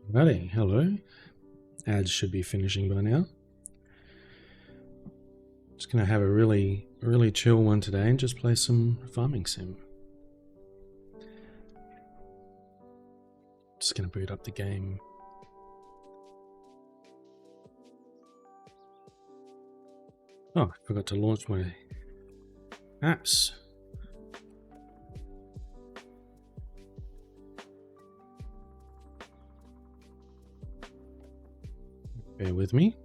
Righty, hello. Ads should be finishing by now. Just going to have a really chill one today and just play some farming sim. Just going to boot up the game. Oh, I forgot to launch my apps. Bear with me.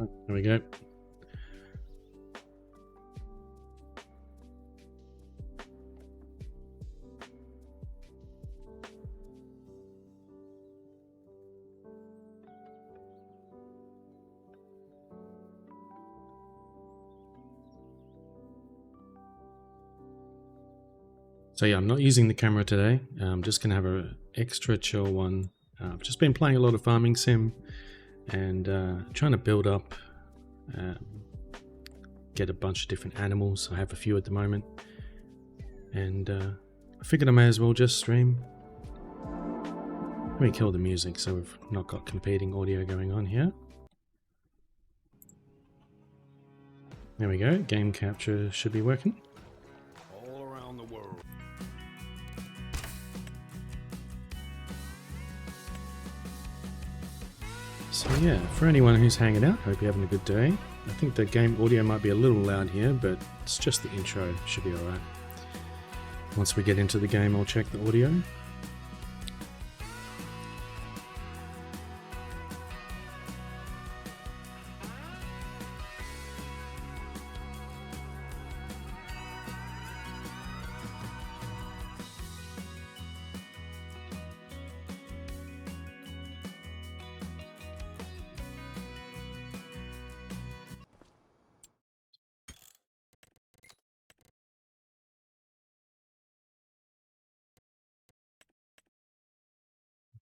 Oh, there we go. So yeah, I'm not using the camera today. I'm just going to have an extra chill one. I've just been playing a lot of Farming Sim and trying to build up, get a bunch of different animals. I have a few at the moment. And I figured I may as well just stream. Let me kill the music so we've not got competing audio going on here. There we go, game capture should be working. All around the world. So yeah, for anyone who's hanging out, hope you're having a good day. I think the game audio might be a little loud here, but it's just the intro, should be alright. Once we get into the game, I'll check the audio.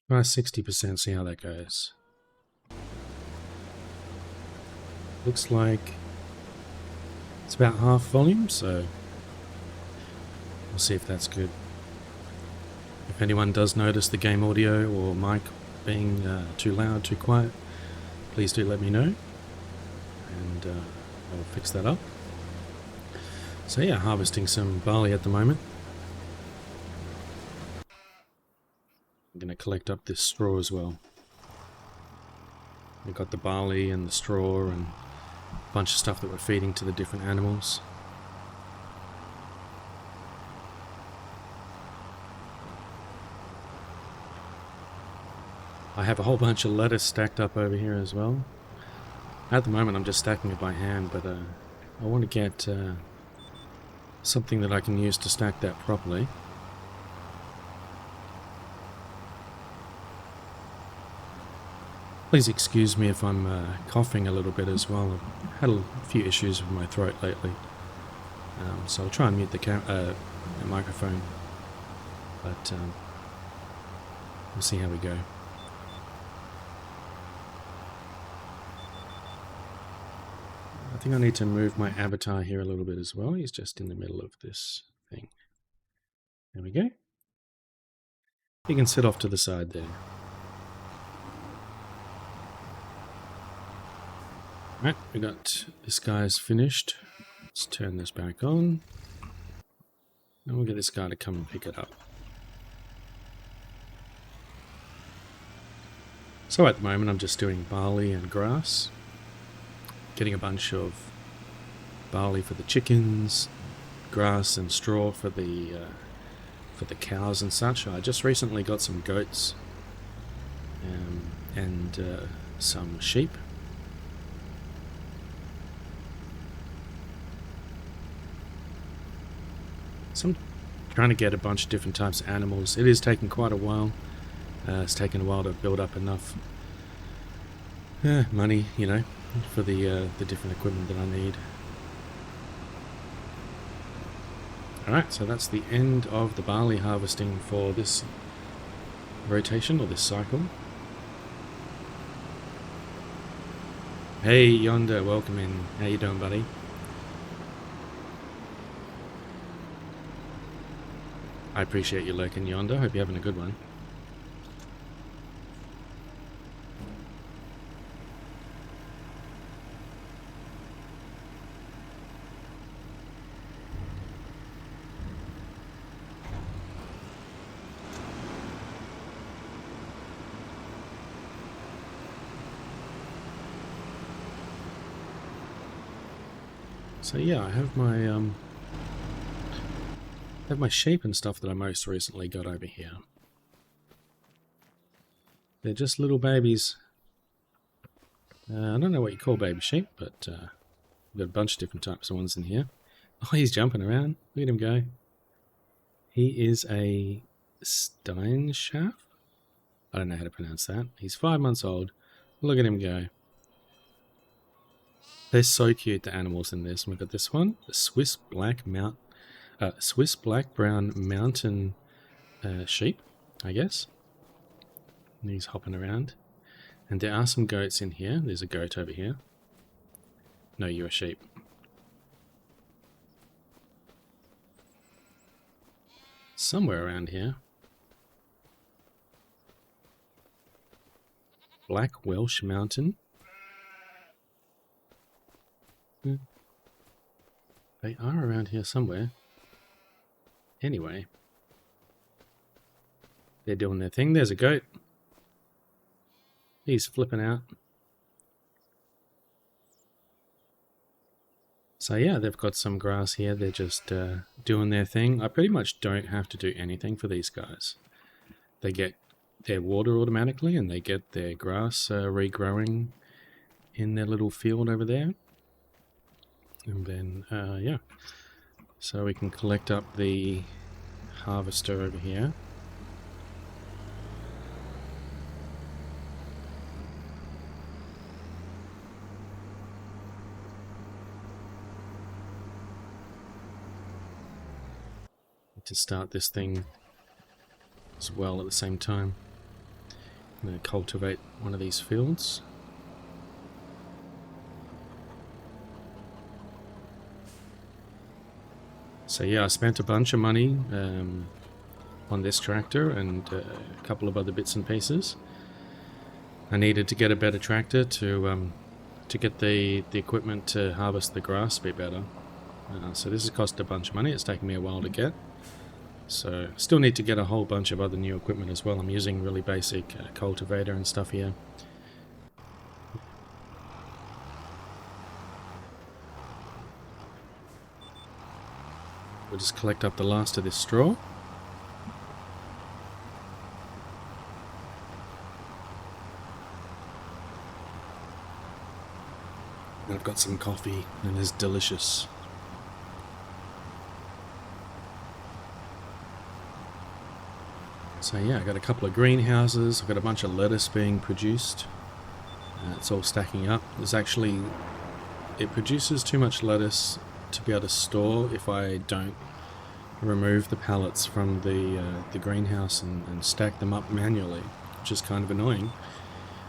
Try 60%, see how that goes. Looks like it's about half volume, so we'll see if that's good. If anyone does notice the game audio or mic being too loud, too quiet, please do let me know, and I'll fix that up. So yeah, harvesting some barley at the moment. I'm going to collect up this straw as well. We've got the barley and the straw and a bunch of stuff that we're feeding to the different animals. I have a whole bunch of lettuce stacked up over here as well. At the moment I'm just stacking it by hand, but I want to get something that I can use to stack that properly. Please excuse me if I'm coughing a little bit as well. I've had a few issues with my throat lately, so I'll try and mute the microphone, but we'll see how we go. I think I need to move my avatar here a little bit as well. He's just in the middle of this thing. There we go. He can sit off to the side there. Right, we got this guy's finished. Let's turn this back on. And we'll get this guy to come and pick it up. So at the moment I'm just doing barley and grass. Getting a bunch of barley for the chickens, grass and straw for the cows and such. I just recently got some goats and some sheep. So I'm trying to get a bunch of different types of animals. It is taking quite a while. It's taken a while to build up enough money, you know, for the different equipment that I need. Alright, so that's the end of the barley harvesting for this rotation, or this cycle. Hey Yonder, welcome in. How you doing, buddy? I appreciate you lurking, Yonder. Hope you're having a good one. So yeah, I have my sheep and stuff that I most recently got over here. They're just little babies. I don't know what you call baby sheep, but we've got a bunch of different types of ones in here. Oh, he's jumping around. Look at him go. He is a Steinschaft? I don't know how to pronounce that. He's 5 months old. Look at him go. They're so cute, the animals in this. And we've got this one, the Swiss black brown mountain sheep, I guess. And he's hopping around. And there are some goats in here. There's a goat over here. No, you're a sheep. Somewhere around here. Black Welsh Mountain. They are around here somewhere. Anyway. They're doing their thing. There's a goat. He's flipping out. So yeah, they've got some grass here. They're just doing their thing. I pretty much don't have to do anything for these guys. They get their water automatically and they get their grass regrowing in their little field over there. And then, yeah. So we can collect up the harvester over here. To start this thing as well at the same time. I'm going to cultivate one of these fields. So yeah, I spent a bunch of money on this tractor and a couple of other bits and pieces. I needed to get a better tractor to get the equipment to harvest the grass a bit better. So this has cost a bunch of money. It's taken me a while to get. So still need to get a whole bunch of other new equipment as well. I'm using really basic cultivator and stuff here. We'll just collect up the last of this straw. And I've got some coffee and it's delicious. So yeah, I got a couple of greenhouses, I've got a bunch of lettuce being produced. It's all stacking up. It produces too much lettuce to be able to store if I don't remove the pallets from the greenhouse and stack them up manually, which is kind of annoying.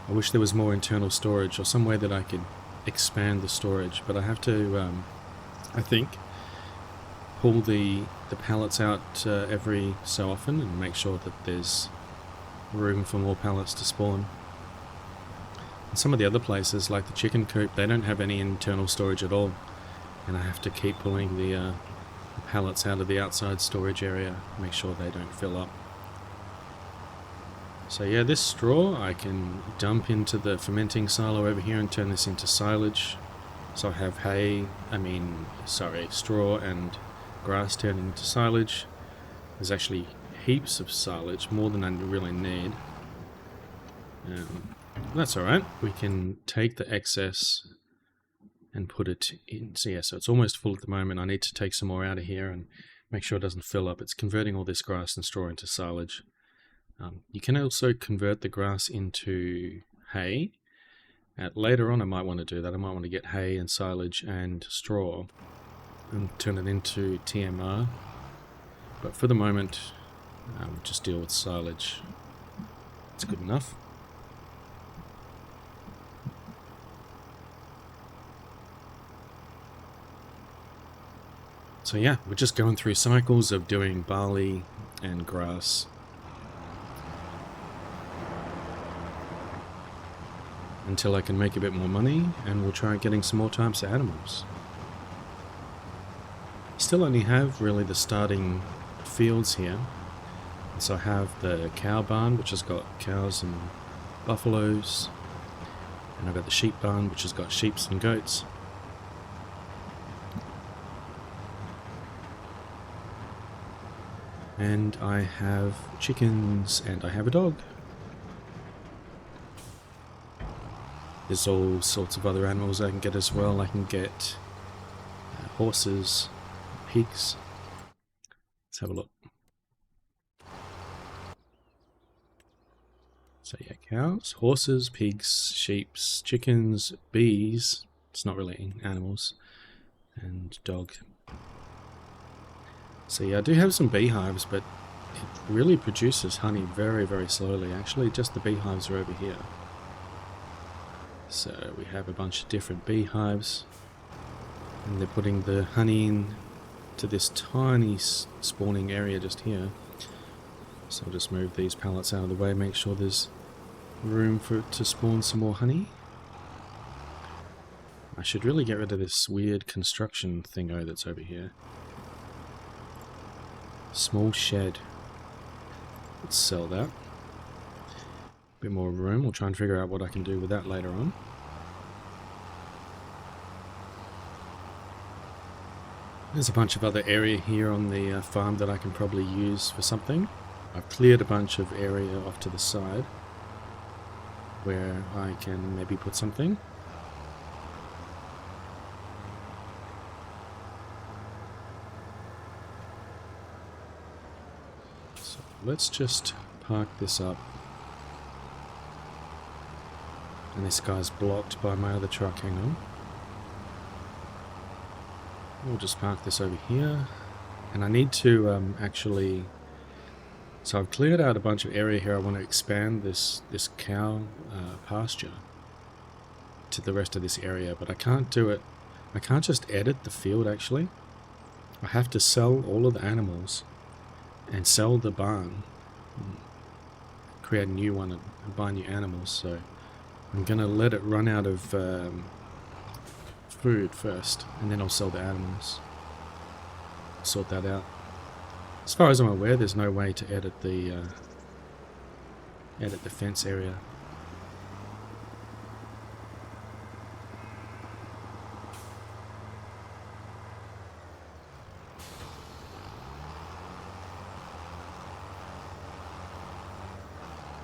I wish there was more internal storage or some way that I could expand the storage, but I have to, I think, pull the pallets out every so often and make sure that there's room for more pallets to spawn. And some of the other places, like the chicken coop, they don't have any internal storage at all, and I have to keep pulling the pallets out of the outside storage area, make sure they don't fill up. So yeah, this straw I can dump into the fermenting silo over here and turn this into silage. So I have straw and grass turned into silage. There's actually heaps of silage, more than I really need. That's alright. We can take the excess and put it in. So yeah, so it's almost full at the moment. I need to take some more out of here and make sure it doesn't fill up. It's converting all this grass and straw into silage. You can also convert the grass into hay. Later on I might want to do that. I might want to get hay and silage and straw and turn it into TMR. But for the moment, just deal with silage. It's good enough. So yeah, we're just going through cycles of doing barley and grass. Until I can make a bit more money, and we'll try getting some more types of animals. Still only have really the starting fields here. So I have the cow barn, which has got cows and buffaloes. And I've got the sheep barn, which has got sheep and goats. And I have chickens and I have a dog. There's all sorts of other animals I can get as well. I can get horses, pigs. Let's have a look. So yeah, cows, horses, pigs, sheep, chickens, bees. It's not really animals. And dog. So yeah, I do have some beehives, but it really produces honey very, very slowly. Actually, just the beehives are over here. So we have a bunch of different beehives. And they're putting the honey in to this tiny spawning area just here. So I'll just move these pallets out of the way, make sure there's room for it to spawn some more honey. I should really get rid of this weird construction thingo that's over here. Small shed. Let's sell that. Bit more room. We'll try and figure out what I can do with that later on. There's a bunch of other area here on the farm that I can probably use for something. I've cleared a bunch of area off to the side where I can maybe put something. So let's just park this up. And this guy's blocked by my other truck, hang on. We'll just park this over here. And I need to actually... So I've cleared out a bunch of area here. I want to expand this cow pasture to the rest of this area, but I can't do it. I can't just edit the field actually. I have to sell all of the animals and sell the barn, create a new one and buy new animals. So I'm gonna let it run out of food first, and then I'll sell the animals. Sort that out. As far as I'm aware, there's no way to edit the fence area.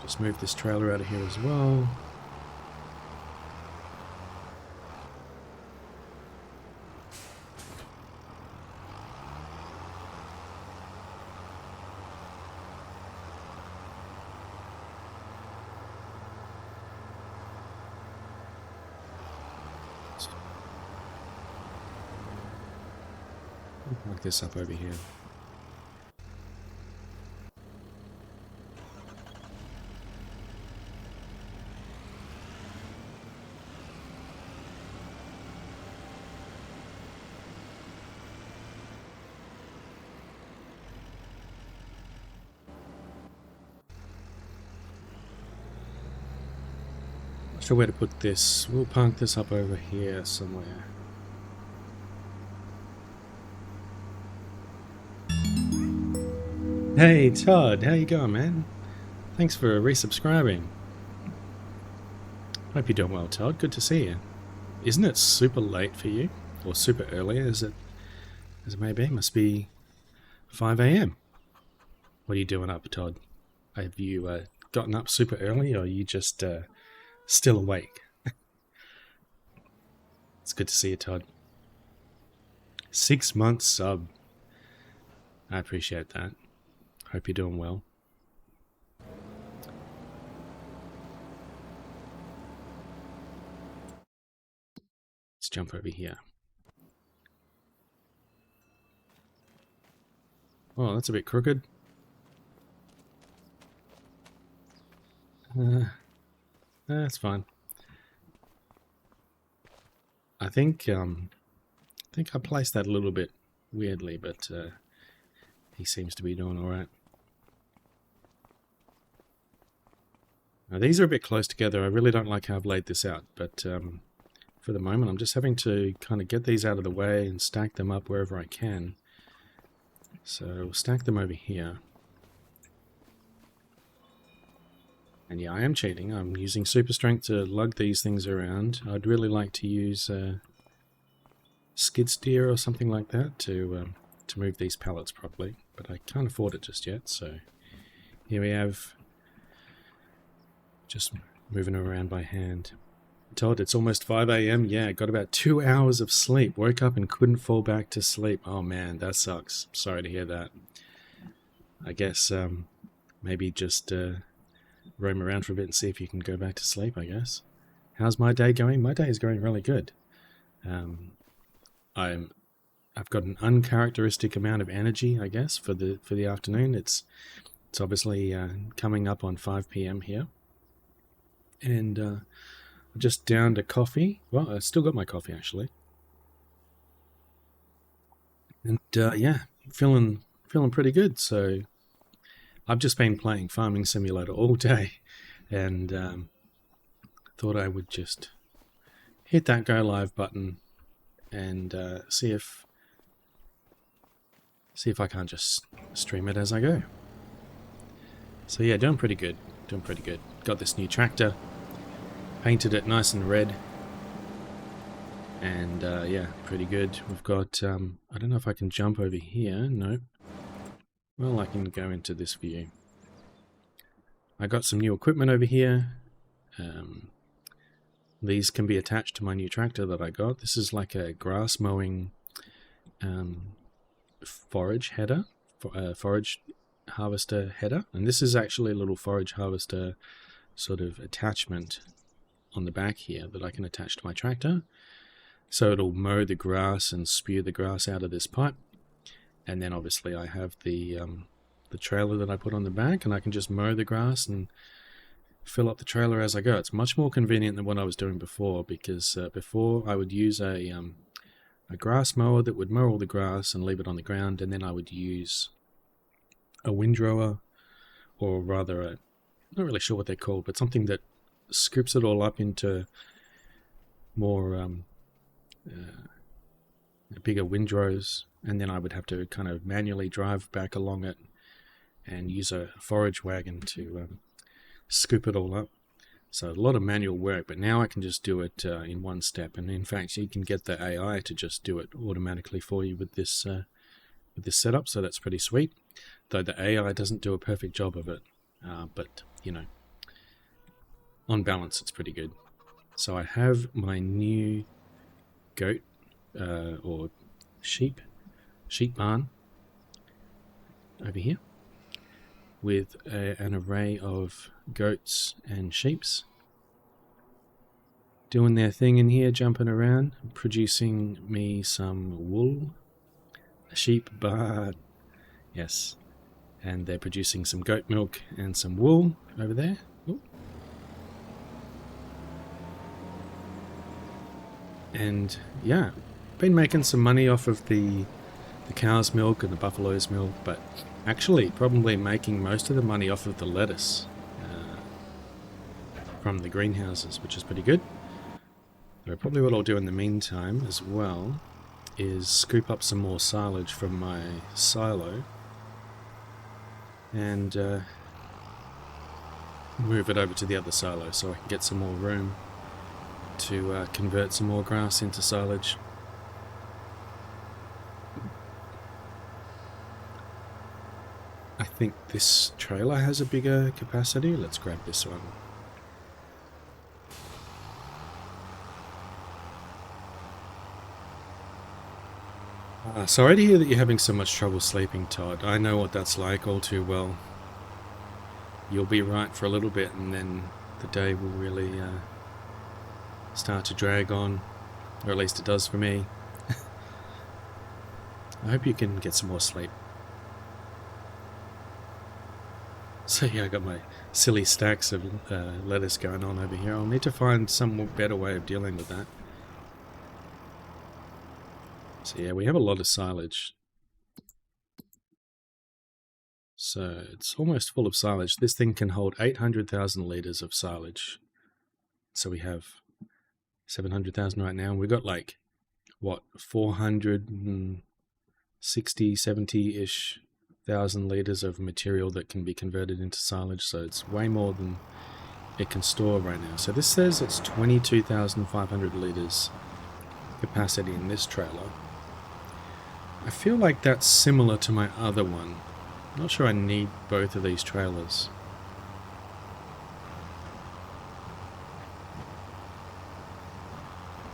Just move this trailer out of here as well. Mark this up over here. Not sure where to put this. We'll park this up over here somewhere. Hey Todd, how you going, man? Thanks for resubscribing. Hope you're doing well, Todd. Good to see you. Isn't it super late for you? Or super early as it may be? Must be 5 AM. What are you doing up, Todd? Have you gotten up super early, or are you just still awake? It's good to see you, Todd. 6 months sub. I appreciate that. Hope you're doing well. Let's jump over here. Oh, that's a bit crooked. That's fine. I think I placed that a little bit weirdly, but he seems to be doing all right. Now, these are a bit close together. I really don't like how I've laid this out, but for the moment I'm just having to kind of get these out of the way and stack them up wherever I can. So we'll stack them over here. And yeah, I am cheating. I'm using super strength to lug these things around. I'd really like to use skid steer or something like that to move these pallets properly. but I can't afford it just yet. So here we have, just moving around by hand. Todd, it's almost 5 a.m. Yeah, got about 2 hours of sleep. Woke up and couldn't fall back to sleep. Oh man, that sucks. Sorry to hear that. I guess maybe just roam around for a bit and see if you can go back to sleep, I guess. How's my day going? My day is going really good. I've got an uncharacteristic amount of energy, I guess, for the afternoon. It's obviously coming up on 5 p.m. here. And I just downed a coffee. Well, I still got my coffee, actually. And yeah, feeling pretty good. So I've just been playing Farming Simulator all day, and thought I would just hit that go live button and see if I can't just stream it as I go. So yeah, doing pretty good. Got this new tractor, painted it nice and red, and yeah, pretty good. We've got, I don't know if I can jump over here. Nope. Well, I can go into this view. I got some new equipment over here. These can be attached to my new tractor that I got. This is like a grass mowing forage header, forage harvester header, and this is actually a little forage harvester sort of attachment on the back here that I can attach to my tractor. So it'll mow the grass and spew the grass out of this pipe, and then obviously I have the trailer that I put on the back, and I can just mow the grass and fill up the trailer as I go. It's much more convenient than what I was doing before, because before I would use a grass mower that would mow all the grass and leave it on the ground, and then I would use a windrower, or rather I'm not really sure what they're called, but something that scoops it all up into more bigger windrows, and then I would have to kind of manually drive back along it and use a forage wagon to scoop it all up. So a lot of manual work, but now I can just do it in one step. And in fact, you can get the AI to just do it automatically for you with this setup. So that's pretty sweet. Though the AI doesn't do a perfect job of it, but you know, on balance, it's pretty good. So I have my new goat or sheep barn over here, with an array of goats and sheeps doing their thing in here, jumping around, producing me some wool. A sheep barn, yes, and they're producing some goat milk and some wool over there. Ooh. And yeah, been making some money off of the cow's milk and the buffalo's milk, but actually probably making most of the money off of the lettuce from the greenhouses, which is pretty good. So probably what I'll do in the meantime as well is scoop up some more silage from my silo and move it over to the other silo so I can get some more room to convert some more grass into silage. I think this trailer has a bigger capacity. Let's grab this one. Sorry to hear that you're having so much trouble sleeping, Todd. I know what that's like all too well. You'll be right for a little bit, and then the day will really start to drag on, or at least it does for me. I hope you can get some more sleep. So yeah, I got my silly stacks of lettuce going on over here. I'll need to find some better way of dealing with that. So yeah, we have a lot of silage. So it's almost full of silage. This thing can hold 800,000 litres of silage. So we have 700,000 right now. We've got like, what, 460, 70-ish thousand litres of material that can be converted into silage. So it's way more than it can store right now. So this says it's 22,500 litres capacity in this trailer. I feel like that's similar to my other one. I'm not sure I need both of these trailers.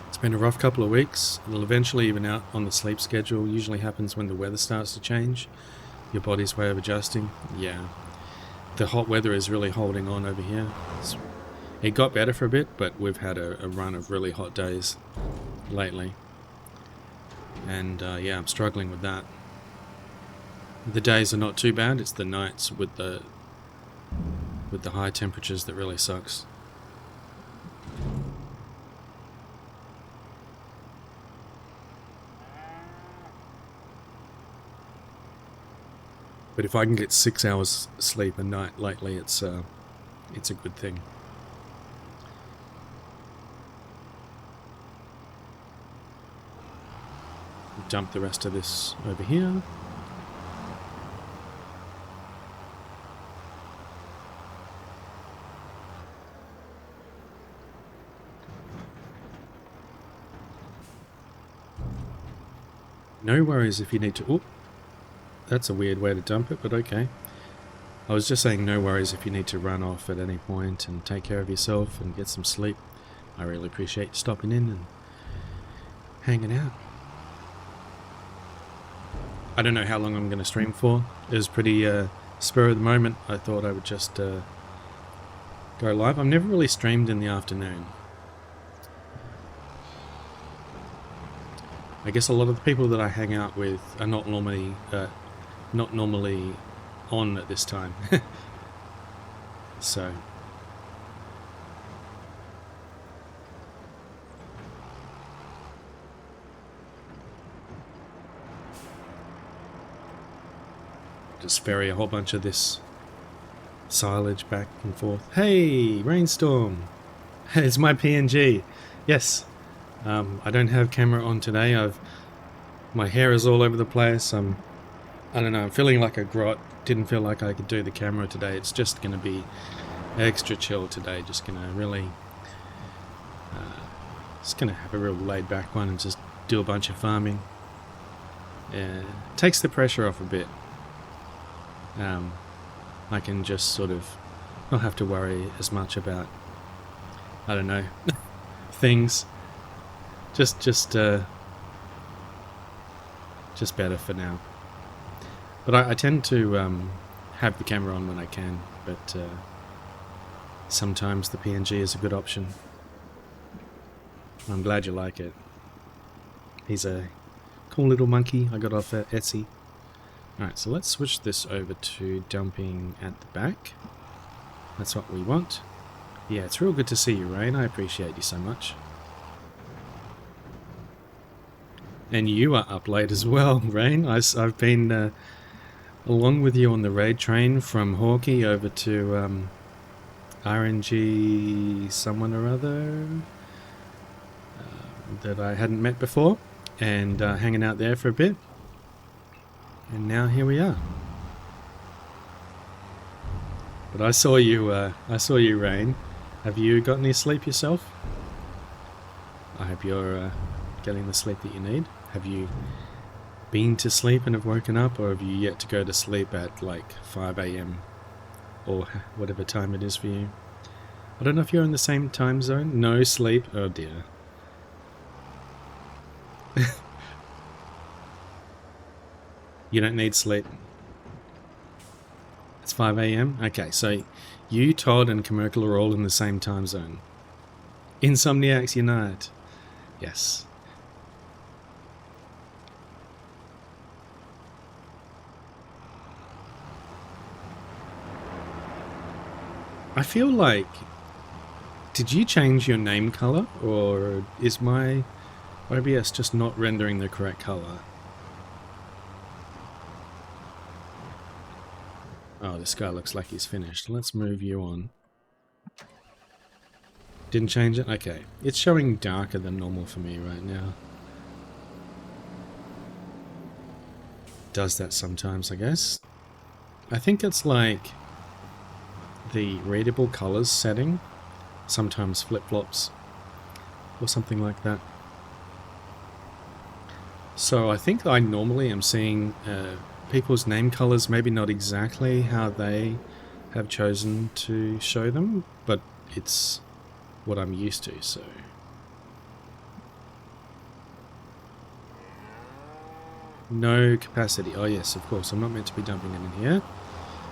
It's been a rough couple of weeks. It'll eventually even out on the sleep schedule. Usually happens when the weather starts to change. Your body's way of adjusting. Yeah. The hot weather is really holding on over here. It got better for a bit, but we've had a run of really hot days lately. And yeah, I'm struggling with that. The days are not too bad. It's the nights with the high temperatures that really sucks. But if I can get 6 hours sleep a night lately, it's a good thing. Dump the rest of this over here. No worries if you need to... Oop, that's a weird way to dump it, but okay. I was just saying no worries if you need to run off at any point and take care of yourself and get some sleep. I really appreciate you stopping in and hanging out. I don't know how long I'm going to stream for. It was pretty spur of the moment. I thought I would just go live. I've never really streamed in the afternoon. I guess a lot of the people that I hang out with are not normally on at this time. So just ferry a whole bunch of this silage back and forth. Hey, Rainstorm! It's my PNG. Yes. I don't have camera on today. My hair is all over the place. I don't know, I'm feeling like a grot. Didn't feel like I could do the camera today. It's just going to be extra chill today. Just going to really, just going to have a real laid back one and just do a bunch of farming. Takes the pressure off a bit. I can just sort of not have to worry as much about, I don't know, things. Just better for now. But I tend to have the camera on when I can, but sometimes the PNG is a good option. I'm glad you like it. He's a cool little monkey I got off Etsy. Alright, so let's switch this over to dumping at the back. That's what we want. Yeah, it's real good to see you, Rain. I appreciate you so much. And you are up late as well, Rain. I've been along with you on the raid train from Hawkeye over to RNG someone or other that I hadn't met before, and hanging out there for a bit. And now here we are. But I saw you, Rain. Have you got any sleep yourself? I hope you're getting the sleep that you need. Have you been to sleep and have woken up, or have you yet to go to sleep at like 5 AM or whatever time it is for you? I don't know if you're in the same time zone. No sleep. Oh dear. You don't need sleep. It's 5 AM? Okay, so you, Todd, and Commercial are all in the same time zone. Insomniacs unite. Yes. I feel like... Did you change your name color? Or is my OBS just not rendering the correct color? Oh, this guy looks like he's finished. Let's move you on. Didn't change it? Okay. It's showing darker than normal for me right now. Does that sometimes, I guess. I think it's like the readable colors setting sometimes flip-flops or something like that. So I think I normally am seeing people's name colors, maybe not exactly how they have chosen to show them, but it's what I'm used to, so. No capacity. Oh yes, of course. I'm not meant to be dumping it in here.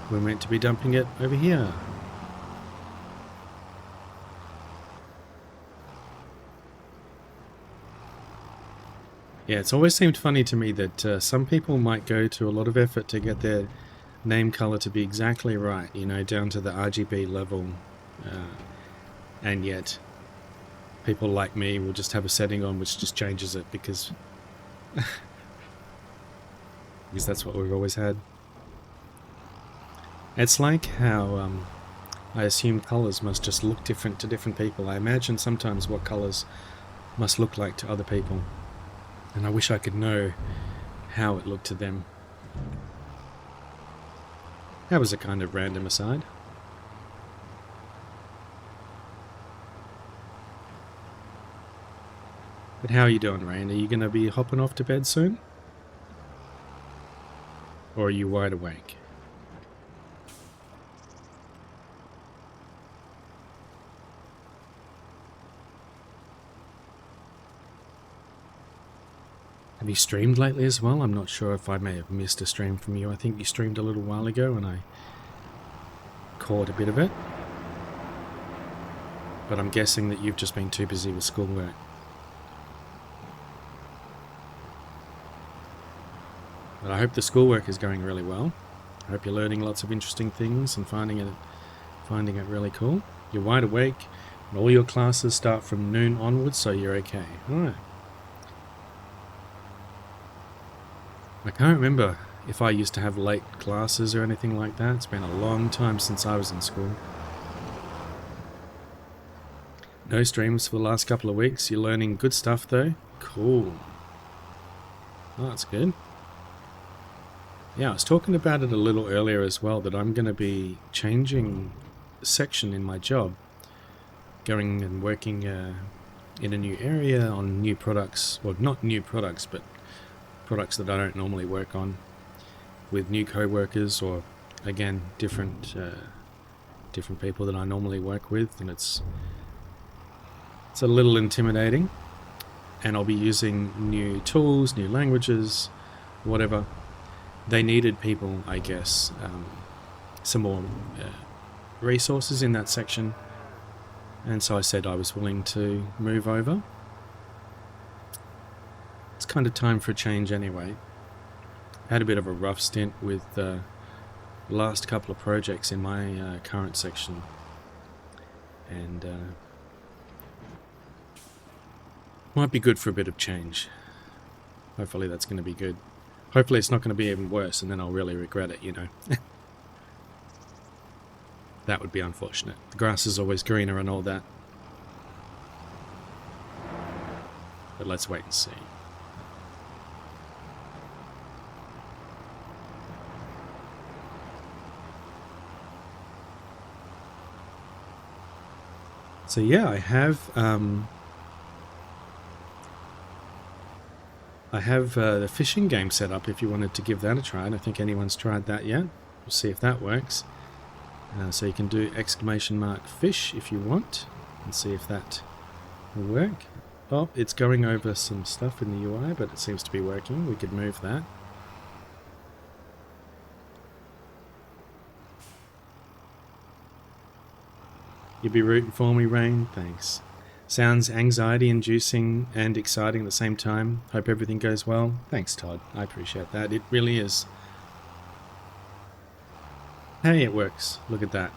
We're meant to be dumping it over here. Yeah, it's always seemed funny to me that some people might go to a lot of effort to get their name color to be exactly right, you know, down to the RGB level, and yet people like me will just have a setting on which just changes it because because that's what we've always had. It's like how I assume colors must just look different to different people. I imagine sometimes what colors must look like to other people, and I wish I could know how it looked to them. That was a kind of random aside. But how are you doing, Rain? Are you going to be hopping off to bed soon? Or are you wide awake? Have you streamed lately as well? I'm not sure if I may have missed a stream from you. I think you streamed a little while ago and I caught a bit of it. But I'm guessing that you've just been too busy with schoolwork. But I hope the schoolwork is going really well. I hope you're learning lots of interesting things and finding it really cool. You're wide awake and all your classes start from noon onwards, so you're okay. Alright. I can't remember if I used to have late classes or anything like that. It's been a long time since I was in school. No streams for the last couple of weeks. You're learning good stuff though. Cool. Oh, that's good. Yeah, I was talking about it a little earlier as well, that I'm going to be changing section in my job. Going and working in a new area on new products. Well, not new products, but products that I don't normally work on, with new co-workers or again different people that I normally work with, and it's a little intimidating. And I'll be using new tools, new languages, whatever. They needed people, I guess, some more resources in that section, and so I said I was willing to move over. It's kind of time for a change anyway. I had a bit of a rough stint with the last couple of projects in my current section, and might be good for a bit of change. Hopefully that's going to be good. Hopefully it's not going to be even worse and then I'll really regret it, you know. That would be unfortunate. The grass is always greener and all that. But let's wait and see. So yeah, I have the fishing game set up if you wanted to give that a try. I don't think anyone's tried that yet. We'll see if that works. So you can do !fish if you want and see if that will work. Oh, it's going over some stuff in the UI, but it seems to be working. We could move that. You'd be rooting for me, Rain? Thanks. Sounds anxiety-inducing and exciting at the same time. Hope everything goes well. Thanks, Todd. I appreciate that. It really is. Hey, it works. Look at that.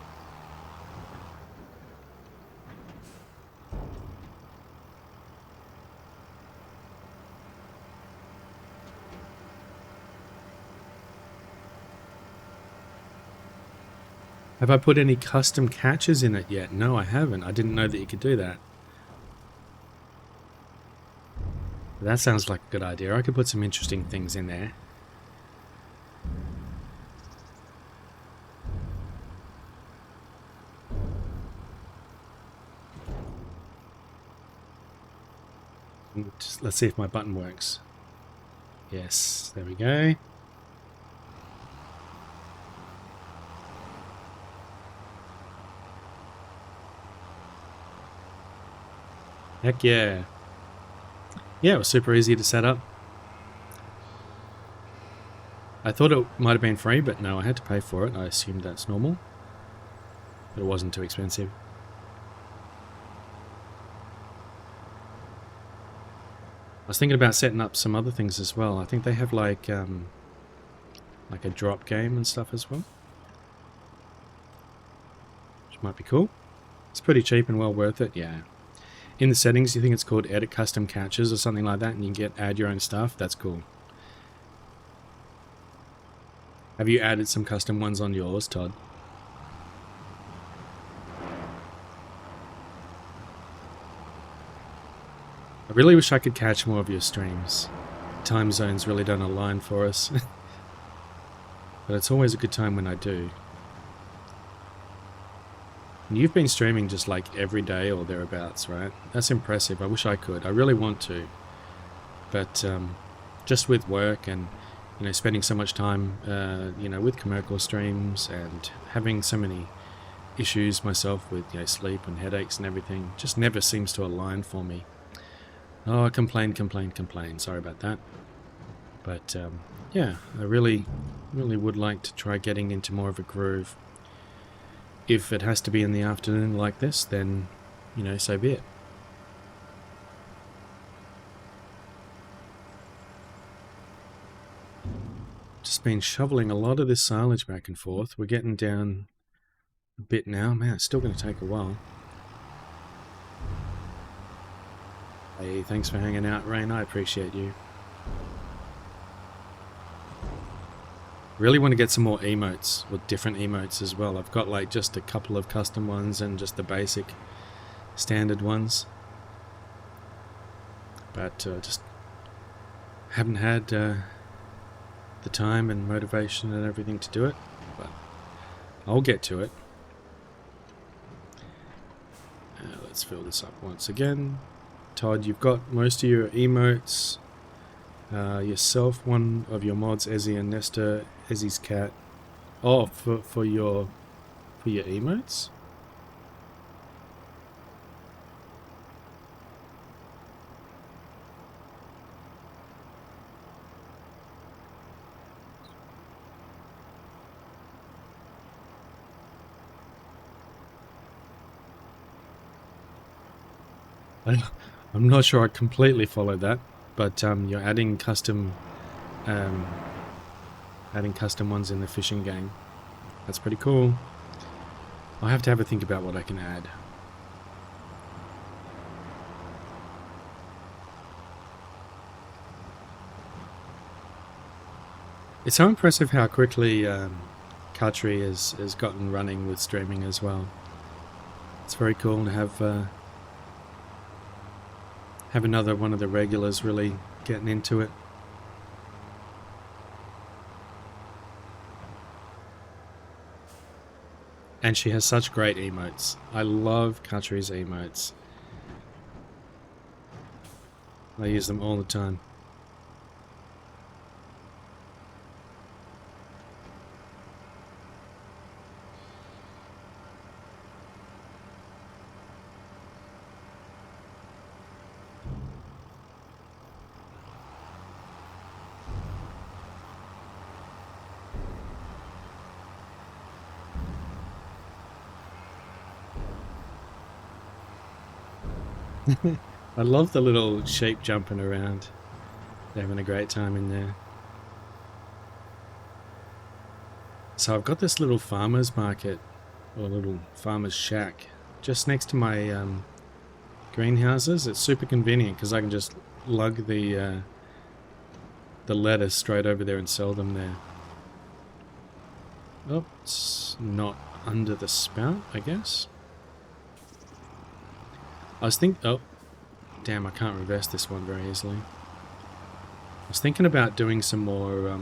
Have I put any custom catches in it yet? No, I haven't. I didn't know that you could do that. That sounds like a good idea. I could put some interesting things in there. Let's see if my button works. Yes, there we go. Heck yeah. Yeah, it was super easy to set up. I thought it might have been free, but no, I had to pay for it. I assumed that's normal. But it wasn't too expensive. I was thinking about setting up some other things as well. I think they have like a drop game and stuff as well, which might be cool. It's pretty cheap and well worth it, yeah. In the settings, you think it's called Edit Custom Catches or something like that, and you can add your own stuff. That's cool. Have you added some custom ones on yours, Todd? I really wish I could catch more of your streams. Time zones really don't align for us. But it's always a good time when I do. And you've been streaming just like every day or thereabouts, right? That's impressive. I wish I could. I really want to. But just with work and, you know, spending so much time, you know, with commercial streams and having so many issues myself with, you know, sleep and headaches and everything, just never seems to align for me. Oh, complain. Sorry about that. But yeah, I really would like to try getting into more of a groove. If it has to be in the afternoon like this, then, you know, so be it. Just been shoveling a lot of this silage back and forth. We're getting down a bit now. Man, it's still going to take a while. Hey, thanks for hanging out, Rain. I appreciate you. Really want to get some more emotes, or different emotes as well. I've got like just a couple of custom ones and just the basic standard ones. But just haven't had the time and motivation and everything to do it. But I'll get to it. Let's fill this up once again. Todd, you've got most of your emotes. Yourself, one of your mods, Ezzy and Nesta, Ezzy's cat. Oh, for your emotes? I'm not sure I completely followed that, but you're adding custom ones in the fishing game. That's pretty cool. I'll have to have a think about what I can add. It's so impressive how quickly Kartri has gotten running with streaming as well. It's very cool to have another one of the regulars really getting into it. And she has such great emotes. I love Katri's emotes. I use them all the time. I love the little sheep jumping around. They're having a great time in there. So I've got this little farmer's market, or little farmer's shack, just next to my greenhouses. It's super convenient because I can just lug the lettuce straight over there and sell them there. Oh, it's not under the spout, I guess. I was thinking... Oh, damn, I can't reverse this one very easily. I was thinking about doing some more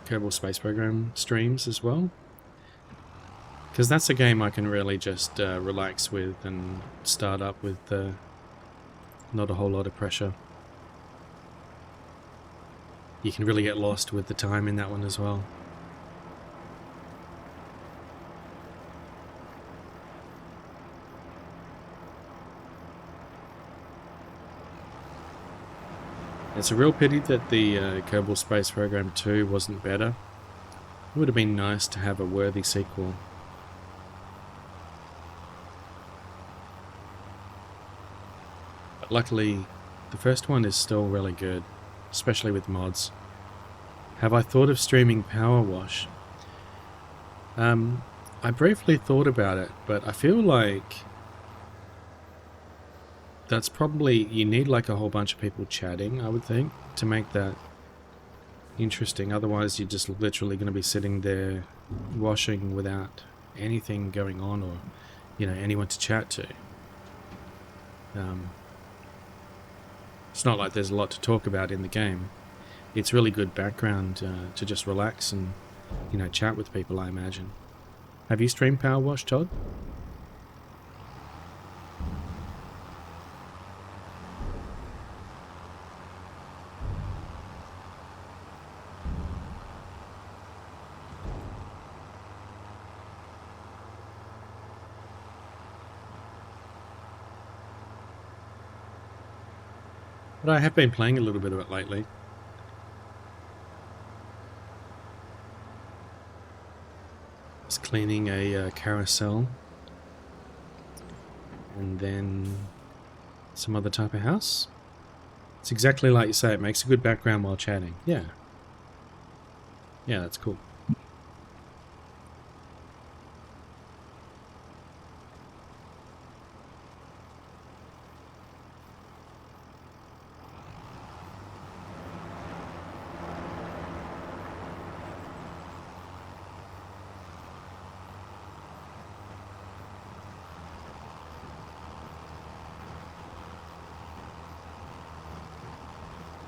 Kerbal Space Program streams as well. Because that's a game I can really just relax with and start up with not a whole lot of pressure. you can really get lost with the time in that one as well. It's a real pity that the Kerbal Space Program 2 wasn't better. It would have been nice to have a worthy sequel. But luckily, the first one is still really good, especially with mods. Have I thought of streaming Power Wash? I briefly thought about it, but I feel like that's probably, you need like a whole bunch of people chatting, I would think, to make that interesting. Otherwise you're just literally going to be sitting there washing without anything going on, or anyone to chat to. It's not like there's a lot to talk about in the game. It's really good background to just relax and chat with people, I imagine. Have you streamed Power Wash, Todd? But I have been playing a little bit of it lately. I was cleaning a carousel, and then some other type of house. It's exactly like you say, it makes a good background while chatting. Yeah. Yeah, that's cool.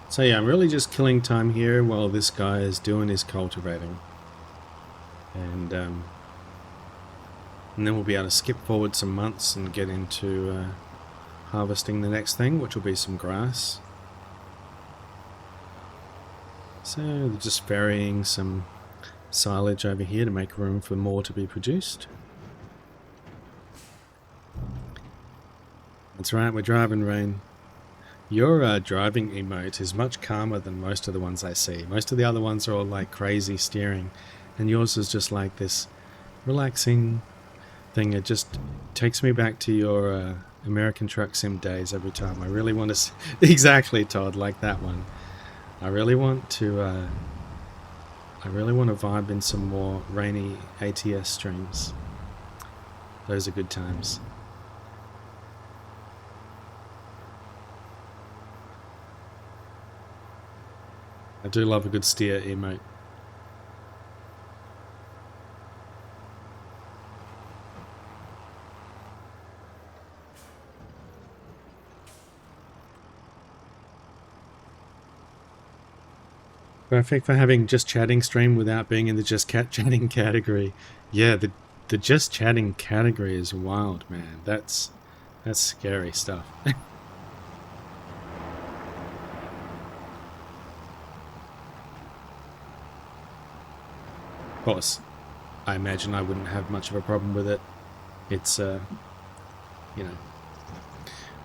So yeah, I'm really just killing time here while this guy is doing his cultivating. And then we'll be able to skip forward some months and get into harvesting the next thing, which will be some grass. So just ferrying some silage over here to make room for more to be produced. That's right, we're driving, Rain. Your driving emote is much calmer than most of the ones I see. Most of the other ones are all like crazy steering, and yours is just like this relaxing thing. It just takes me back to your American Truck Sim days every time. I really want to exactly, Todd, like that one. I really want to vibe in some more rainy ATS streams. Those are good times. I do love a good steer emote. Perfect for having just chatting stream without being in the just chatting category. Yeah, the just chatting category is wild, man. That's scary stuff. Of course, I imagine I wouldn't have much of a problem with it. It's,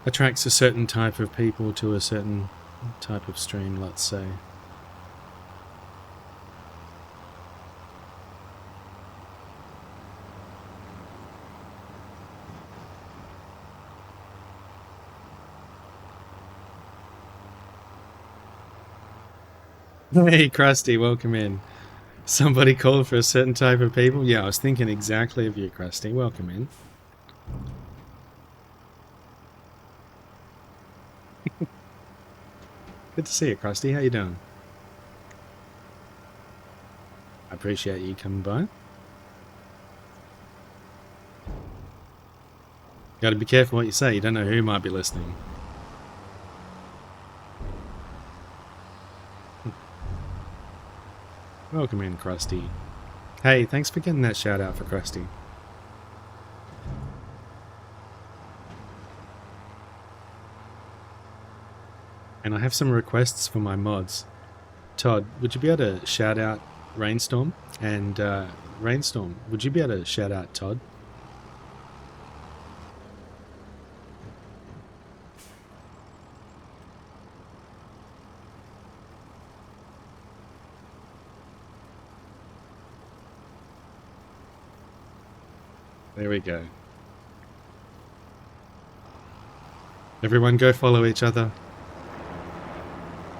attracts a certain type of people to a certain type of stream, let's say. Hey, Krusty, welcome in. Somebody called for a certain type of people? Yeah, I was thinking exactly of you, Krusty. Welcome in. Good to see you, Krusty. How you doing? I appreciate you coming by. Got to be careful what you say. You don't know who might be listening. Welcome in, Krusty. Hey, thanks for getting that shout out for Krusty. And I have some requests for my mods. Todd, would you be able to shout out Rainstorm? And Rainstorm, would you be able to shout out Todd? There we go. Everyone go follow each other.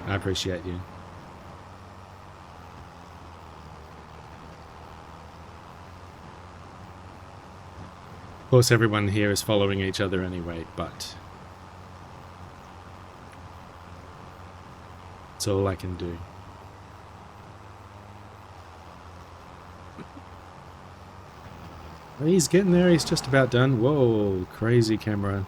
I appreciate you. Of course, everyone here is following each other anyway, but it's all I can do. He's getting there, he's just about done. Whoa, crazy camera.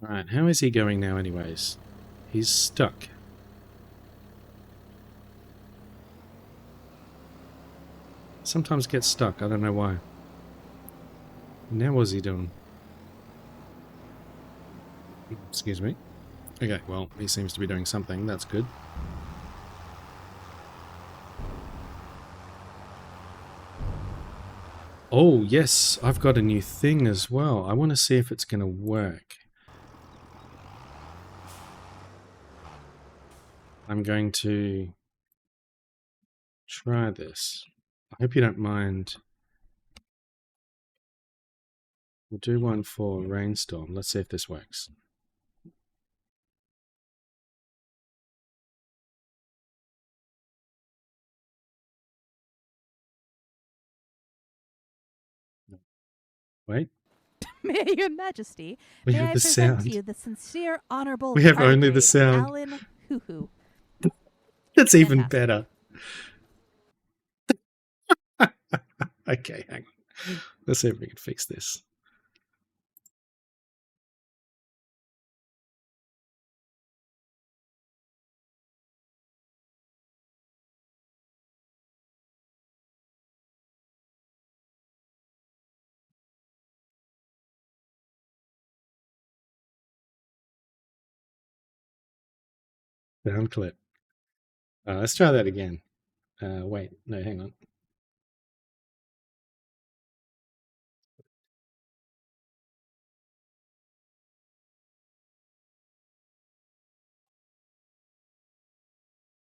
Alright, how is he going now anyways? He's stuck. Sometimes gets stuck, I don't know why. Now what's he doing? Excuse me. Okay, well, he seems to be doing something, that's good. Oh, yes, I've got a new thing as well. I want to see if it's going to work. I'm going to try this. I hope you don't mind. We'll do one for Rainstorm. Let's see if this works. Wait. May Your Majesty, We may have I the present sound. to you the sincere, honorable. We have only the Tardigrade, sound. Alan Hoo-Hoo. That's even Fantastic. better. Okay, hang on. Let's see if we can fix this. Sound clip. Let's try that again. Wait, no, hang on.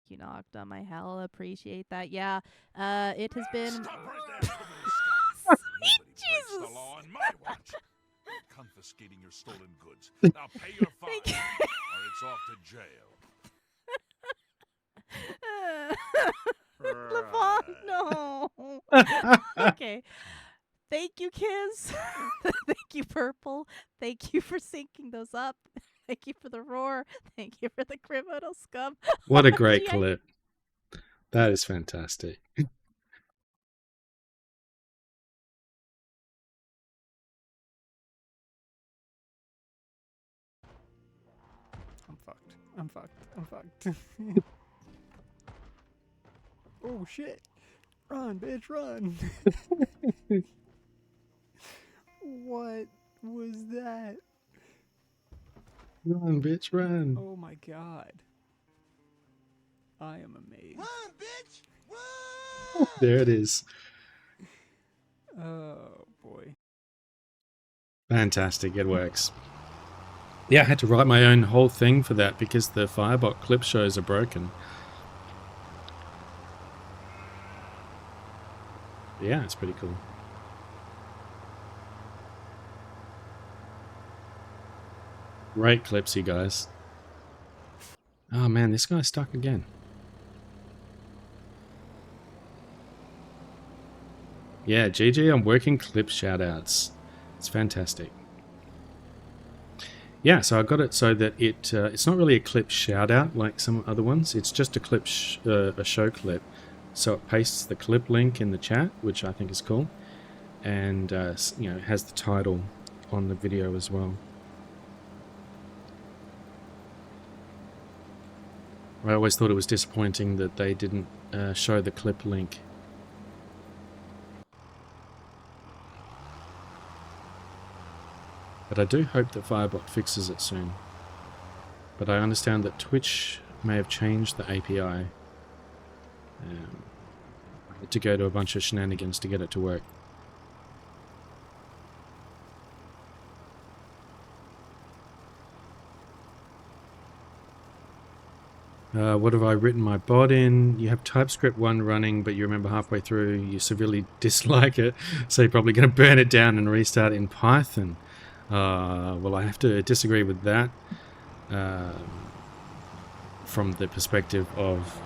You knocked on my hell. Appreciate that. Yeah, it has been. Sweet Jesus. The law on my watch. Confiscating your stolen goods. Now pay your fine, Thank you. or it's off to jail. Levon, no. Okay. Thank you, Kiz. Thank you, Purple. Thank you for syncing those up. Thank you for the roar. Thank you for the criminal scum. What a great OMG, clip. That is fantastic. I'm fucked. I'm fucked. I'm fucked. Oh shit. Run, bitch, run. What was that? Run, bitch, run. Oh my god. I am amazed. Run, bitch! Run! There it is. Oh boy. Fantastic, it works. Yeah, I had to write my own whole thing for that because the Firebot clip shows are broken. Yeah, it's pretty cool. Great clips, you guys. Oh man, this guy's stuck again. Yeah, GG on working clip shoutouts. It's fantastic. Yeah, so I got it so that it's not really a clip shoutout like some other ones. It's just a clip, a show clip. So it pastes the clip link in the chat, which I think is cool, and you know, has the title on the video as well. I always thought it was disappointing that they didn't show the clip link But I do hope that Firebot fixes it soon. But I understand that Twitch may have changed the API. I had to go to a bunch of shenanigans to get it to work. What have I written my bot in? You have TypeScript 1 running, but you remember halfway through you severely dislike it, so you're probably going to burn it down and restart in Python. Well, I have to disagree with that from the perspective of,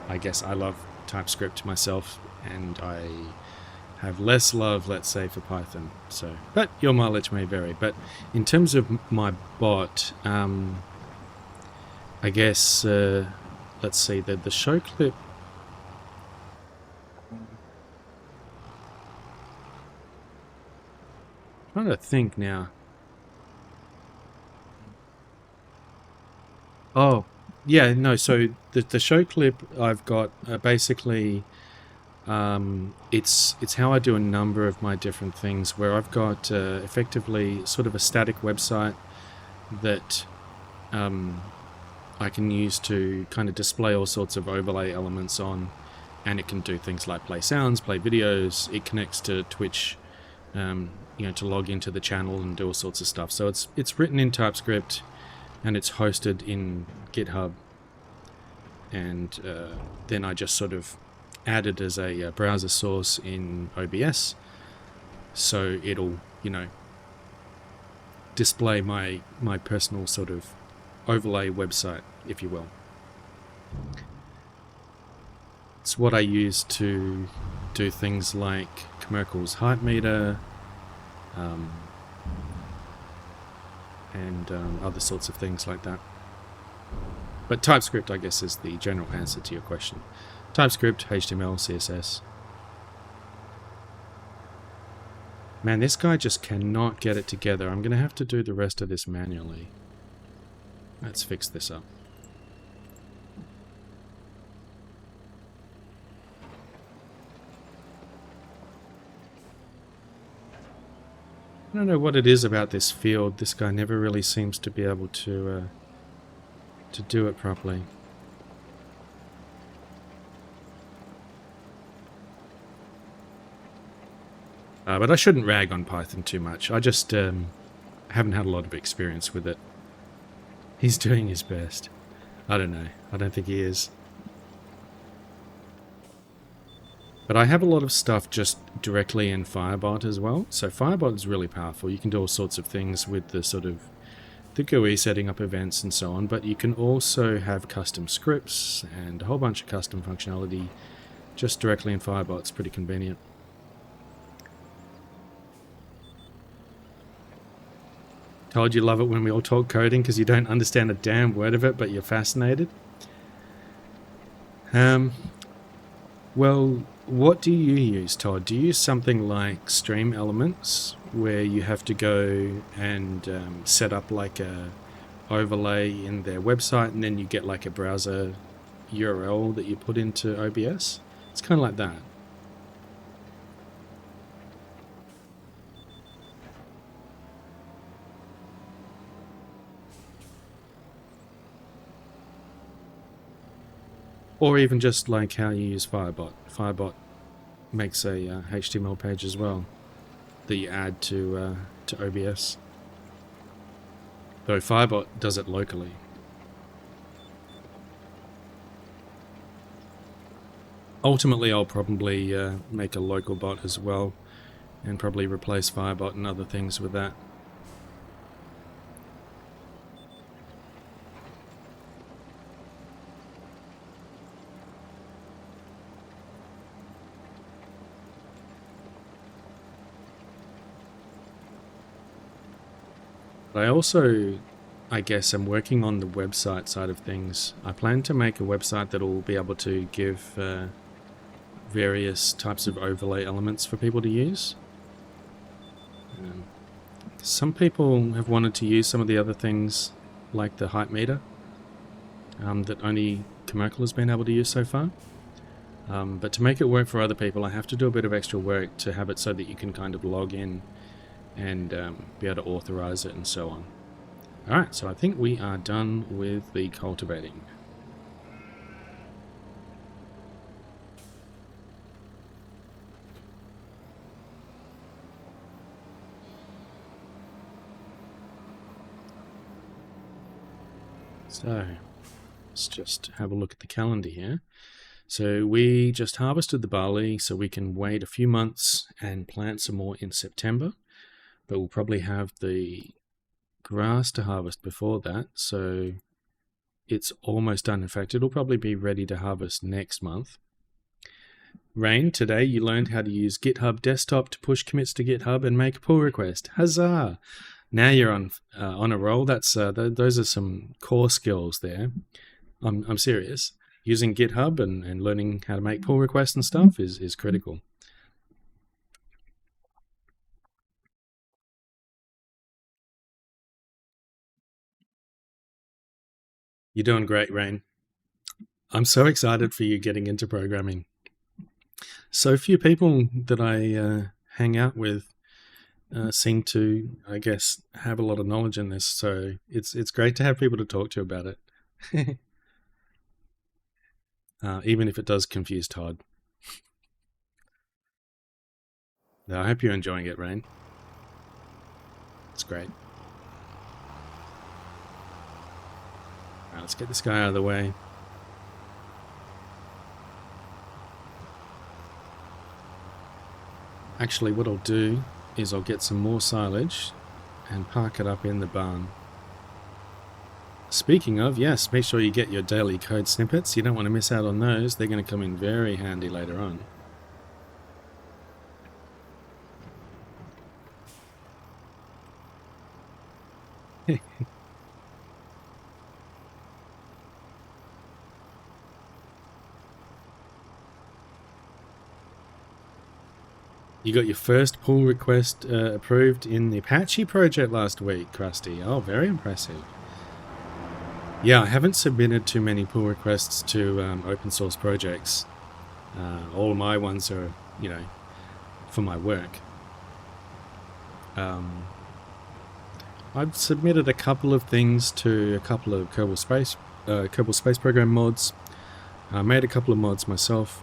I guess I love TypeScript myself, and I have less love, let's say, for Python. So, but your mileage may vary. But in terms of my bot, I guess, let's see, the show clip. I'm trying to think now. Oh, yeah, no, so the show clip I've got basically, it's how I do a number of my different things, where I've got effectively sort of a static website that I can use to kind of display all sorts of overlay elements on, and it can do things like play sounds, play videos. It connects to Twitch, you know, to log into the channel and do all sorts of stuff. So it's written in TypeScript, and it's hosted in GitHub, and then I just sort of add it as a browser source in OBS, so it'll, you know, display my personal sort of overlay website, if you will. It's what I use to do things like Commercial's Hype Meter, and other sorts of things like that. But TypeScript, I guess, is the general answer to your question. TypeScript, HTML, CSS. Man, this guy just cannot get it together. I'm going to have to do the rest of this manually. Let's fix this up. I don't know what it is about this field. This guy never really seems to be able to do it properly. But I shouldn't rag on Python too much. I just haven't had a lot of experience with it. He's doing his best. I don't know. I don't think he is. But I have a lot of stuff just directly in Firebot as well. So Firebot is really powerful. You can do all sorts of things with the sort of the GUI, setting up events and so on. But you can also have custom scripts and a whole bunch of custom functionality just directly in Firebot. It's pretty convenient. Told you love it when we all talk coding because you don't understand a damn word of it, but you're fascinated. Well, what do you use, Todd? Do you use something like Stream Elements, where you have to go and set up like a overlay in their website, and then you get like a browser URL that you put into OBS? It's kind of like that. Or even just like how you use Firebot. Firebot makes a HTML page as well that you add to OBS. Though Firebot does it locally. Ultimately, I'll probably make a local bot as well, and probably replace Firebot and other things with that. I also, I guess, am working on the website side of things. I plan to make a website that will be able to give various types of overlay elements for people to use. Some people have wanted to use some of the other things, like the Hype Meter, that only Commercial has been able to use so far. But to make it work for other people, I have to do a bit of extra work to have it so that you can kind of log in and be able to authorize it and so on. Alright, so I think we are done with the cultivating. So, let's just have a look at the calendar here. So we just harvested the barley, so we can wait a few months and plant some more in September. But we'll probably have the grass to harvest before that, so it's almost done. In fact, it'll probably be ready to harvest next month. Rain, today you learned how to use GitHub Desktop to push commits to GitHub and make a pull request. Huzzah! Now you're on a roll. That's those are some core skills there. I'm serious. Using GitHub and learning how to make pull requests and stuff is critical. You're doing great, Rain. I'm so excited for you getting into programming. So few people that I hang out with seem to, I guess, have a lot of knowledge in this. So it's great to have people to talk to about it. Even if it does confuse Todd. No, I hope you're enjoying it, Rain. It's great. Alright, let's get this guy out of the way. Actually, what I'll do is I'll get some more silage and park it up in the barn. Speaking of, yes, make sure you get your daily code snippets. You don't want to miss out on those. They're going to come in very handy later on. You got your first pull request approved in the Apache project last week, Krusty. Oh, very impressive. Yeah, I haven't submitted too many pull requests to open source projects. All of my ones are, you know, for my work. I've submitted a couple of things to a couple of Kerbal Space Program mods. I made a couple of mods myself.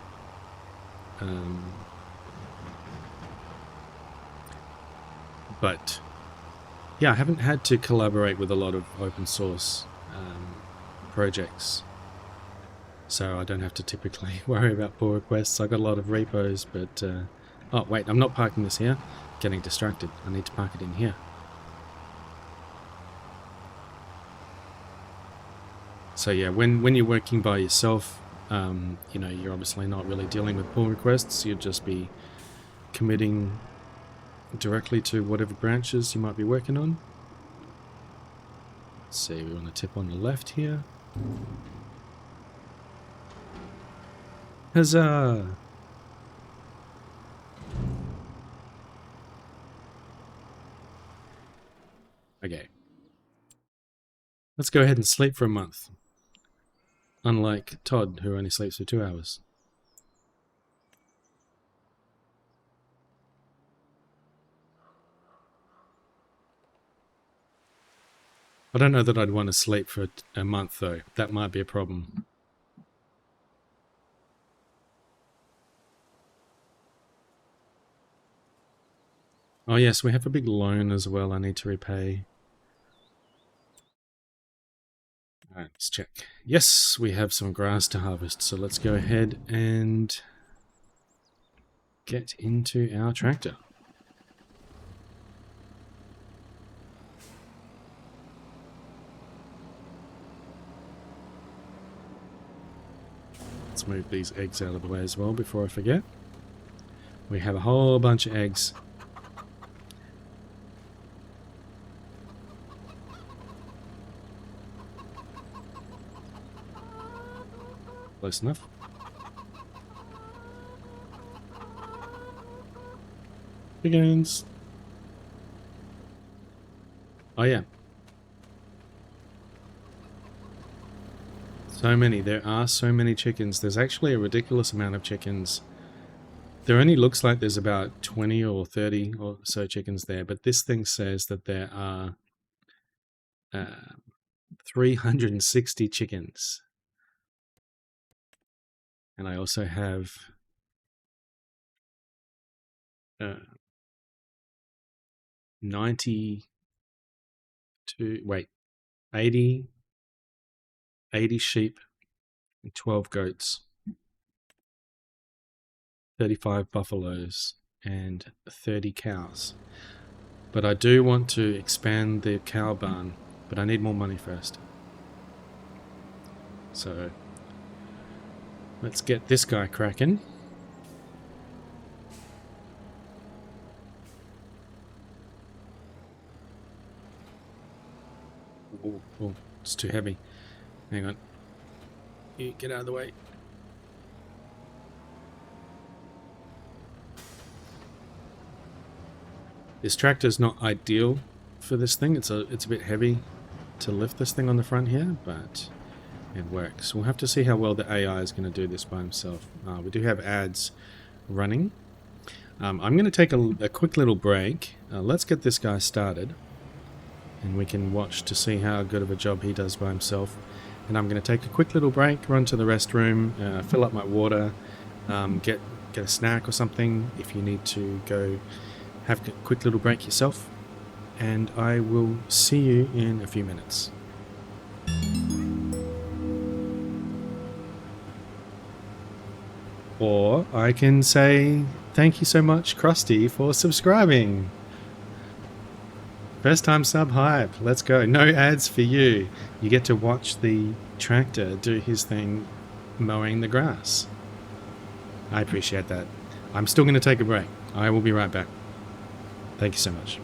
But yeah, I haven't had to collaborate with a lot of open source projects, so I don't have to typically worry about pull requests. I got a lot of repos, but oh wait, I'm not parking this here. Getting distracted. I need to park it in here. So yeah, when you're working by yourself, you know, you're obviously not really dealing with pull requests. You'd just be committing directly to whatever branches you might be working on. Let's see, we want to tip on the left here. Huzzah! Okay. Let's go ahead and sleep for a month. Unlike Todd, who only sleeps for 2 hours. I don't know that I'd want to sleep for a month, though. That might be a problem. Oh yes, we have a big loan as well I need to repay. Alright, let's check. Yes, we have some grass to harvest, so let's go ahead and get into our tractor. Let's move these eggs out of the way as well before I forget. We have a whole bunch of eggs. Close enough. Chickens. Oh yeah. So many. There are so many chickens. There's actually a ridiculous amount of chickens There only looks like there's about 20 or 30 or so chickens there, but this thing says that there are 360 chickens. And I also have 80 sheep and 12 goats, 35 buffaloes, and 30 cows. But I do want to expand the cow barn, but I need more money first. So let's get this guy cracking. Oh, it's too heavy. Hang on. You get out of the way. This tractor's not ideal for this thing. It's a bit heavy to lift this thing on the front here, but it works. We'll have to see how well the AI is going to do this by himself. We do have ads running. I'm going to take a quick little break. Let's get this guy started, and we can watch to see how good of a job he does by himself. And I'm going to take a quick little break, run to the restroom, fill up my water, get a snack or something if you need to go have a quick little break yourself, and I will see you in a few minutes. Or I can say thank you so much, Krusty, for subscribing. First time sub hype. Let's go. No ads for you. You get to watch the tractor do his thing mowing the grass. I appreciate that. I'm still going to take a break. I will be right back. Thank you so much.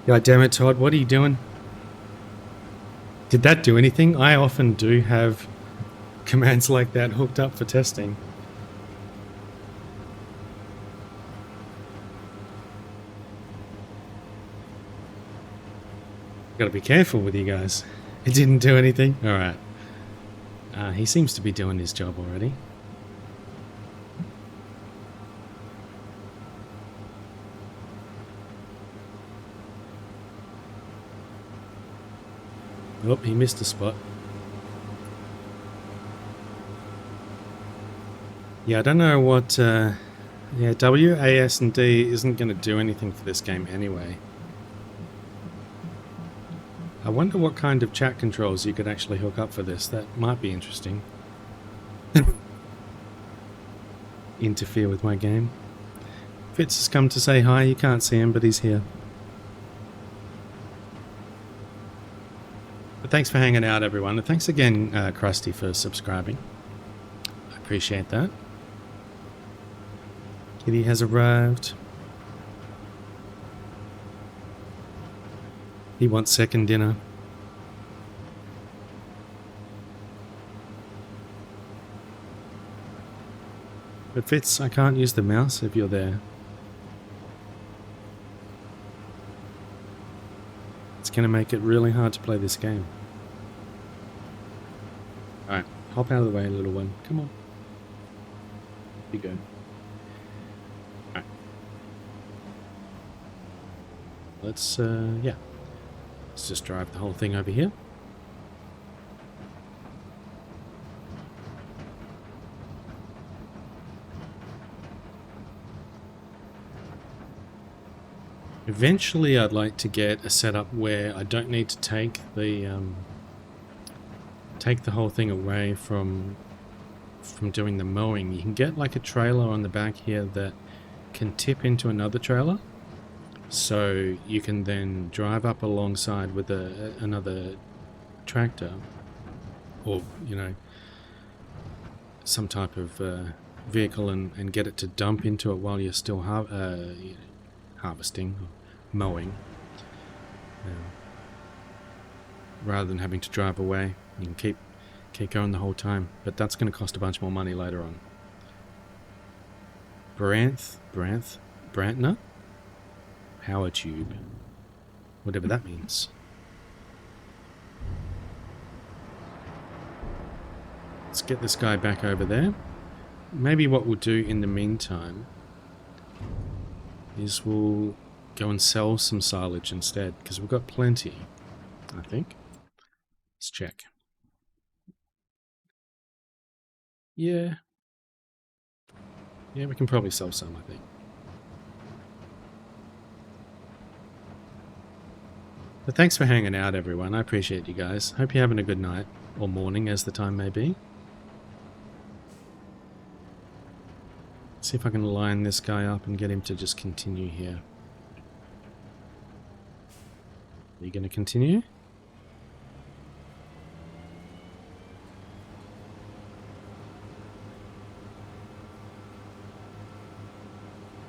God damn it, Todd, what are you doing? Did that do anything? I often do have commands like that hooked up for testing. Gotta be careful with you guys. It didn't do anything? Alright. He seems to be doing his job already. Oh, he missed a spot. Yeah, I don't know what... yeah, W, A, S, and D isn't going to do anything for this game anyway. I wonder what kind of chat controls you could actually hook up for this. That might be interesting. Interfere with my game. Fitz has come to say hi. You can't see him, but he's here. But thanks for hanging out, everyone. And thanks again, Krusty, for subscribing. I appreciate that. Kitty has arrived. He wants second dinner. But Fitz, I can't use the mouse if you're there. It's going to make it really hard to play this game. Alright, hop out of the way, little one. Come on. You go. Alright. Let's, yeah. Let's just drive the whole thing over here. Eventually I'd like to get a setup where I don't need to take the whole thing away from doing the mowing. You can get like a trailer on the back here that can tip into another trailer. So you can then drive up alongside with another tractor, or you know, some type of vehicle, and get it to dump into it while you're still harvesting, or mowing, rather than having to drive away. You can keep going the whole time, but that's going to cost a bunch more money later on. Brantner? Power tube. Whatever that means. Let's get this guy back over there. Maybe what we'll do in the meantime is we'll go and sell some silage instead, because we've got plenty, I think. Let's check. Yeah. Yeah, we can probably sell some, I think. But thanks for hanging out, everyone. I appreciate you guys. Hope you're having a good night, or morning, as the time may be. See if I can line this guy up and get him to just continue here. Are you going to continue?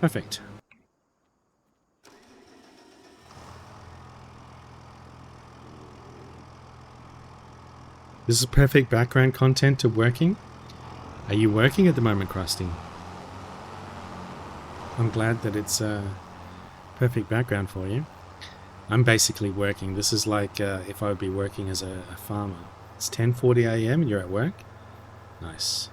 Perfect. This is perfect background content to working. Are you working at the moment, Krusty? I'm glad that it's perfect background for you. I'm basically working. This is like if I would be working as a farmer. It's 10:40 a.m. and you're at work? Nice.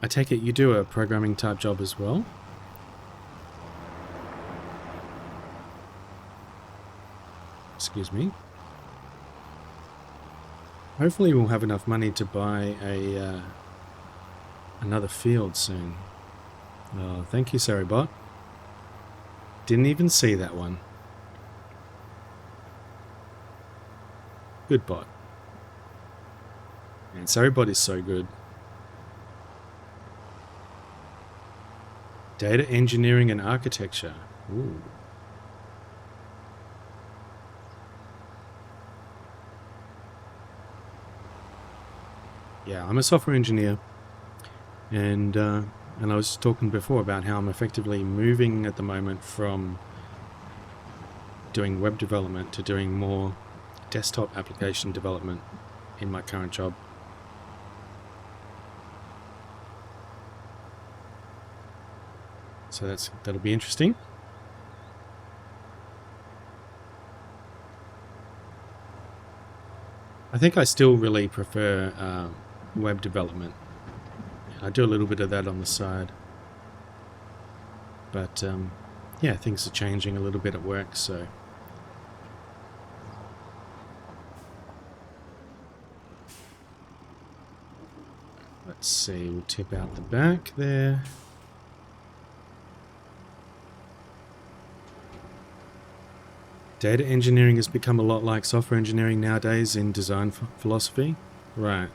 I take it you do a programming type job as well? Excuse me. Hopefully we'll have enough money to buy another field soon. Oh, thank you, Saribot. Didn't even see that one. Good bot. Man, Saribot is so good. Data engineering and architecture. Ooh. Yeah, I'm a software engineer, and I was talking before about how I'm effectively moving at the moment from doing web development to doing more desktop application development in my current job. So that'll be interesting. I think I still really prefer web development. I do a little bit of that on the side. But yeah, things are changing a little bit at work, so let's see, we'll tip out the back there. Data engineering has become a lot like software engineering nowadays in design philosophy. Right.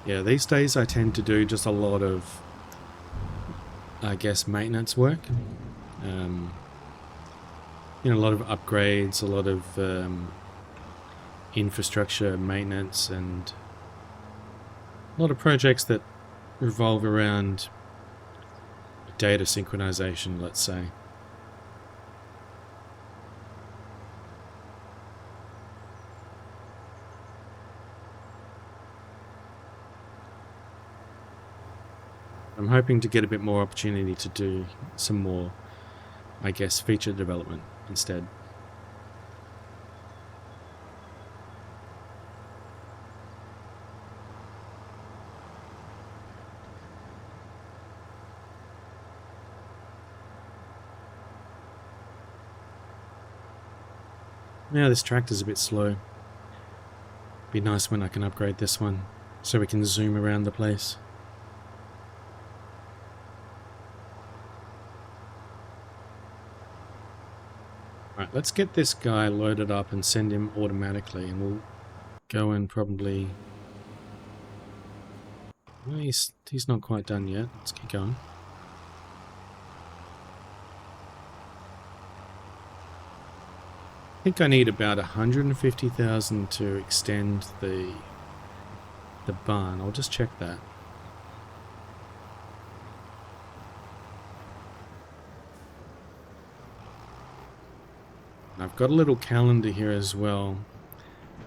Yeah, these days I tend to do just a lot of, I guess, maintenance work. You know, a lot of upgrades, a lot of infrastructure maintenance, and a lot of projects that revolve around data synchronization, let's say. I'm hoping to get a bit more opportunity to do some more, I guess, feature development instead. Now this tractor's a bit slow. Be nice when I can upgrade this one so we can zoom around the place. Right, let's get this guy loaded up and send him automatically, and we'll go and probably... Well, he's not quite done yet. Let's keep going. I think I need about 150,000 to extend the barn. I'll just check that. I've got a little calendar here as well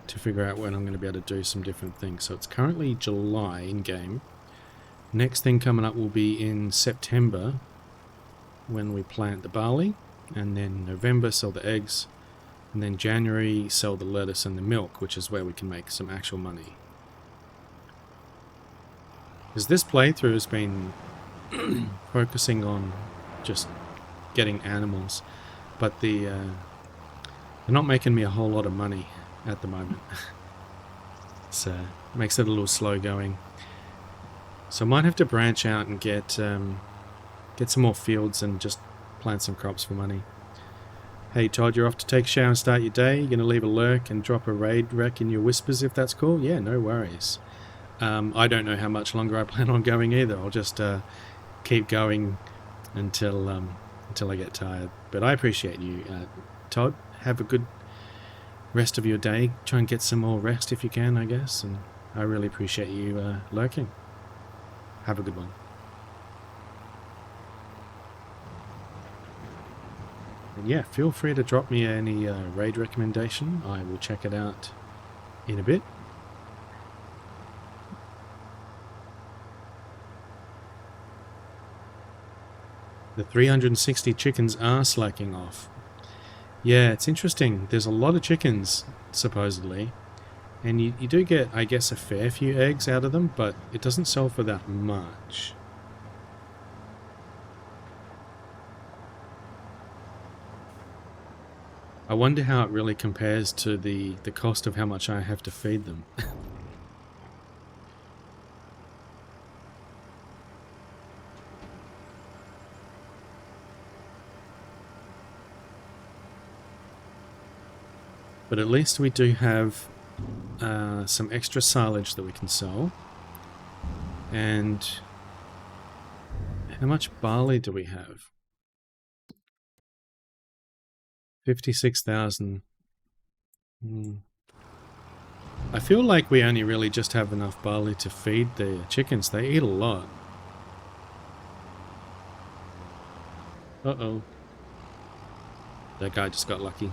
to figure out when I'm going to be able to do some different things. So it's currently July in game. Next thing coming up will be in September when we plant the barley, and then November sell the eggs, and then January sell the lettuce and the milk, which is where we can make some actual money. Because this playthrough has been focusing on just getting animals, but they're not making me a whole lot of money at the moment. So it makes it a little slow going. So I might have to branch out and get some more fields and just plant some crops for money. Hey Todd, you're off to take a shower and start your day. You're going to leave a lurk and drop a raid rec in your whispers if that's cool? Yeah, no worries. I don't know how much longer I plan on going either. I'll just keep going until I get tired. But I appreciate you, Todd. Have a good rest of your day. Try and get some more rest if you can, I guess. And I really appreciate you lurking. Have a good one. And yeah, feel free to drop me any raid recommendation. I will check it out in a bit. The 360 chickens are slacking off. Yeah, it's interesting. There's a lot of chickens, supposedly. And you do get, I guess, a fair few eggs out of them, but it doesn't sell for that much. I wonder how it really compares to the cost of how much I have to feed them. But at least we do have some extra silage that we can sell. And how much barley do we have? 56,000. I feel like we only really just have enough barley to feed the chickens. They eat a lot. Uh-oh. That guy just got lucky.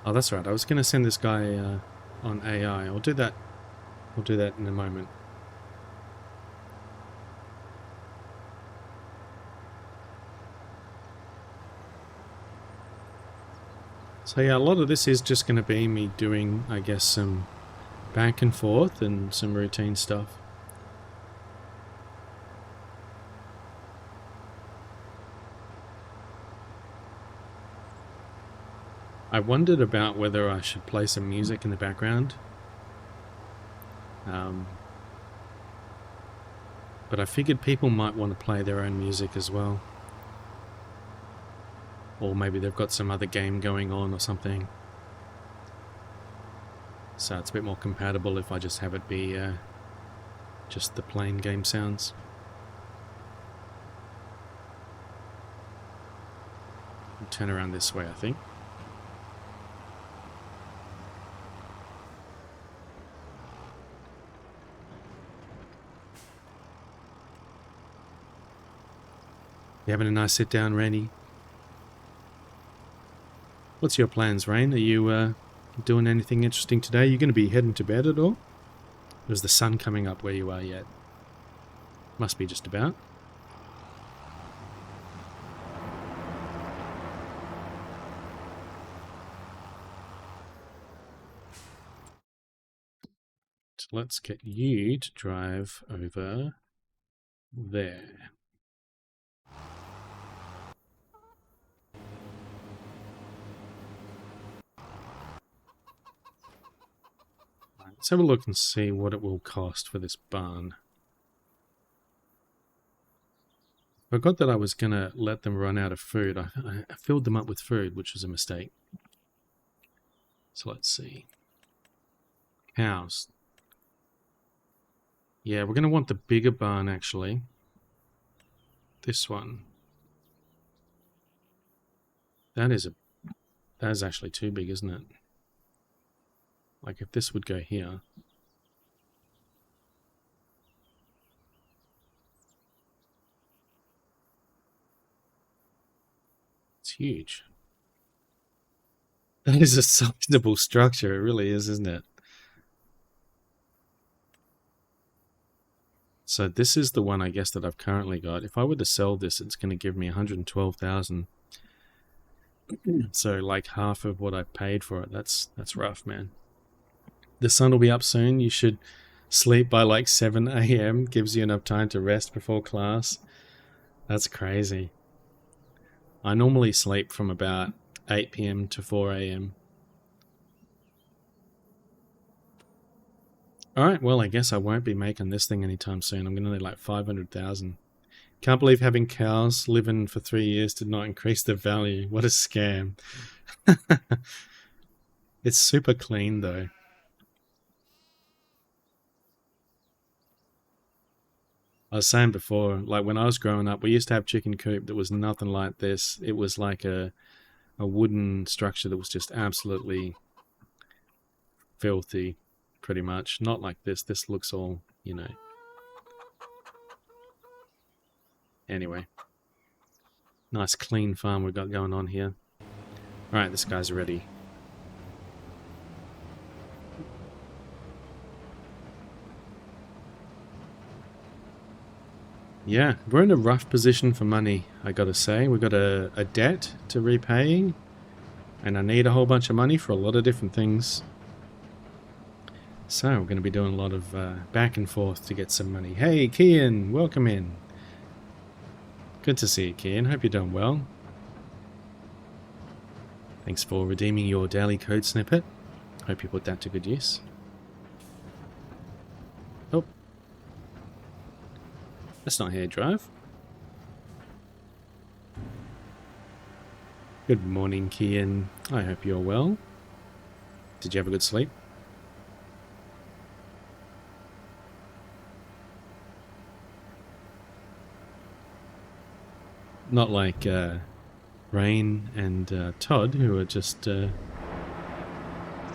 Oh, that's right. I was going to send this guy on AI. I'll do that. We'll do that in a moment. So yeah, a lot of this is just going to be me doing, I guess, some back and forth and some routine stuff. I wondered about whether I should play some music in the background. But I figured people might want to play their own music as well. Or maybe they've got some other game going on or something. So it's a bit more compatible if I just have it be just the plain game sounds. I'll turn around this way, I think. You having a nice sit down, Randy? What's your plans, Rain? Are you doing anything interesting today? You going to be heading to bed at all? Or is the sun coming up where you are yet? Must be just about. So let's get you to drive over there. Let's have a look and see what it will cost for this barn. Forgot that I was going to let them run out of food. I filled them up with food, which was a mistake. So let's see. Cows. Yeah, we're going to want the bigger barn, actually. This one. That is actually too big, isn't it? Like if this would go here. It's huge. That is a sizable structure, it really is, isn't it? So this is the one, I guess, that I've currently got. If I were to sell this, it's going to give me 112,000. So like half of what I paid for it. That's rough, man. The sun will be up soon. You should sleep by like 7 a.m. Gives you enough time to rest before class. That's crazy. I normally sleep from about 8 p.m. to 4 a.m. Alright, well, I guess I won't be making this thing anytime soon. I'm going to need like 500,000. Can't believe having cows living for 3 years did not increase their value. What a scam. It's super clean, though. I was saying before, like when I was growing up, we used to have chicken coop that was nothing like this. It was like a wooden structure that was just absolutely filthy, pretty much. Not like this. This looks all, you know. Anyway. Nice clean farm we've got going on here. Alright, this guy's ready. Yeah, we're in a rough position for money, I gotta say. We've got a debt to repay, and I need a whole bunch of money for a lot of different things. So, we're going to be doing a lot of back and forth to get some money. Hey, Kian, welcome in. Good to see you, Kian. Hope you're doing well. Thanks for redeeming your daily code snippet. Hope you put that to good use. Oh. That's not hair drive. Good morning, Kian. I hope you're well. Did you have a good sleep? Not like Rain and Todd, who are just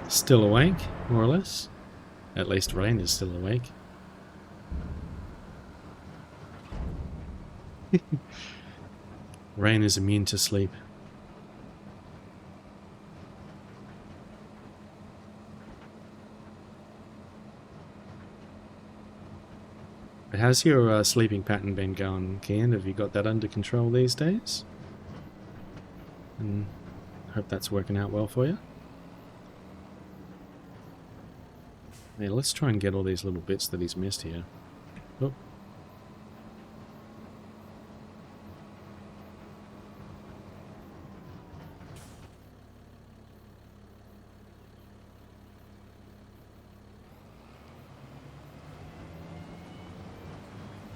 still awake, more or less. At least Rain is still awake. Rain is immune to sleep. But how's your sleeping pattern been going, Kian? Have you got that under control these days? And hope that's working out well for you. Yeah, let's try and get all these little bits that he's missed here. Oh.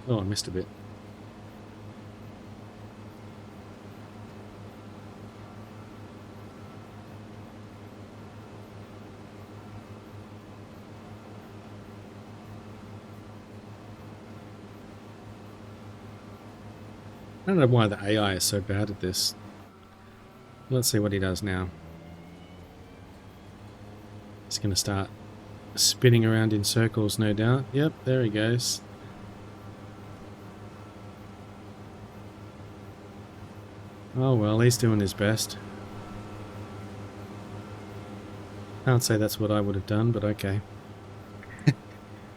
Oh, I missed a bit. I don't know why the AI is so bad at this. Let's see what he does now. He's going to start spinning around in circles, no doubt. Yep, there he goes. Oh well, he's doing his best. Can't say that's what I would have done, but okay.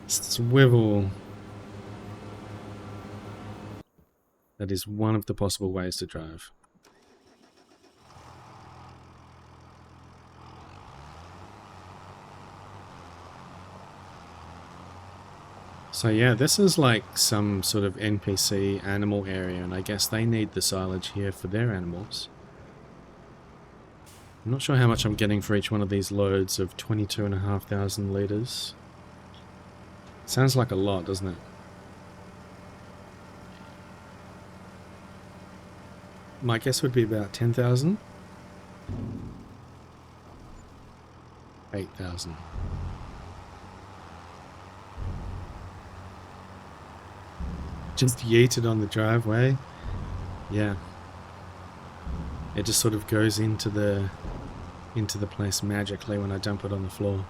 Swivel. That is one of the possible ways to drive. So yeah, this is like some sort of NPC animal area, and I guess they need the silage here for their animals. I'm not sure how much I'm getting for each one of these loads of 22,500 litres. Sounds like a lot, doesn't it? My guess would be about 10,000. 8,000. Just yeeted on the driveway. Yeah. It just sort of goes into the place magically when I dump it on the floor.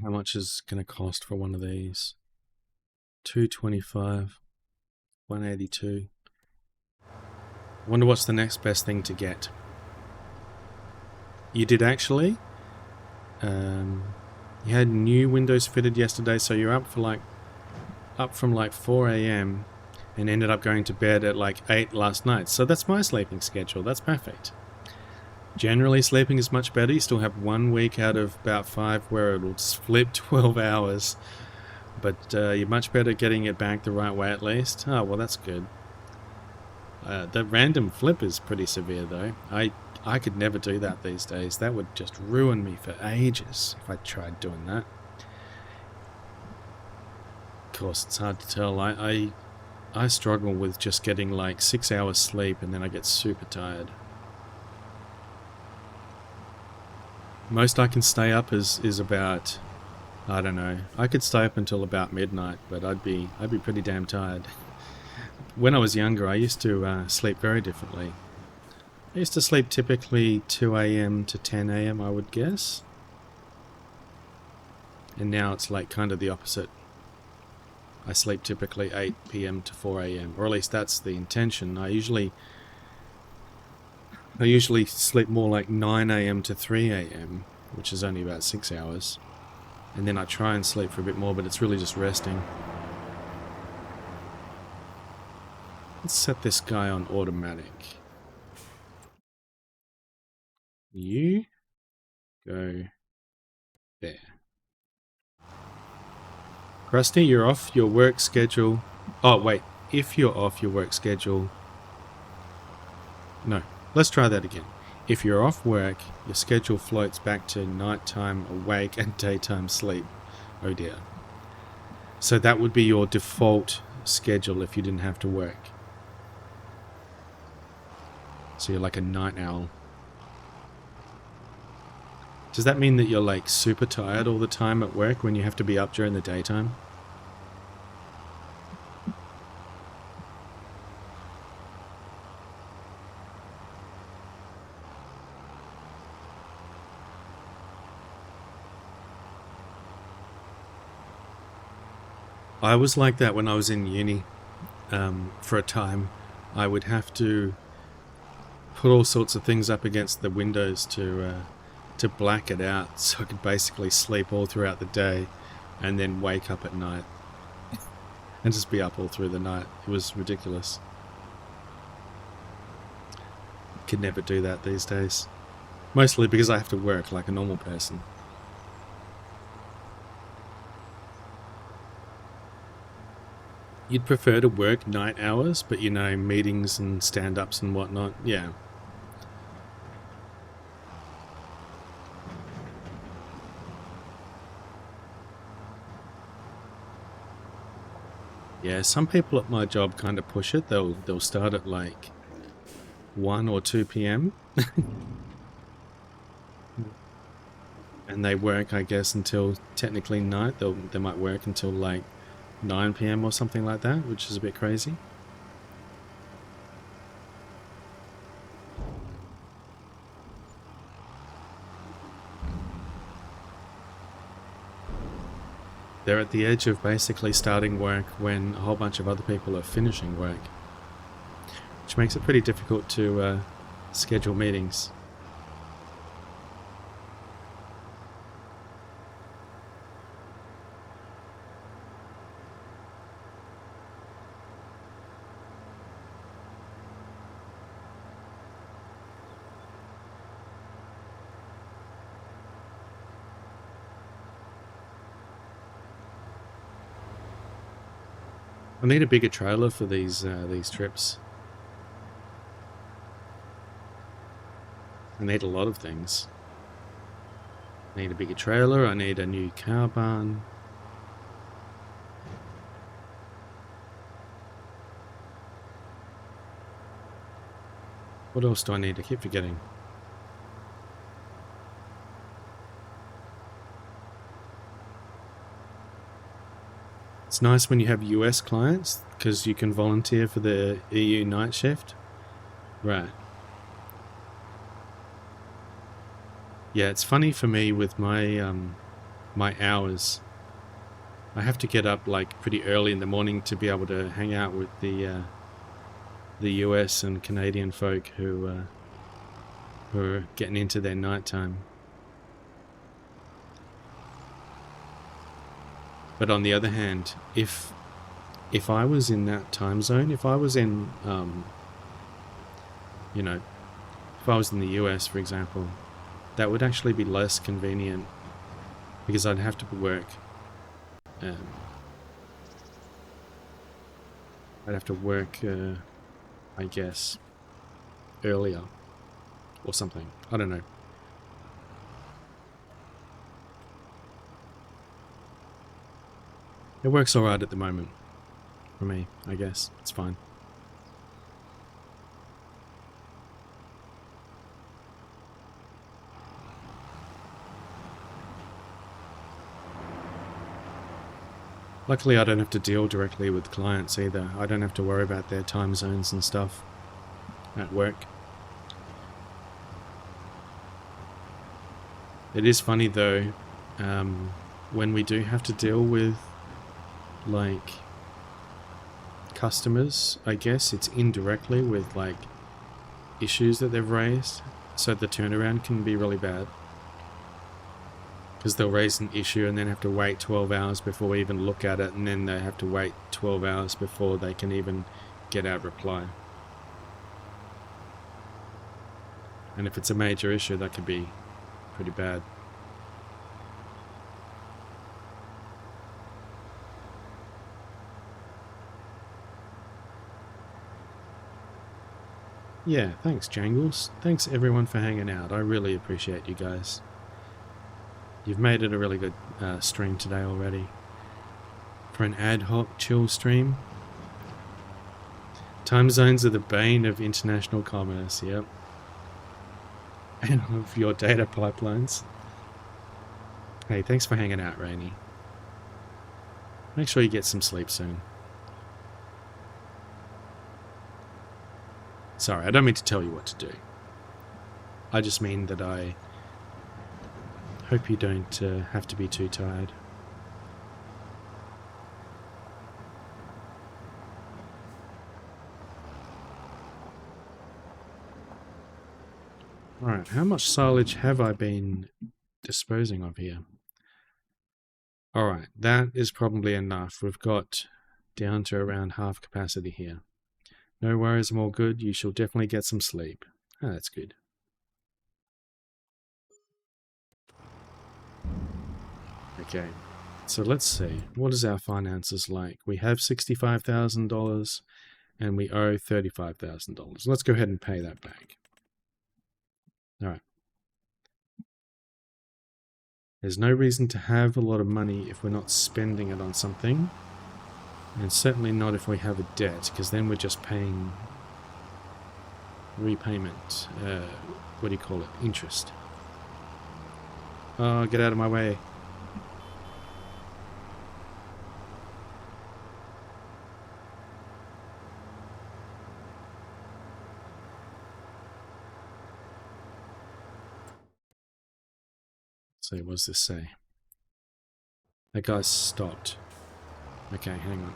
How much is going to cost for one of these? 225, 182. Wonder what's the next best thing to get. You did actually. You had new windows fitted yesterday, so you're up from like 4 a.m. and ended up going to bed at like 8 last night. So that's my sleeping schedule. That's perfect. Generally, sleeping is much better. You still have 1 week out of about 5 where it'll flip 12 hours. But you're much better getting it back the right way at least. Oh, well, that's good. The random flip is pretty severe, though. I could never do that these days. That would just ruin me for ages if I tried doing that. Of course, it's hard to tell. I struggle with just getting like 6 hours sleep and then I get super tired. Most I can stay up is about, I don't know, I could stay up until about midnight, but I'd be pretty damn tired. When I was younger, I used to sleep very differently. I used to sleep typically 2 a.m. to 10 a.m. I would guess. And now it's like kind of the opposite. I sleep typically 8 p.m. to 4 a.m. or at least that's the intention. I usually sleep more like 9 a.m. to 3 a.m. which is only about 6 hours. And then I try and sleep for a bit more, but it's really just resting. Let's set this guy on automatic. You go there. Krusty, you're off your work schedule. Oh, wait. If you're off your work schedule... No. Let's try that again. If you're off work, your schedule floats back to nighttime awake and daytime sleep. Oh dear. So that would be your default schedule if you didn't have to work. So you're like a night owl. Does that mean that you're like super tired all the time at work when you have to be up during the daytime? I was like that when I was in uni. For a time, I would have to put all sorts of things up against the windows to black it out, so I could basically sleep all throughout the day, and then wake up at night and just be up all through the night. It was ridiculous. Could never do that these days, mostly because I have to work like a normal person. You'd prefer to work night hours, but you know, meetings and stand-ups and whatnot, yeah. Yeah, some people at my job kind of push it. They'll start at like 1 or 2 p.m. and they work, I guess, until technically night. They might work until like 9 p.m. or something like that, which is a bit crazy. They're at the edge of basically starting work when a whole bunch of other people are finishing work, which makes it pretty difficult to schedule meetings. I need a bigger trailer for these trips. I need a lot of things. I need a bigger trailer, I need a new cow barn. What else do I need? I keep forgetting. It's nice when you have US clients, because you can volunteer for the EU night shift. Right. Yeah, it's funny for me with my my hours. I have to get up like pretty early in the morning to be able to hang out with the US and Canadian folk who are getting into their nighttime. But on the other hand, if I was in that time zone, if I was in, you know, if I was in the US, for example, that would actually be less convenient because I'd have to work. I'd have to work, I guess, earlier or something. I don't know. It works alright at the moment. For me, I guess. It's fine. Luckily, I don't have to deal directly with clients either. I don't have to worry about their time zones and stuff at work. It is funny though, when we do have to deal with like customers, I guess it's indirectly with like issues that they've raised, so the turnaround can be really bad. Because they'll raise an issue and then have to wait 12 hours before we even look at it, and then they have to wait 12 hours before they can even get our reply. And if it's a major issue, that could be pretty bad. Yeah, thanks Jangles. Thanks everyone for hanging out. I really appreciate you guys. You've made it a really good stream today already. For an ad hoc chill stream. Time zones are the bane of international commerce, yep. And of your data pipelines. Hey, thanks for hanging out, Rainy. Make sure you get some sleep soon. Sorry, I don't mean to tell you what to do. I just mean that I hope you don't have to be too tired. Alright, how much silage have I been disposing of here? Alright, that is probably enough. We've got down to around half capacity here. No worries, I'm all good. You shall definitely get some sleep. Oh, that's good. Okay, so let's see. What is our finances like? We have $65,000 and we owe $35,000. Let's go ahead and pay that back. Alright. There's no reason to have a lot of money if we're not spending it on something. And certainly not if we have a debt, because then we're just paying repayment. What do you call it? Interest. Oh, get out of my way. So what does this say? That guy's stopped. Okay, hang on.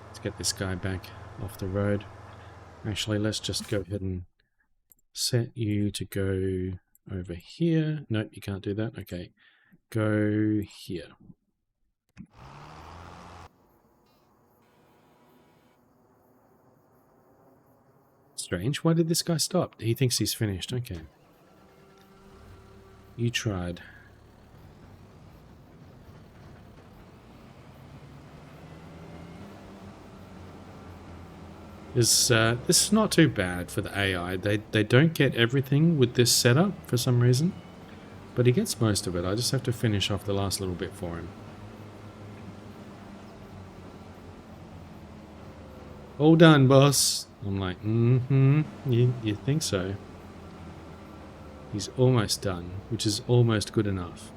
Let's get this guy back off the road. Actually, let's just go ahead and set you to go over here. Nope, you can't do that. Okay, go here. Strange, why did this guy stop? He thinks he's finished. Okay. You tried. This is not too bad for the AI. They don't get everything with this setup for some reason, but he gets most of it. I just have to finish off the last little bit for him. All done, boss. I'm like, you think so? He's almost done, which is almost good enough.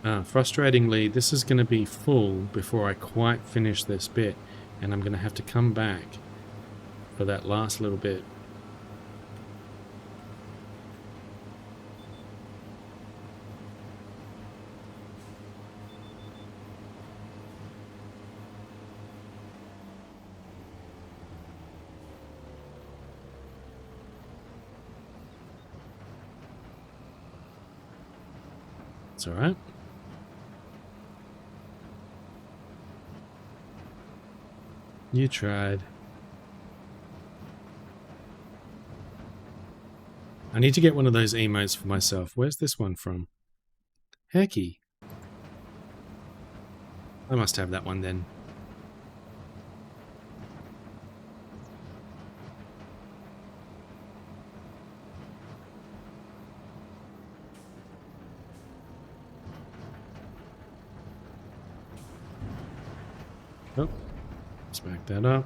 Frustratingly, this is going to be full before I quite finish this bit, and I'm going to have to come back for that last little bit. It's all right. You tried. I need to get one of those emotes for myself. Where's this one from? Hecky. I must have that one then. Oh, let's back that up.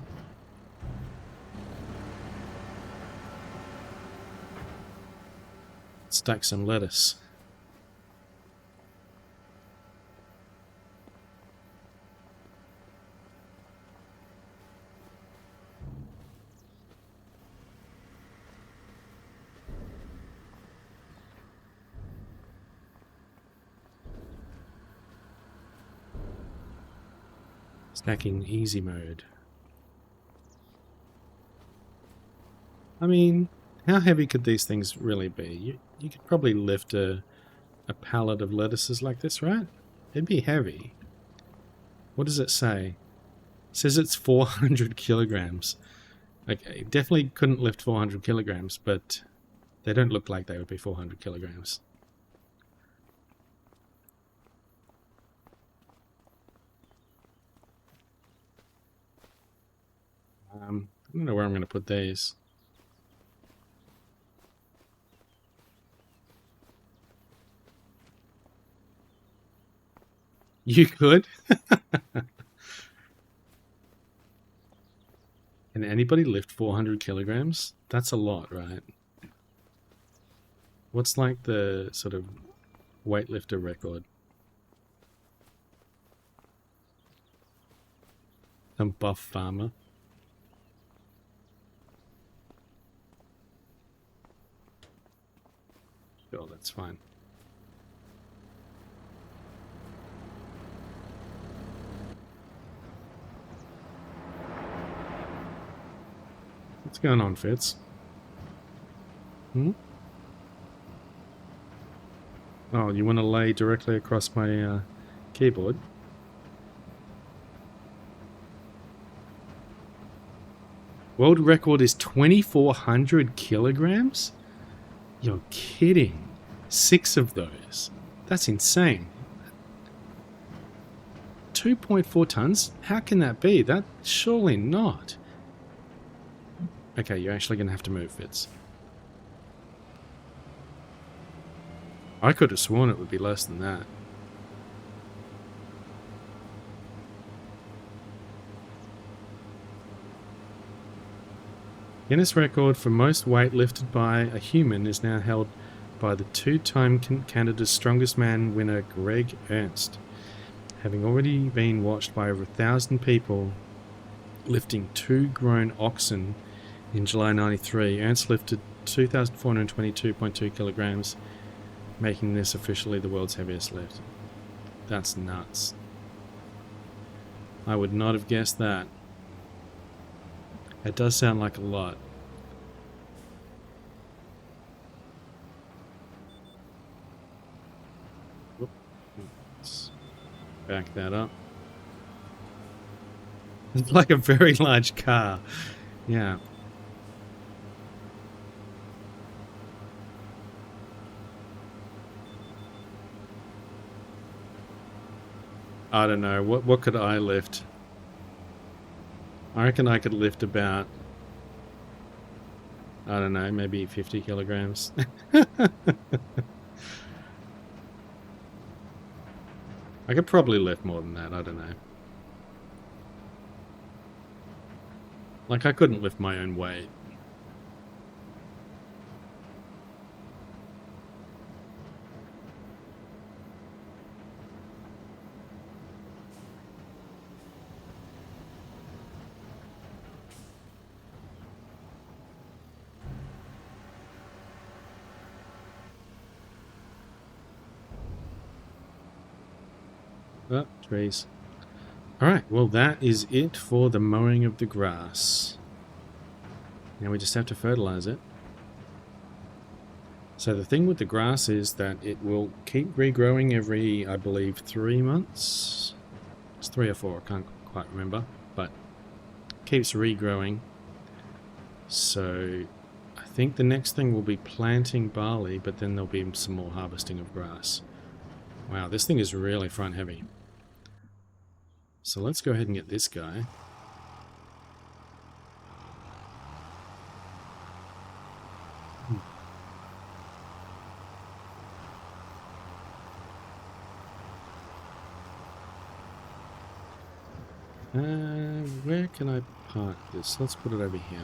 Stack some lettuce. Stacking easy mode. I mean, how heavy could these things really be? You could probably lift a pallet of lettuces like this, right? It'd be heavy. What does it say? It says it's 400 kilograms. Okay, definitely couldn't lift 400 kilograms, but they don't look like they would be 400 kilograms. I don't know where I'm going to put these. You could? Can anybody lift 400 kilograms? That's a lot, right? What's like the sort of weightlifter record? Some buff farmer. Sure, that's fine. What's going on, Fitz? Hmm? Oh, you want to lay directly across my keyboard? World record is 2,400 kilograms? You're kidding. 6 of those. That's insane. 2.4 tons? How can that be? That's surely not. Okay, you're actually going to have to move, Fitz. I could have sworn it would be less than that. Guinness record for most weight lifted by a human is now held by the two-time Canada's Strongest Man winner Greg Ernst. Having already been watched by over 1,000 people lifting 2 grown oxen in July 93, Ernst lifted 2,422.2 kilograms, making this officially the world's heaviest lift. That's nuts. I would not have guessed that. It does sound like a lot. Whoop. Let's back that up. It's like a very large car. Yeah. I don't know. What could I lift? I reckon I could lift about, I don't know, maybe 50 kilograms. I could probably lift more than that, I don't know. Like, I couldn't lift my own weight. Oh, trees. Alright, well that is it for the mowing of the grass. Now we just have to fertilize it. So the thing with the grass is that it will keep regrowing every, I believe, 3 months. It's 3 or 4, I can't quite remember. But keeps regrowing. So I think the next thing will be planting barley, but then there'll be some more harvesting of grass. Wow, this thing is really front heavy. So let's go ahead and get this guy. Where can I park this? Let's put it over here.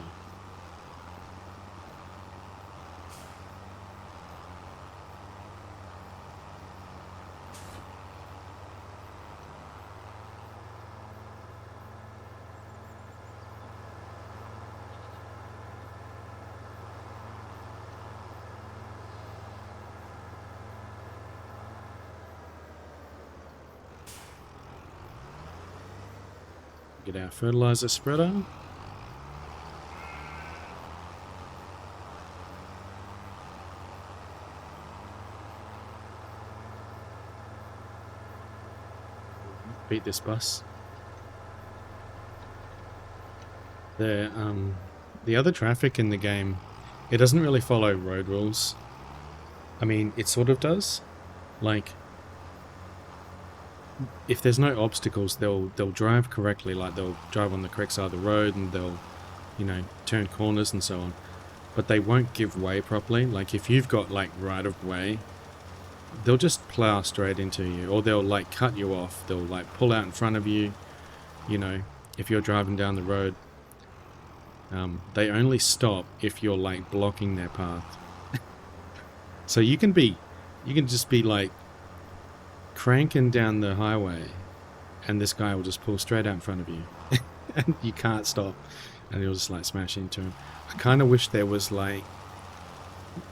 Get our fertilizer spreader. Beat this bus. The other traffic in the game, it doesn't really follow road rules. I mean, it sort of does. Like, if there's no obstacles, they'll drive correctly. Like, they'll drive on the correct side of the road, and they'll, you know, turn corners and so on. But they won't give way properly. Like, if you've got, like, right of way, they'll just plow straight into you, or they'll, like, cut you off. They'll, like, pull out in front of you, you know, if you're driving down the road. They only stop if you're, like, blocking their path. So you can just be, like, cranking down the highway, and this guy will just pull straight out in front of you. And you can't stop, and you'll just, like, smash into him. I kind of wish there was, like,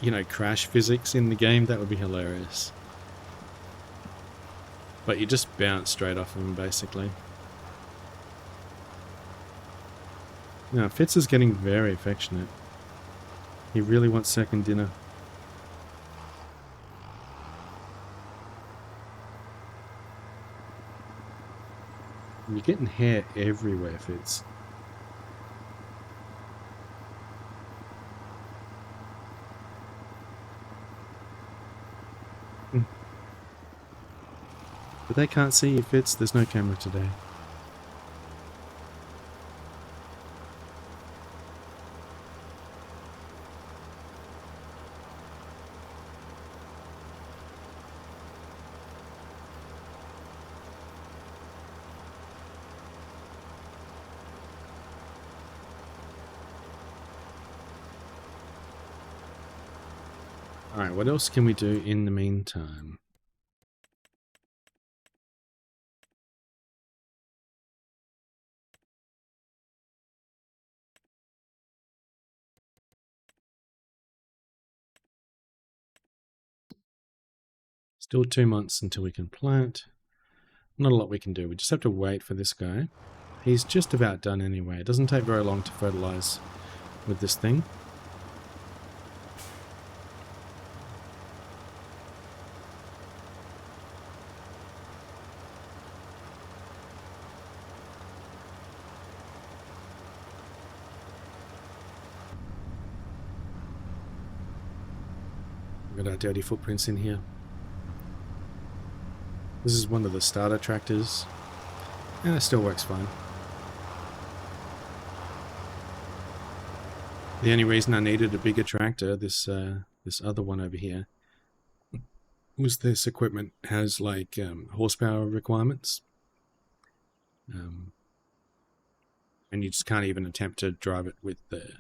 you know, crash physics in the game. That would be hilarious. But you just bounce straight off of him, basically. Now, Fitz is getting very affectionate. He really wants second dinner. You're getting hair everywhere, Fitz. But they can't see you, Fitz. There's no camera today. Alright, what else can we do in the meantime? Still 2 months until we can plant. Not a lot we can do. We just have to wait for this guy. He's just about done anyway. It doesn't take very long to fertilize with this thing. Got our dirty footprints in here. This is one of the starter tractors, and it still works fine. The only reason I needed a bigger tractor, this other one over here, was this equipment has like horsepower requirements, and you just can't even attempt to drive it with the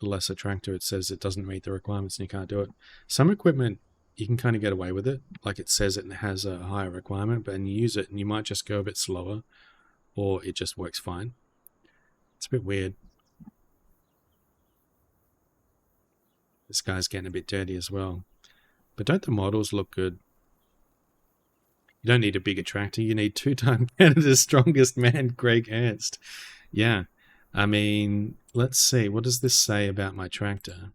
lesser tractor. It says it doesn't meet the requirements and you can't do it. Some equipment you can kind of get away with it, like it says it has a higher requirement, but then you use it and you might just go a bit slower, or it just works fine. It's a bit weird. This guy's getting a bit dirty as well. But don't the models look good? You don't need a bigger tractor. You need 2-time Canada's strongest man, Greg Ernst. Yeah. I mean, let's see. What does this say about my tractor?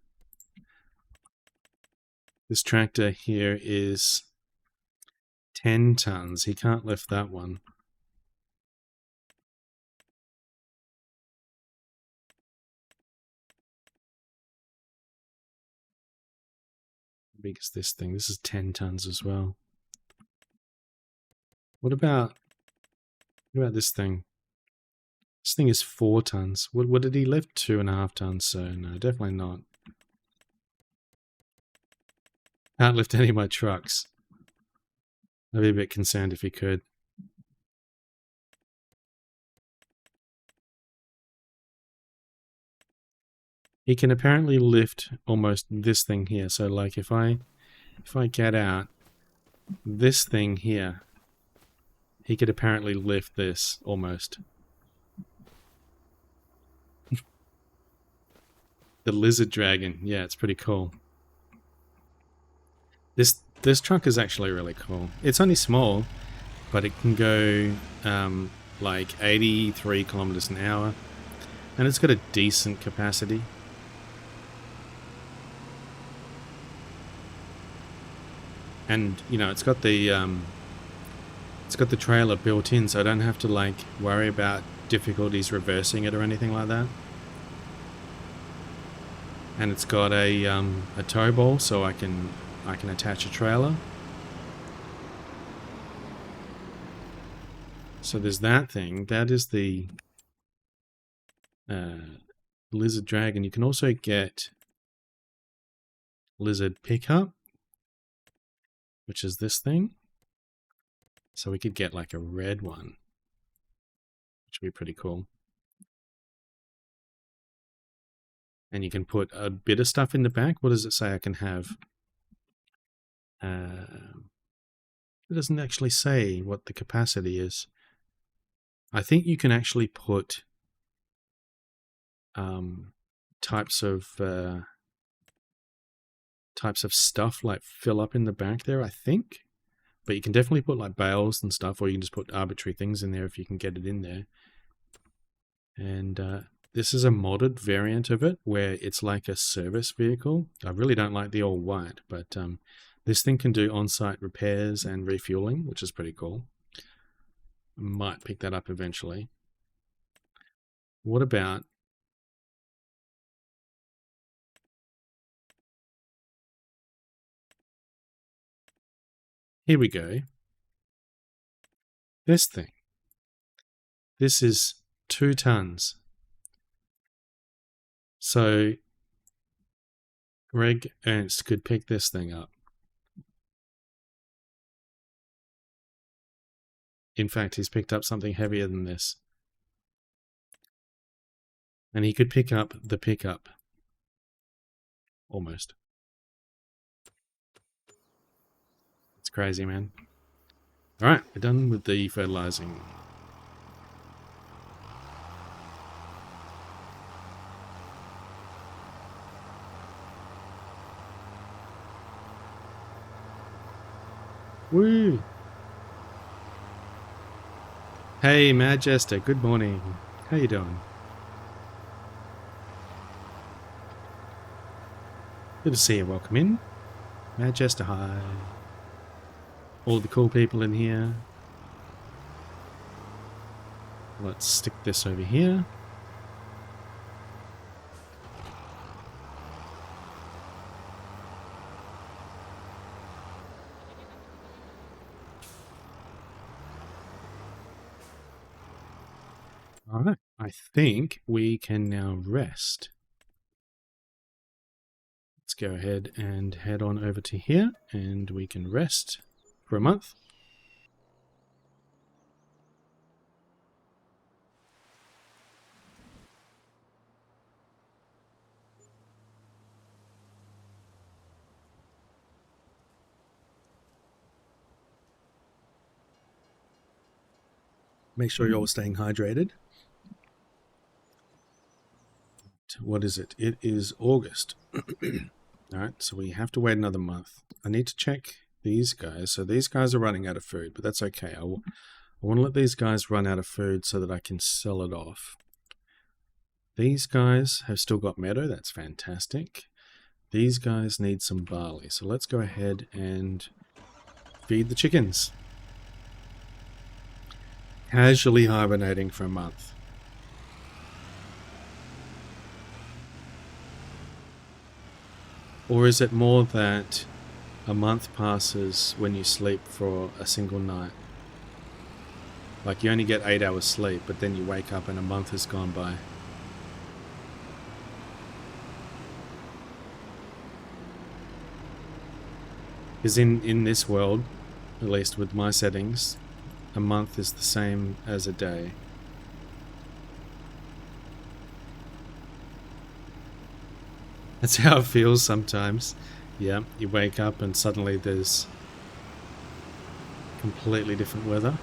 This tractor here is 10 tons. He can't lift that one. How big is this thing? This is 10 tons as well. What about this thing? This thing is 4 tons. What did he lift? 2.5 tons. So no, definitely not. Can't lift any of my trucks. I'd be a bit concerned if he could. He can apparently lift almost this thing here. So like if I get out this thing here, he could apparently lift this almost. The lizard dragon. Yeah, it's pretty cool. This truck is actually really cool. It's only small. but it can go like 83 kilometers an hour, and it's got a decent capacity. And you know, it's got the trailer built in, so I don't have to like worry about difficulties reversing it or anything like that. And it's got a tow ball, so I can attach a trailer. So there's that thing. That is the Lizard Dragon. You can also get Lizard Pickup, which is this thing. So we could get like a red one, which would be pretty cool. And you can put a bit of stuff in the back. What does it say I can have? It doesn't actually say what the capacity is. I think you can actually put types of stuff like fill up in the back there, I think. But you can definitely put like bales and stuff, or you can just put arbitrary things in there if you can get it in there. And this is a modded variant of it where it's like a service vehicle. I really don't like the all white, but this thing can do on-site repairs and refueling, which is pretty cool. Might pick that up eventually. What about here we go. This thing. This is 2 tons. So Greg Ernst could pick this thing up. In fact, he's picked up something heavier than this. And he could pick up the pickup. Almost. It's crazy, man. Alright, we're done with the fertilizing. Woo! Hey, Mad Jester, good morning. How you doing? Good to see you. Welcome in. Mad Jester, hi. All the cool people in here. Let's stick this over here. Alright, I think we can now rest. Let's go ahead and head on over to here, and we can rest for a month. Make sure you're all staying hydrated. What is it? It is August. Alright, so we have to wait another month. I need to check these guys. So these guys are running out of food, but that's okay. I want to let these guys run out of food so that I can sell it off. These guys have still got meadow. That's fantastic. These guys need some barley. So let's go ahead and feed the chickens. Casually hibernating for a month. Or is it more that a month passes when you sleep for a single night? Like you only get 8 hours sleep, but then you wake up and a month has gone by. Because in this world, at least with my settings, a month is the same as a day. That's how it feels sometimes. Yeah, you wake up and suddenly there's completely different weather.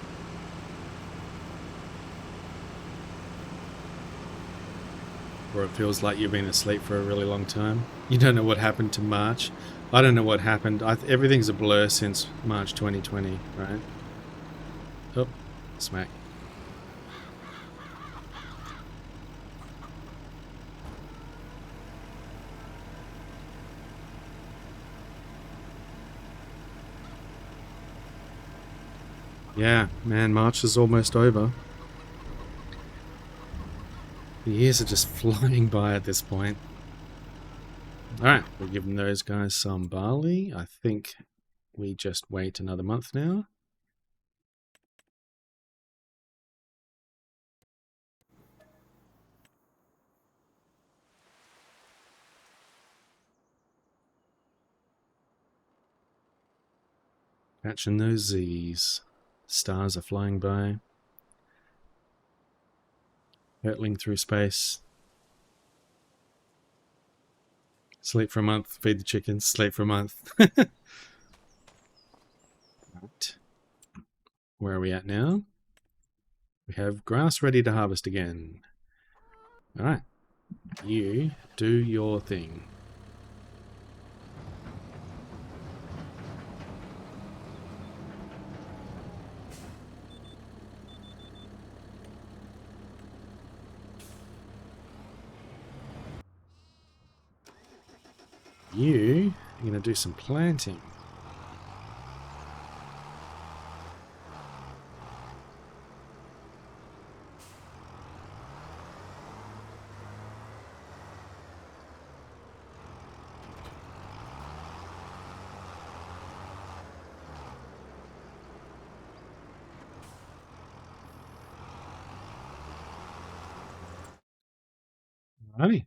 Or it feels like you've been asleep for a really long time. You don't know what happened to March. I don't know what happened. Everything's a blur since March 2020, right? Oh, smack. Yeah, man, March is almost over. The years are just flying by at this point. Alright, we're giving those guys some barley. I think we just wait another month now. Catching those Z's. Stars are flying by. Hurtling through space. Sleep for a month, feed the chickens, sleep for a month. Right. Where are we at now? We have grass ready to harvest again. Alright. You do your thing. You are going to do some planting. Alrighty.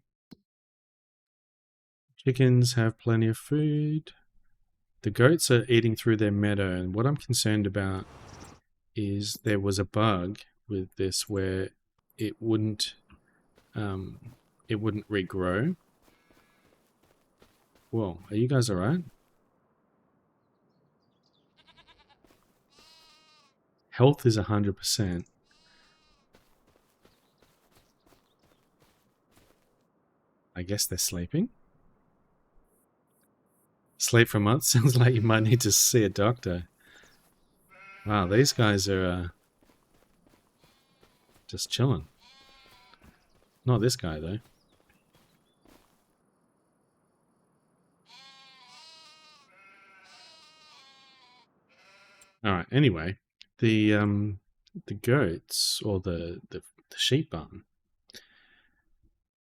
Chickens have plenty of food. The goats are eating through their meadow, and what I'm concerned about is there was a bug with this where it wouldn't regrow. Whoa, are you guys alright? Health is 100%. I guess they're sleeping. Sleep for a month? Sounds like you might need to see a doctor. Wow, these guys are just chilling. Not this guy, though. Alright, anyway. The goats, or the sheep barn,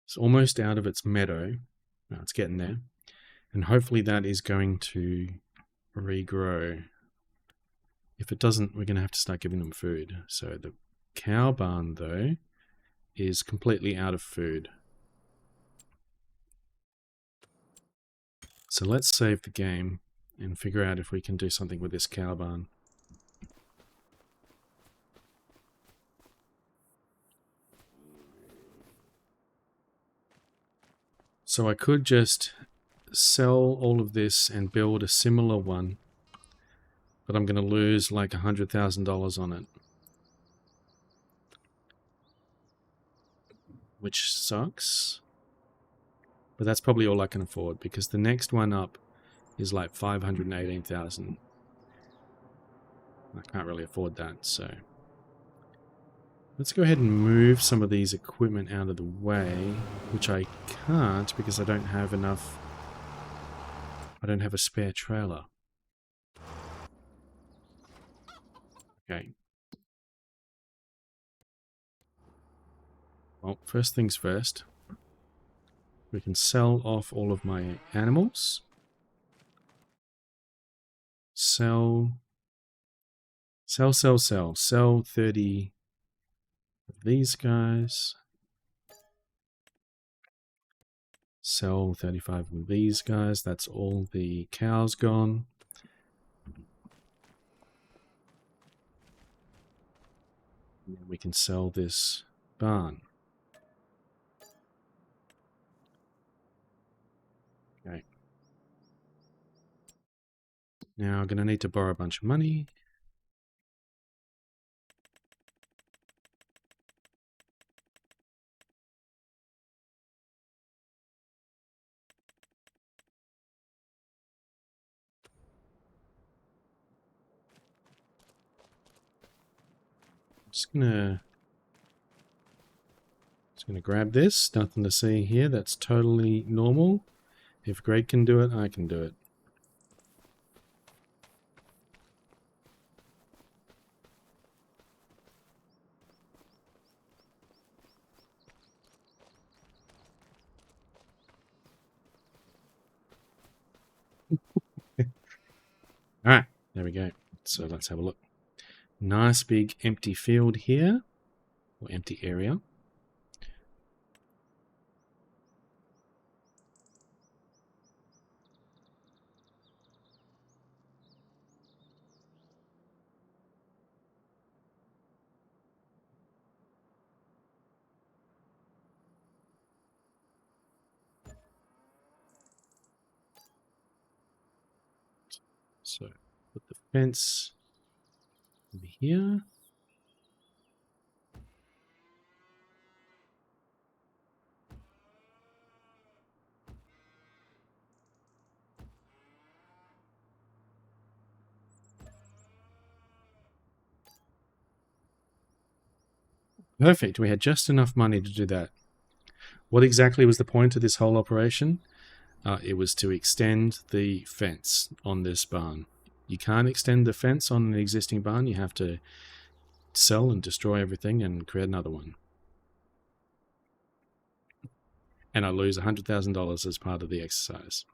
it's almost out of its meadow. No, it's getting there. And hopefully that is going to regrow. If it doesn't, we're going to have to start giving them food. So the cow barn, though, is completely out of food. So let's save the game and figure out if we can do something with this cow barn. So I could just sell all of this and build a similar one, but I'm going to lose like $100,000 on it, which sucks. But that's probably all I can afford, because the next one up is like 518,000. I can't really afford that, so let's go ahead and move some of these equipment out of the way, which I can't because I don't have enough. I don't have a spare trailer. Okay. Well, first things first. We can sell off all of my animals. Sell 30 of these guys. Sell 35 of these guys. That's all the cows gone. And then we can sell this barn. Okay. Now I'm going to need to borrow a bunch of money. Just gonna grab this. Nothing to see here. That's totally normal. If Greg can do it, I can do it. Alright, there we go. So let's have a look. Nice big empty field here, or empty area. So put the fence over here. Perfect. We had just enough money to do that. What exactly was the point of this whole operation? It was to extend the fence on this barn. You can't extend the fence on an existing barn. You have to sell and destroy everything and create another one. And I lose $100,000 as part of the exercise.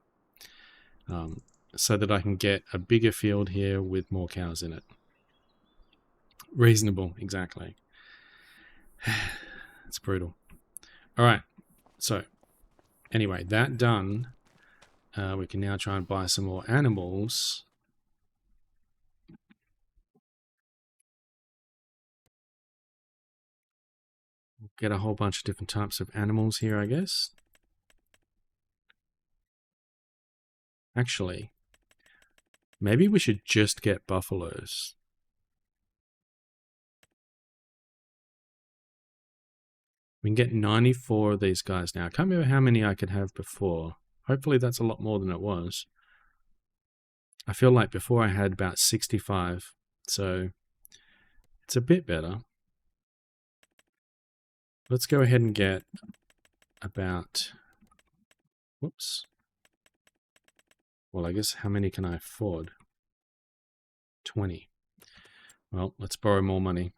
So that I can get a bigger field here with more cows in it. Reasonable, exactly. It's brutal. All right. So, anyway, that done. We can now try and buy some more animals. Get a whole bunch of different types of animals here, I guess. Actually, maybe we should just get buffaloes. We can get 94 of these guys now. I can't remember how many I could have before. Hopefully that's a lot more than it was. I feel like before I had about 65. So it's a bit better. Let's go ahead and get about... Whoops. Well, I guess how many can I afford? 20. Well, let's borrow more money.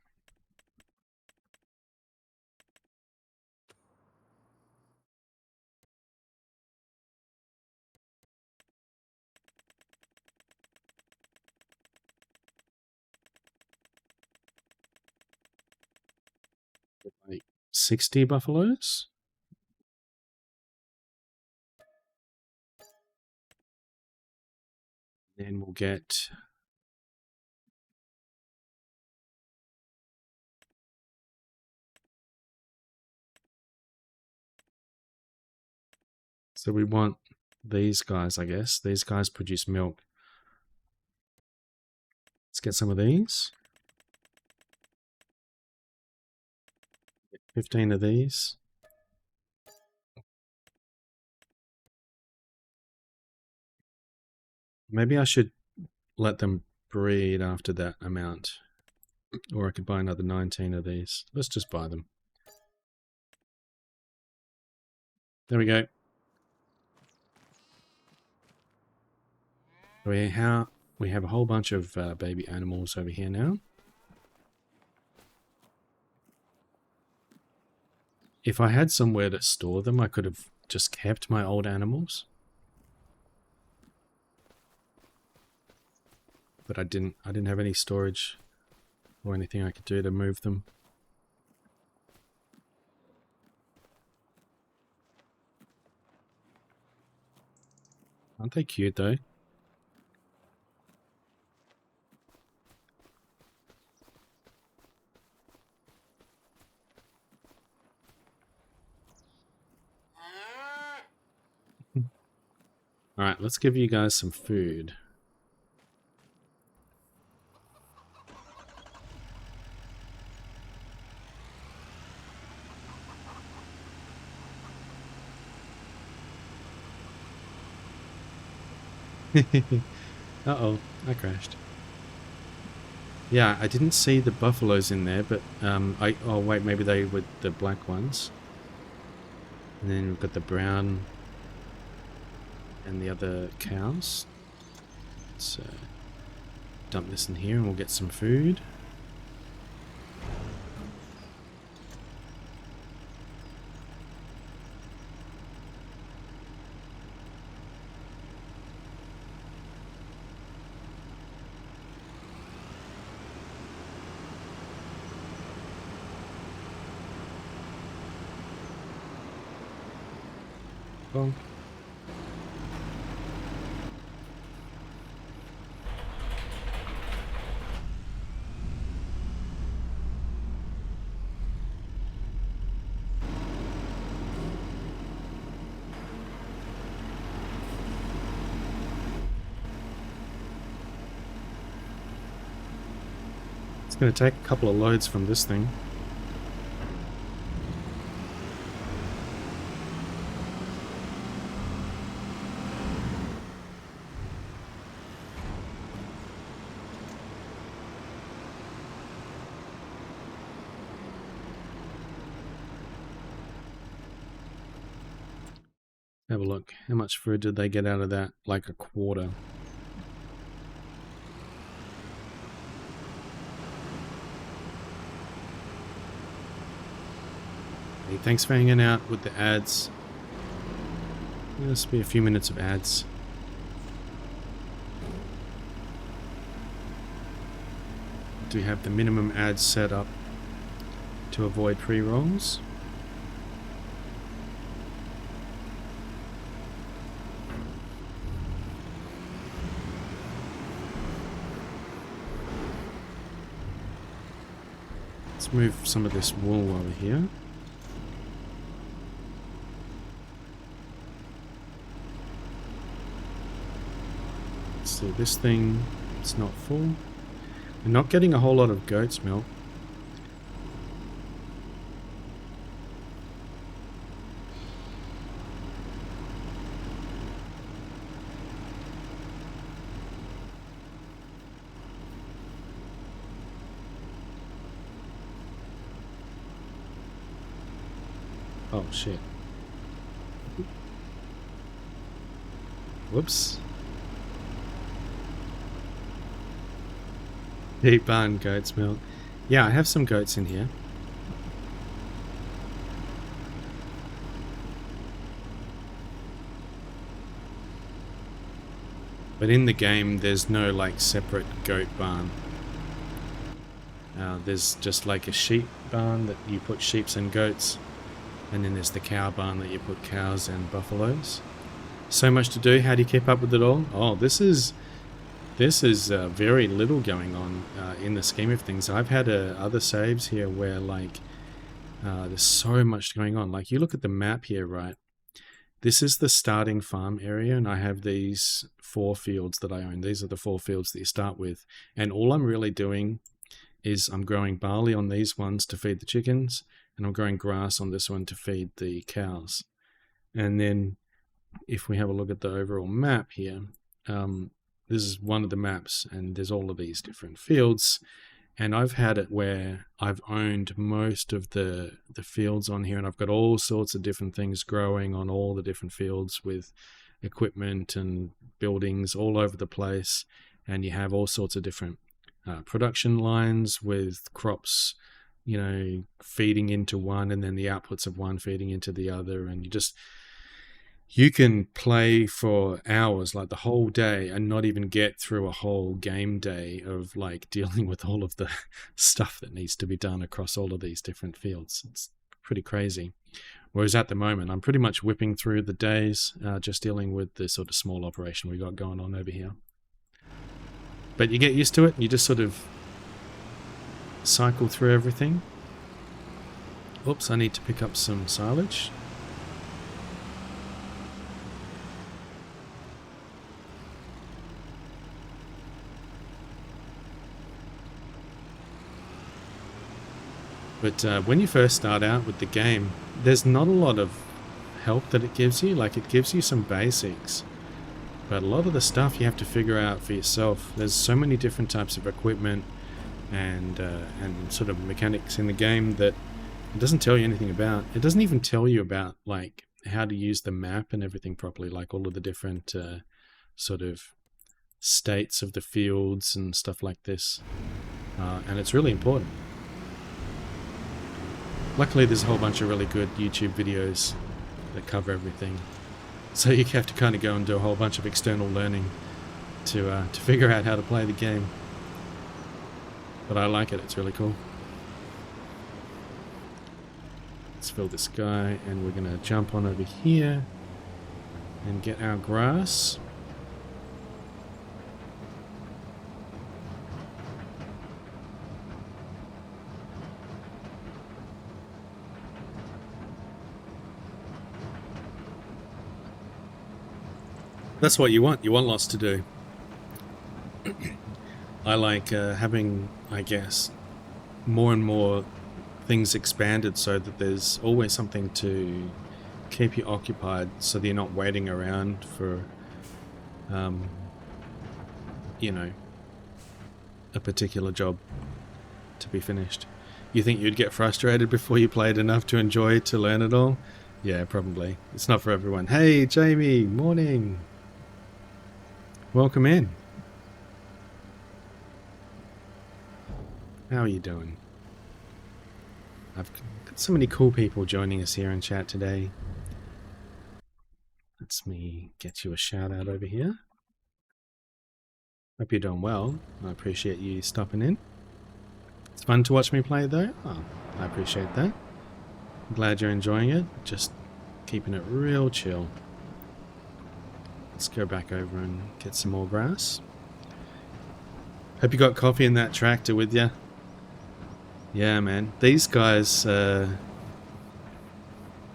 Like 60 buffaloes. Then we'll get... So we want these guys, I guess. These guys produce milk. Let's get some of these. 15 of these. Maybe I should let them breed after that amount. Or I could buy another 19 of these. Let's just buy them. There we go. We have a whole bunch of baby animals over here now. If I had somewhere to store them, I could have just kept my old animals. But I didn't have any storage or anything I could do to move them. Aren't they cute though? Alright, let's give you guys some food. Uh-oh, I crashed. Yeah, I didn't see the buffaloes in there, but oh wait, maybe they were the black ones. And then we've got the brown and the other cows. So dump this in here and we'll get some food. Bonk. It's going to take a couple of loads from this thing. Have a look. How much food did they get out of that? Like a quarter. Hey, thanks for hanging out with the ads. This will be a few minutes of ads. Do we have the minimum ads set up to avoid pre-rolls? Let's move some of this wool over here. Let's see, this thing, it's not full. We're not getting a whole lot of goat's milk. Oh shit. Whoops. Deep barn goat's milk. Yeah, I have some goats in here. But in the game, there's no like separate goat barn. There's just like a sheep barn that you put sheeps and goats. And then there's the cow barn that you put cows and buffaloes. So much to do. How do you keep up with it all? Oh, this is very little going on in the scheme of things. I've had other saves here where like there's so much going on. Like you look at the map here, right? This is the starting farm area, and I have these 4 fields that I own. These are the 4 fields that you start with, and all I'm really doing is I'm growing barley on these ones to feed the chickens, and I'm growing grass on this one to feed the cows. And then if we have a look at the overall map here, this is one of the maps, and there's all of these different fields. And I've had it where I've owned most of the fields on here, and I've got all sorts of different things growing on all the different fields with equipment and buildings all over the place. And you have all sorts of different production lines with crops, you know, feeding into one, and then the outputs of one feeding into the other. And you can play for hours, like the whole day, and not even get through a whole game day of like dealing with all of the stuff that needs to be done across all of these different fields. It's pretty crazy. Whereas at the moment, I'm pretty much whipping through the days, just dealing with the sort of small operation we got going on over here. But you get used to it. You just sort of cycle through everything. Oops, I need to pick up some silage. But when you first start out with the game, there's not a lot of help that it gives you. Like, it gives you some basics, but a lot of the stuff you have to figure out for yourself. There's so many different types of equipment. and sort of mechanics in the game that it doesn't tell you anything about. It doesn't even tell you about like how to use the map and everything properly, like all of the different sort of states of the fields and stuff like this. And it's really important. Luckily, there's a whole bunch of really good YouTube videos that cover everything. So you have to kind of go and do a whole bunch of external learning to figure out how to play the game. But I like it, it's really cool. Let's fill this guy, and we're going to jump on over here and get our grass. That's what you want. You want lots to do. I like having, I guess, more and more things expanded so that there's always something to keep you occupied so that you're not waiting around for, you know, a particular job to be finished. You think you'd get frustrated before you played enough to enjoy to learn it all? Yeah, probably. It's not for everyone. Hey, Jamie, morning. Welcome in. How are you doing? I've got so many cool people joining us here in chat today. Let's me get you a shout out over here. Hope you're doing well. I appreciate you stopping in. It's fun to watch me play though. Oh, I appreciate that. I'm glad you're enjoying it. Just keeping it real chill. Let's go back over and get some more grass. Hope you got coffee in that tractor with you. Yeah, man. These guys, I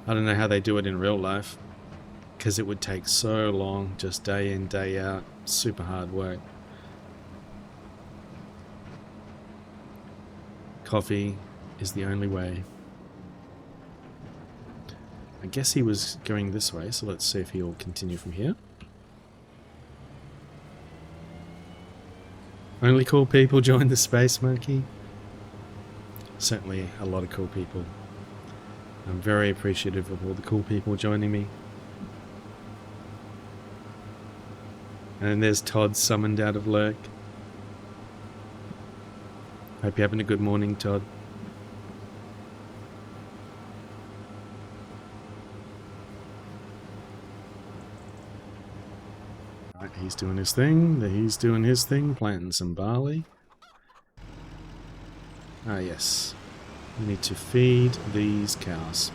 don't know how they do it in real life. Because it would take so long, just day in, day out. Super hard work. Coffee is the only way. I guess he was going this way, so let's see if he'll continue from here. Only cool people join the Space Monkey. Certainly a lot of cool people. I'm very appreciative of all the cool people joining me. And then there's Todd summoned out of lurk. Hope you're having a good morning, Todd. Right, he's doing his thing. He's doing his thing, planting some barley. Ah, yes. We need to feed these cows.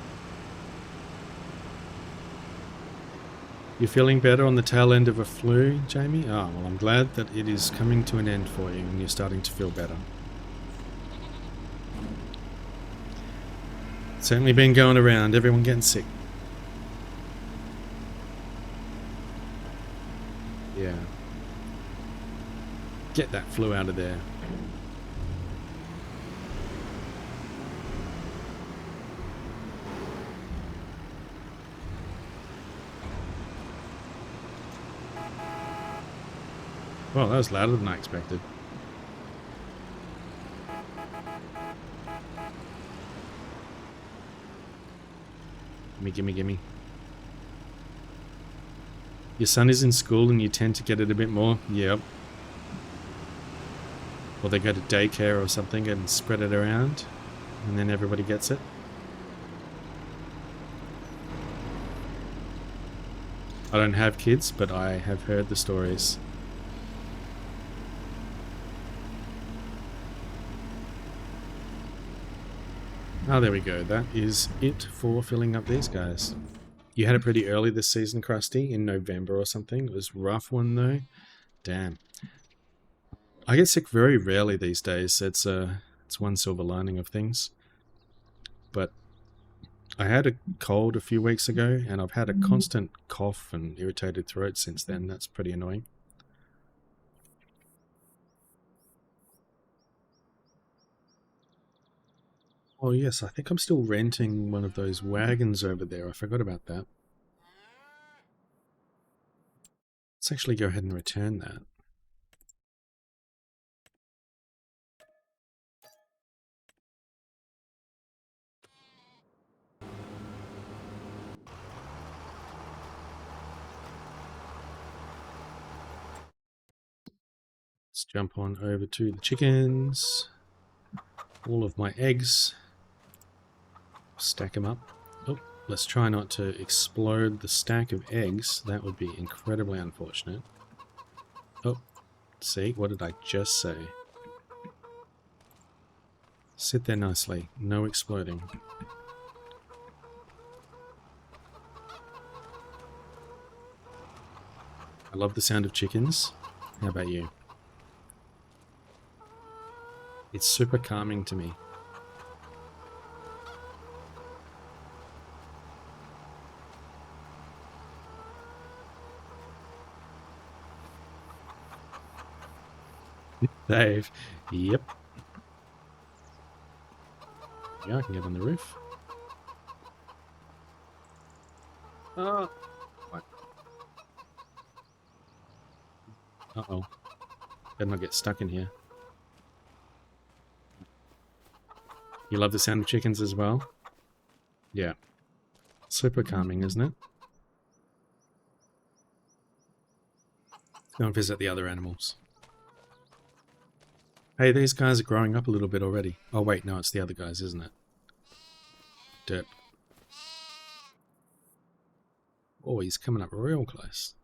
You're feeling better on the tail end of a flu, Jamie? Oh, well, I'm glad that it is coming to an end for you and you're starting to feel better. It's certainly been going around, everyone getting sick. Yeah. Get that flu out of there. Well, that was louder than I expected. Gimme. Your son is in school and you tend to get it a bit more? Yep. Or they go to daycare or something and spread it around, and then everybody gets it. I don't have kids, but I have heard the stories. Oh, there we go. That is it for filling up these guys. You had it pretty early this season, Krusty, in November or something. It was a rough one, though. Damn. I get sick very rarely these days. It's one silver lining of things. But I had a cold a few weeks ago, and I've had a constant cough and irritated throat since then. That's pretty annoying. Oh yes, I think I'm still renting one of those wagons over there. I forgot about that. Let's actually go ahead and return that. Let's jump on over to the chickens. All of my eggs. Stack them up. Oh, let's try not to explode the stack of eggs. That would be incredibly unfortunate. Oh, see, what did I just say? Sit there nicely. No exploding. I love the sound of chickens. How about you? It's super calming to me. Dave. Yep. Yeah, I can get on the roof. Oh. What? Uh-oh. Better not get stuck in here. You love the sound of chickens as well? Yeah. Super calming, isn't it? Let's go and visit the other animals. Hey, these guys are growing up a little bit already. Oh wait, no, it's the other guys, isn't it? Dirt. Oh, he's coming up real close.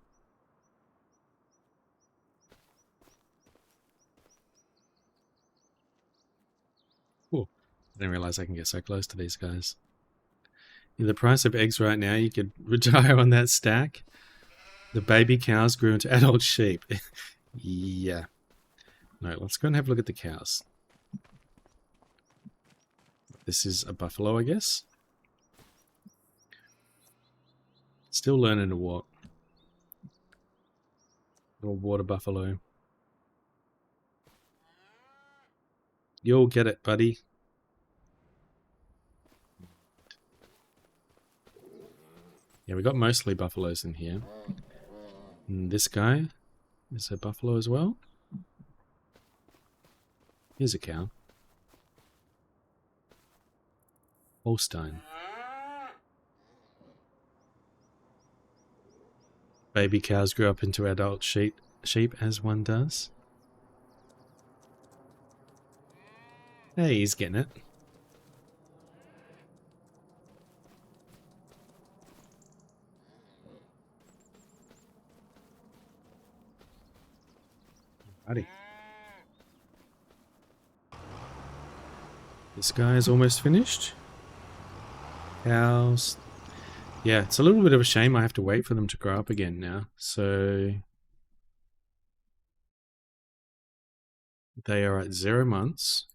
Oh, I didn't realize I can get so close to these guys. Yeah, the price of eggs right now, you could retire on that stack. The baby cows grew into adult sheep. Yeah. No, let's go and have a look at the cows. This is a buffalo, I guess. Still learning to walk. Little water buffalo. You'll get it, buddy. Yeah, we got mostly buffaloes in here. And this guy is a buffalo as well. Here's a cow. Holstein. Baby cows grew up into adult sheep as one does. Hey, he's getting it. Alrighty. This guy is almost finished. Cows. Yeah, it's a little bit of a shame I have to wait for them to grow up again now. So they are at 0 months.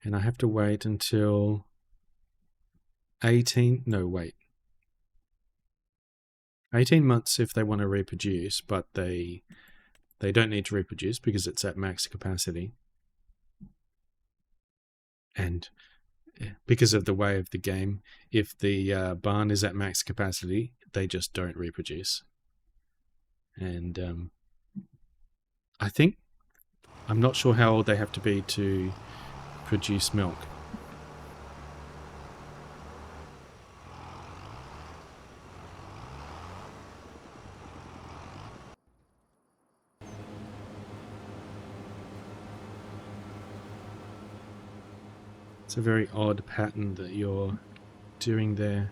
And I have to wait until 18 months if they want to reproduce, but they don't need to reproduce because it's at max capacity. And because of the way of the game, if the barn is at max capacity, they just don't reproduce. And I'm not sure how old they have to be to produce milk. It's a very odd pattern that you're doing there.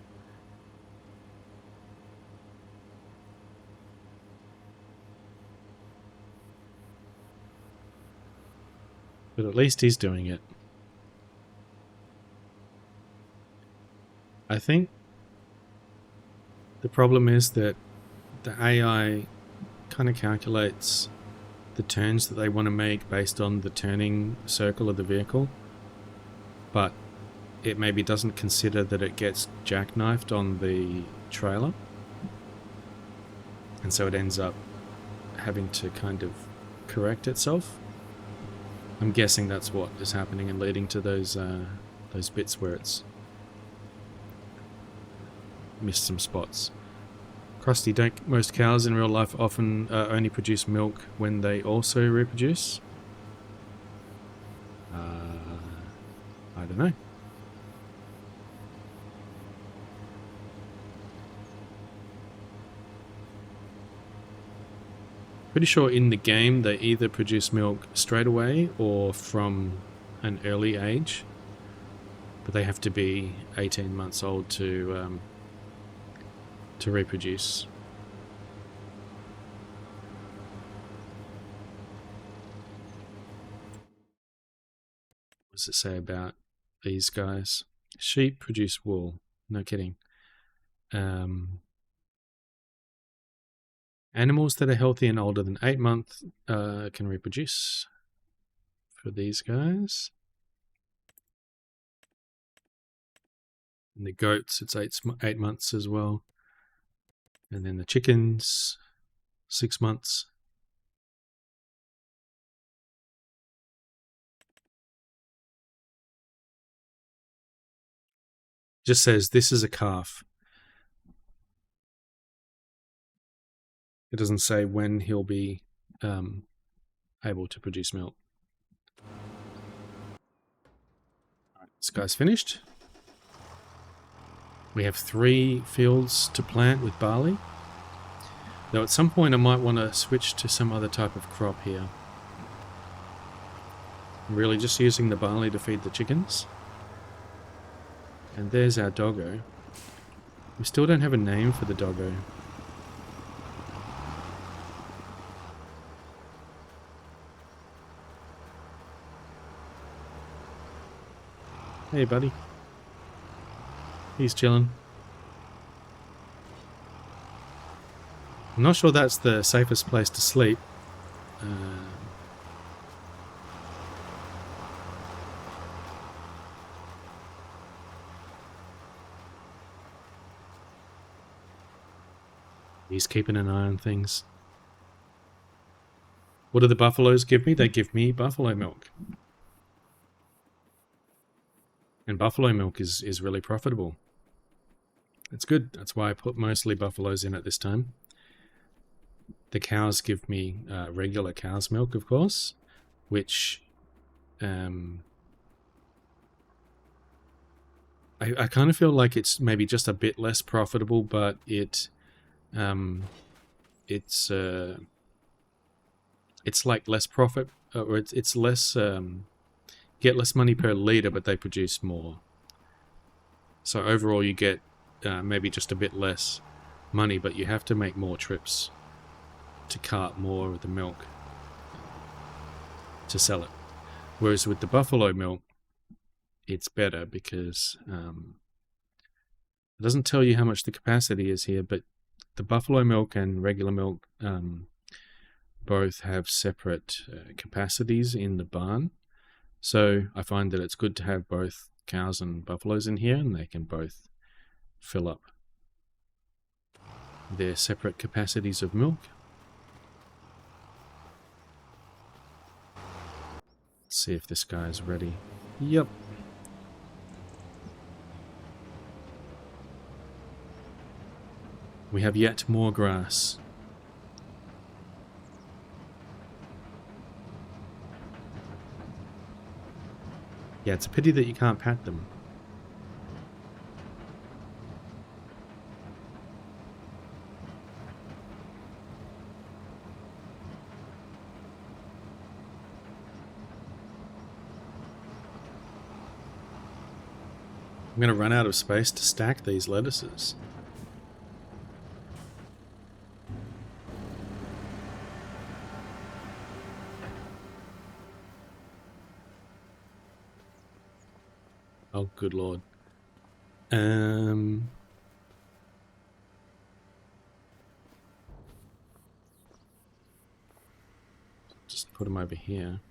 But at least he's doing it. I think the problem is that the AI kind of calculates the turns that they want to make based on the turning circle of the vehicle, but it maybe doesn't consider that it gets jackknifed on the trailer, and so it ends up having to kind of correct itself. I'm guessing that's what is happening and leading to those bits where it's missed some spots. Krusty, don't most cows in real life often only produce milk when they also reproduce? I don't know. Pretty sure in the game they either produce milk straight away or from an early age, but they have to be 18 months old to reproduce. What does it say about these guys? Sheep produce wool. No kidding. Animals that are healthy and older than 8 months can reproduce for these guys. And the goats, it's 8 months as well. And then the chickens, 6 months. Just says this is a calf. It doesn't say when he'll be able to produce milk. Alright, this guy's finished. We have 3 fields to plant with barley. Though at some point I might want to switch to some other type of crop here. I'm really just using the barley to feed the chickens. And there's our doggo. We still don't have a name for the doggo. Hey, buddy. He's chilling. I'm not sure that's the safest place to sleep. He's keeping an eye on things. What do the buffaloes give me? They give me buffalo milk. And buffalo milk is really profitable. It's good. That's why I put mostly buffaloes in at this time. The cows give me regular cow's milk, of course, which I kind of feel like it's maybe just a bit less profitable, but it's like less profit, or it's less get less money per liter, but they produce more. So overall, you get maybe just a bit less money, but you have to make more trips to cart more of the milk to sell it. Whereas with the buffalo milk, it's better because it doesn't tell you how much the capacity is here, but the buffalo milk and regular milk both have separate capacities in the barn. So I find that it's good to have both cows and buffaloes in here, and they can both fill up their separate capacities of milk. Let's see if this guy's ready. Yep. We have yet more grass. Yeah, it's a pity that you can't pat them. I'm going to run out of space to stack these lettuces. Oh, good lord. Just put them over here.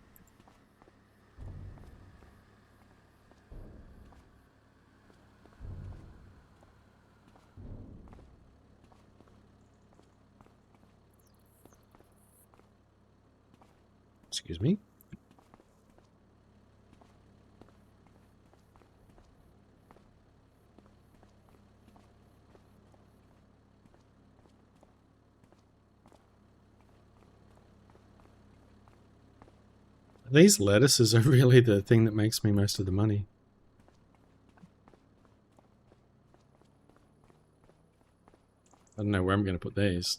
Excuse me. These lettuces are really the thing that makes me most of the money. I don't know where I'm going to put these.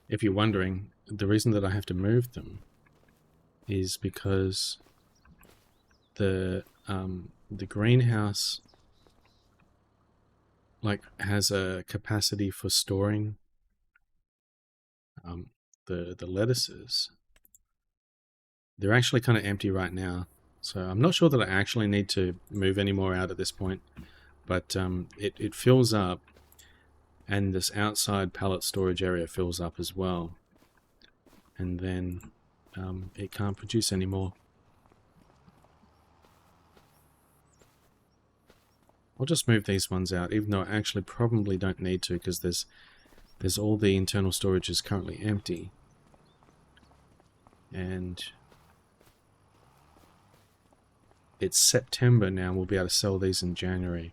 if you're wondering, the reason that I have to move them is because the greenhouse has a capacity for storing the lettuces. They're actually kind of empty right now, so I'm not sure that I actually need to move any more out at this point, but it fills up, and this outside pallet storage area fills up as well, and then it can't produce anymore. I'll just move these ones out, even though I actually probably don't need to, because there's all the internal storage is currently empty. And it's September now, we'll be able to sell these in January.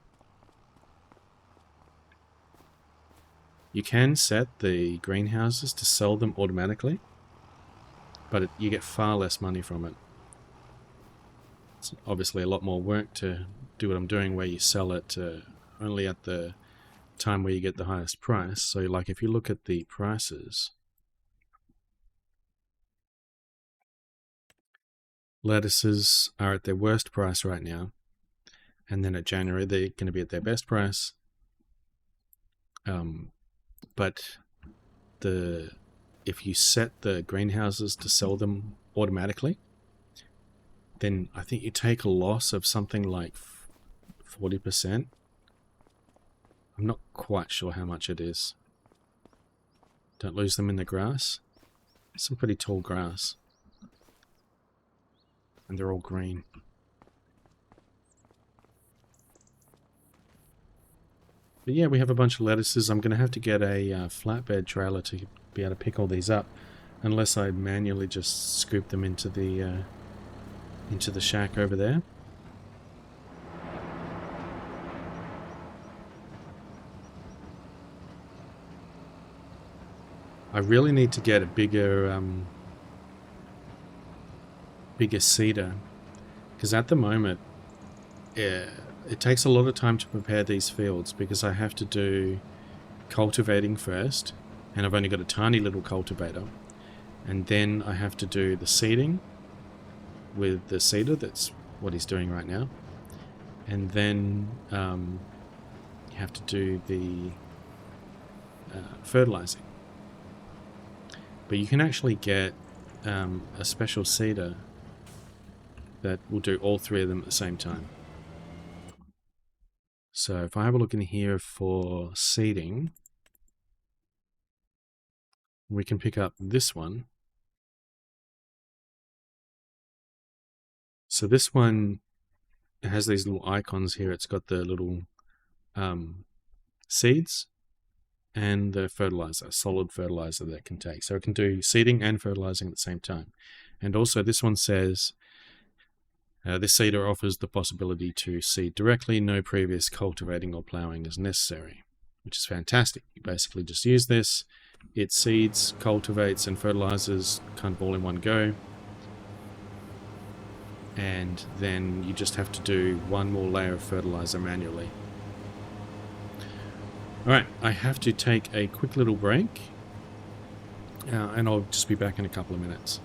You can set the greenhouses to sell them automatically, but you get far less money from it. It's obviously a lot more work to do what I'm doing, where you sell it only at the time where you get the highest price. So like if you look at the prices, lettuces are at their worst price right now, and then at January they're going to be at their best price. But if you set the greenhouses to sell them automatically, then I think you take a loss of something like 40%. I'm not quite sure how much it is. Don't lose them in the grass. Some pretty tall grass. And they're all green. But yeah, we have a bunch of lettuces. I'm going to have to get a flatbed trailer to be able to pick all these up, unless I manually just scoop them into the shack over there. I really need to get a bigger seeder, because at the moment it takes a lot of time to prepare these fields, because I have to do cultivating first, and I've only got a tiny little cultivator, and then I have to do the seeding with the seeder. That's what he's doing right now, and then you have to do the fertilizing. But you can actually get a special seeder that will do all three of them at the same time. So if I have a look in here for seeding, we can pick up this one. So this one has these little icons here. It's got the little seeds and the fertilizer, solid fertilizer that it can take. So it can do seeding and fertilizing at the same time. And also this one says, this seeder offers the possibility to seed directly. No previous cultivating or plowing is necessary, which is fantastic. You basically just use this. It seeds, cultivates, and fertilizes kind of all in one go. And then you just have to do one more layer of fertilizer manually. Alright, I have to take a quick little break, and I'll just be back in a couple of minutes.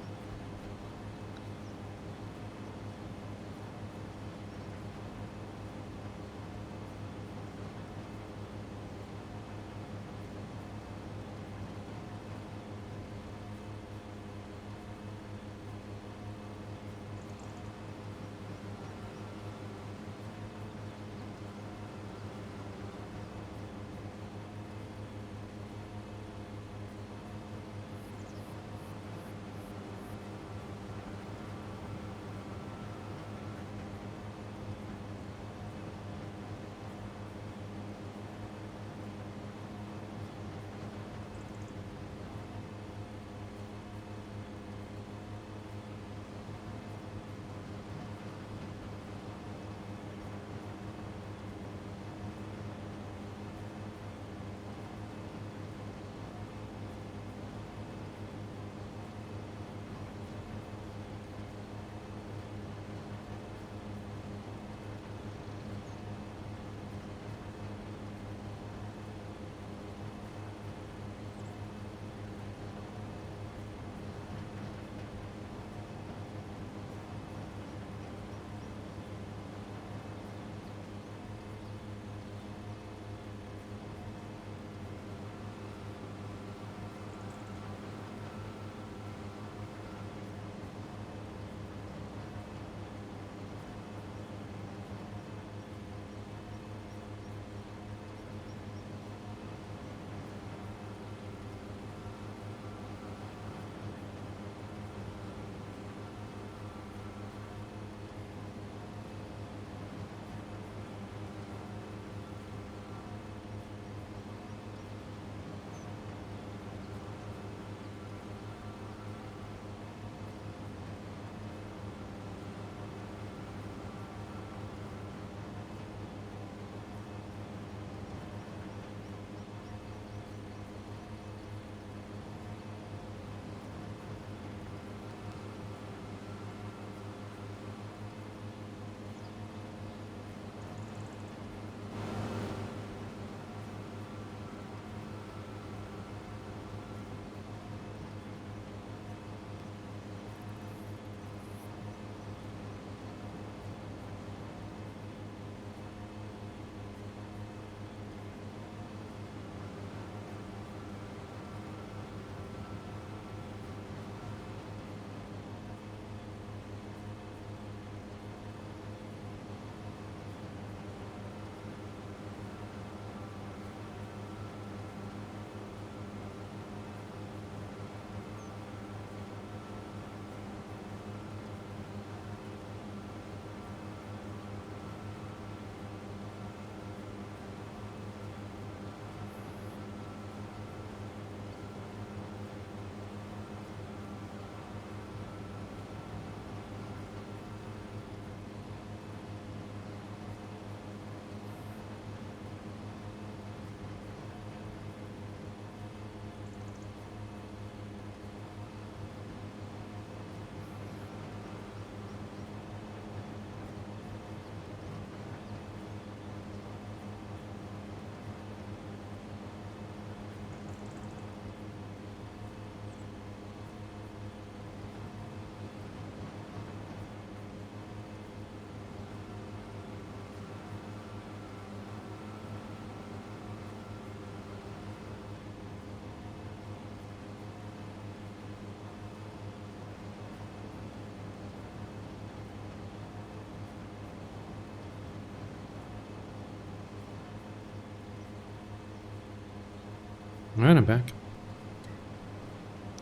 Alright, I'm back.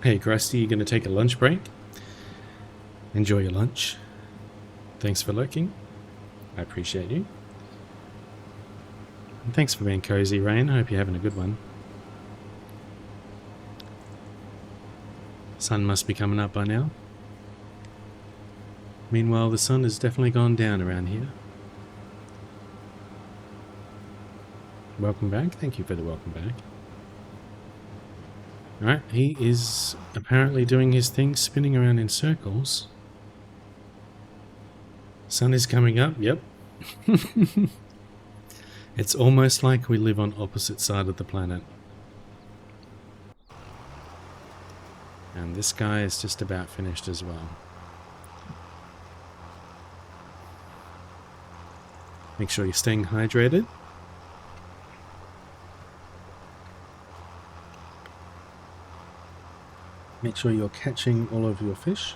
Hey, Krusty, you gonna take a lunch break? Enjoy your lunch. Thanks for lurking. I appreciate you. And thanks for being cozy, Rain. I hope you're having a good one. Sun must be coming up by now. Meanwhile, the sun has definitely gone down around here. Welcome back. Thank you for the welcome back. Alright, he is apparently doing his thing, spinning around in circles. Sun is coming up, yep. It's almost like we live on opposite side of the planet. And this guy is just about finished as well. Make sure you're staying hydrated. Make sure you're catching all of your fish.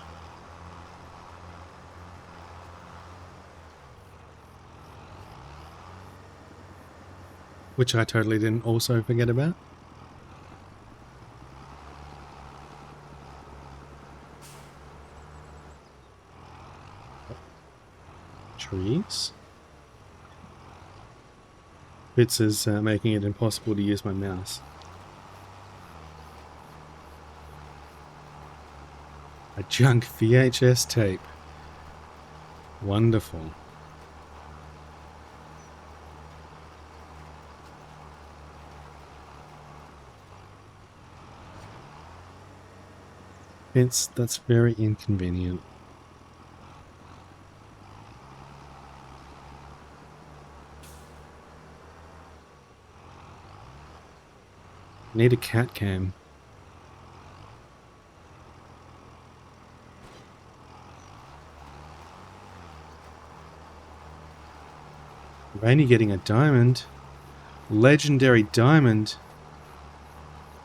Which I totally didn't also forget about. Trees. Bits is making it impossible to use my mouse. A junk VHS tape. Wonderful. That's very inconvenient. Need a cat cam. Rainy getting a diamond. Legendary diamond.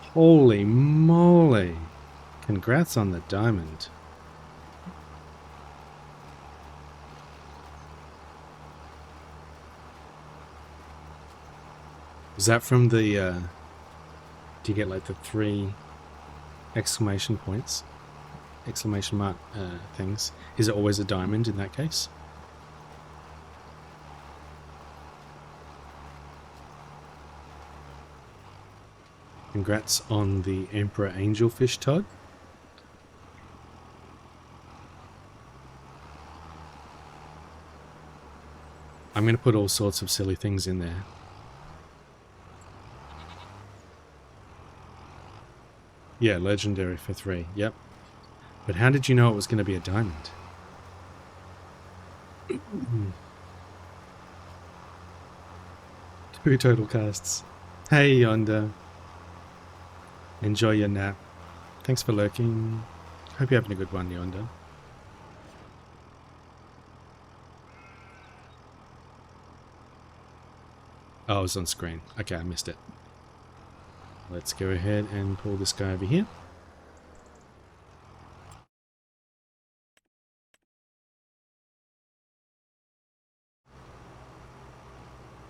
Holy moly. Congrats on the diamond. Is that from the, do you get like the 3 exclamation points? Exclamation mark things. Is it always a diamond in that case? Congrats on the Emperor Angelfish, Todd. I'm going to put all sorts of silly things in there. Yeah, legendary for 3. Yep. But how did you know it was going to be a diamond? 2 total casts. Hey, Yonda. Enjoy your nap. Thanks for lurking. Hope you're having a good one, Yonda. Oh, it was on screen. Okay, I missed it. Let's go ahead and pull this guy over here.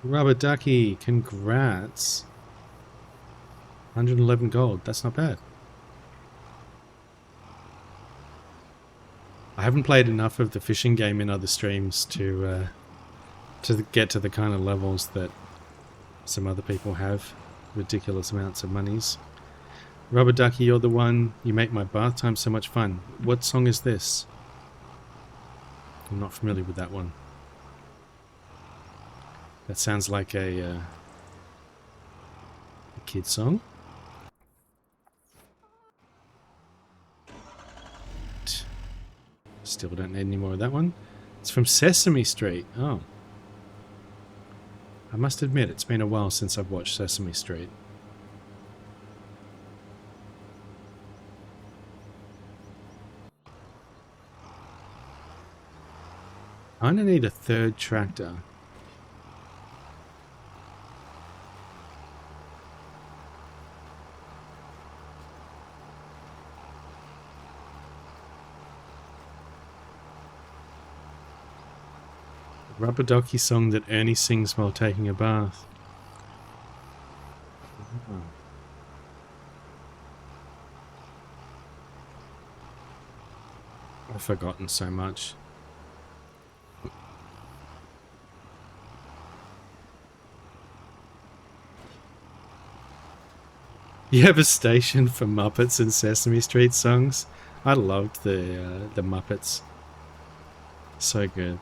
Rubber Ducky, congrats. 111 gold, that's not bad. I haven't played enough of the fishing game in other streams to get to the kind of levels that some other people have. Ridiculous amounts of monies. Rubber Ducky, you're the one. You make my bath time so much fun. What song is this? I'm not familiar with that one. That sounds like a kid song. Still don't need any more of that one. It's from Sesame Street. Oh. I must admit, it's been a while since I've watched Sesame Street. I kinda need a 3rd tractor. Rubber Ducky song that Ernie sings while taking a bath. I've forgotten so much. You have a station for Muppets and Sesame Street songs? I loved the Muppets. So good.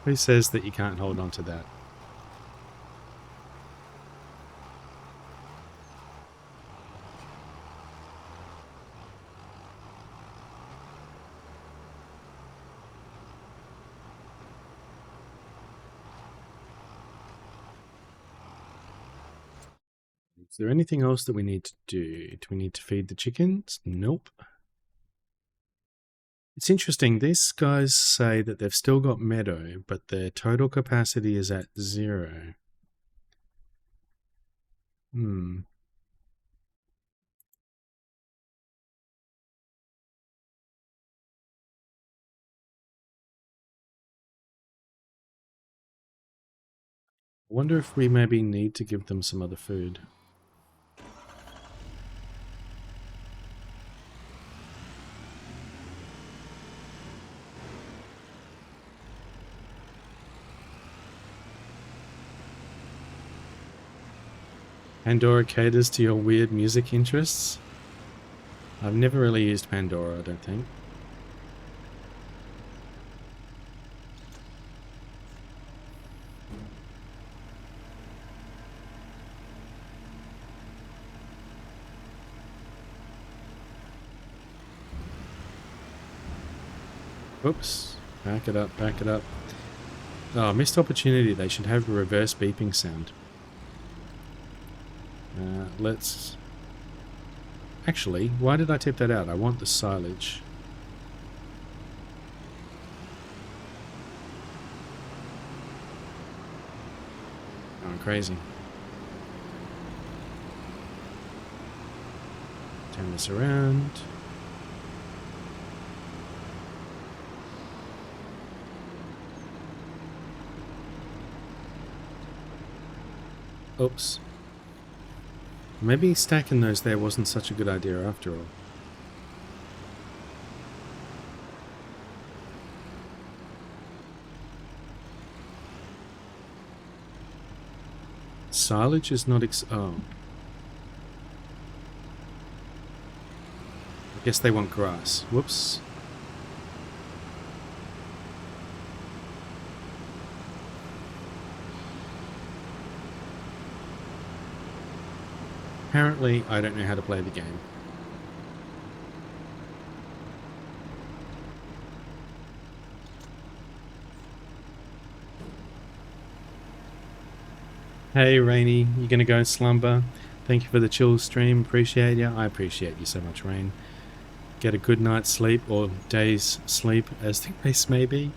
Who says that you can't hold on to that? Is there anything else that we need to do? Do we need to feed the chickens? Nope. It's interesting. These guys say that they've still got meadow, but their total capacity is at 0. I wonder if we maybe need to give them some other food. Pandora caters to your weird music interests? I've never really used Pandora, I don't think. Oops. Back it up, back it up. Oh, missed opportunity. They should have a reverse beeping sound. Let's... Actually, why did I tip that out? I want the silage. Going crazy. Turn this around. Oops. Maybe stacking those there wasn't such a good idea after all. Silage is not oh. I guess they want grass. Whoops. Apparently, I don't know how to play the game. Hey, Rainy, you gonna go slumber? Thank you for the chill stream. Appreciate you. I appreciate you so much, Rain. Get a good night's sleep, or day's sleep, as the case may be.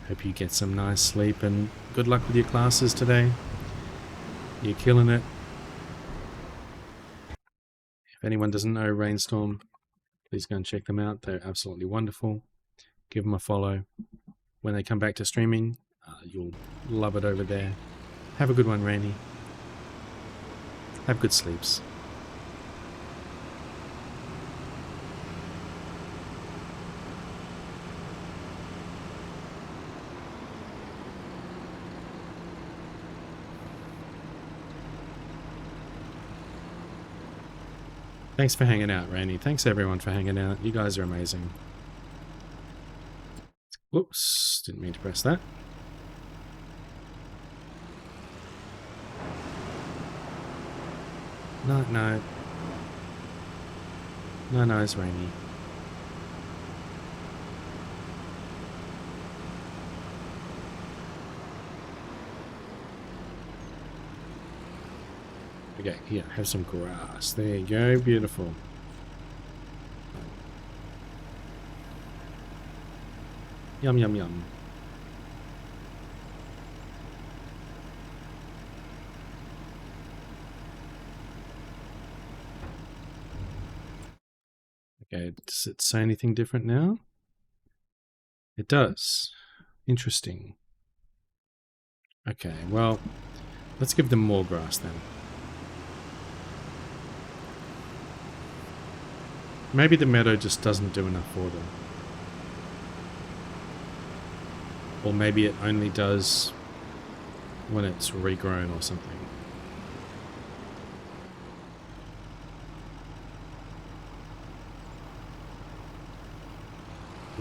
Hope you get some nice sleep, and good luck with your classes today. You're killing it. If anyone doesn't know Rainstorm, please go and check them out. They're absolutely wonderful. Give them a follow. When they come back to streaming, you'll love it over there. Have a good one, Rainy. Have good sleeps. Thanks for hanging out, Rainy. Thanks everyone for hanging out. You guys are amazing. Whoops, didn't mean to press that. No, no. No, it's Rainy. Okay, here, have some grass. There you go, beautiful. Yum, yum, yum. Okay, does it say anything different now? It does. Interesting. Okay, well, let's give them more grass then. Maybe the meadow just doesn't do enough for them. Or maybe it only does when it's regrown or something.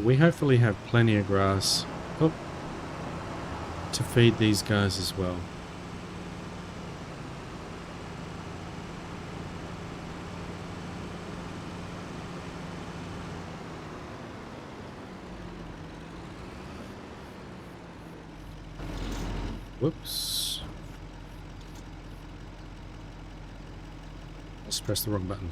We hopefully have plenty of grass to feed these guys as well. Whoops. I just pressed the wrong button.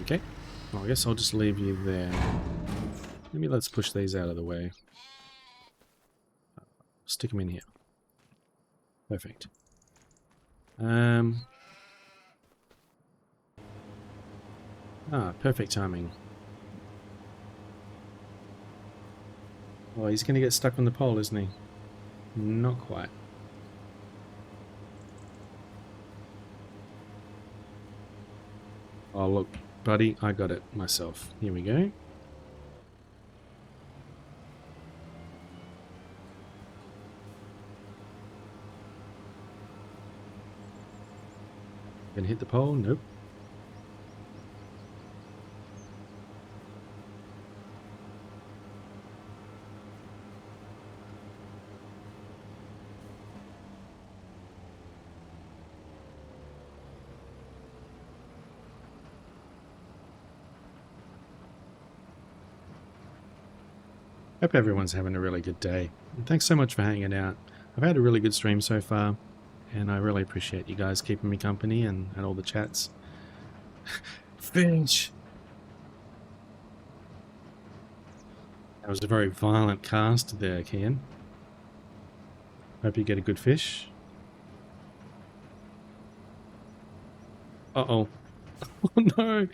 Okay. Well, I guess I'll just leave you there. Maybe let's push these out of the way. Stick them in here. Perfect. Perfect timing. Oh, he's going to get stuck on the pole, isn't he? Not quite. Oh, look, buddy, I got it myself. Here we go. Gonna hit the pole? Nope. Hope everyone's having a really good day. And thanks so much for hanging out. I've had a really good stream so far, and I really appreciate you guys keeping me company and all the chats. Finch! That was a very violent cast there, Kian. Hope you get a good fish. Uh-oh. Oh no!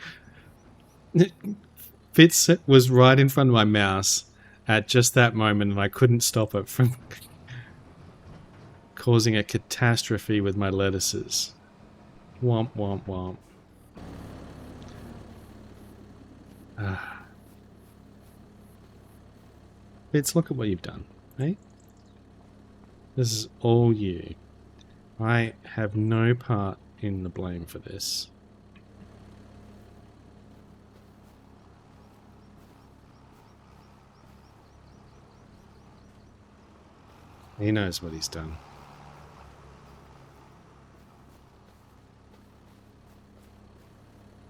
Fitz was right in front of my mouse at just that moment, and I couldn't stop it from causing a catastrophe with my lettuces. Womp, womp, womp. Fitz, look at what you've done, eh? This is all you. I have no part in the blame for this. He knows what he's done.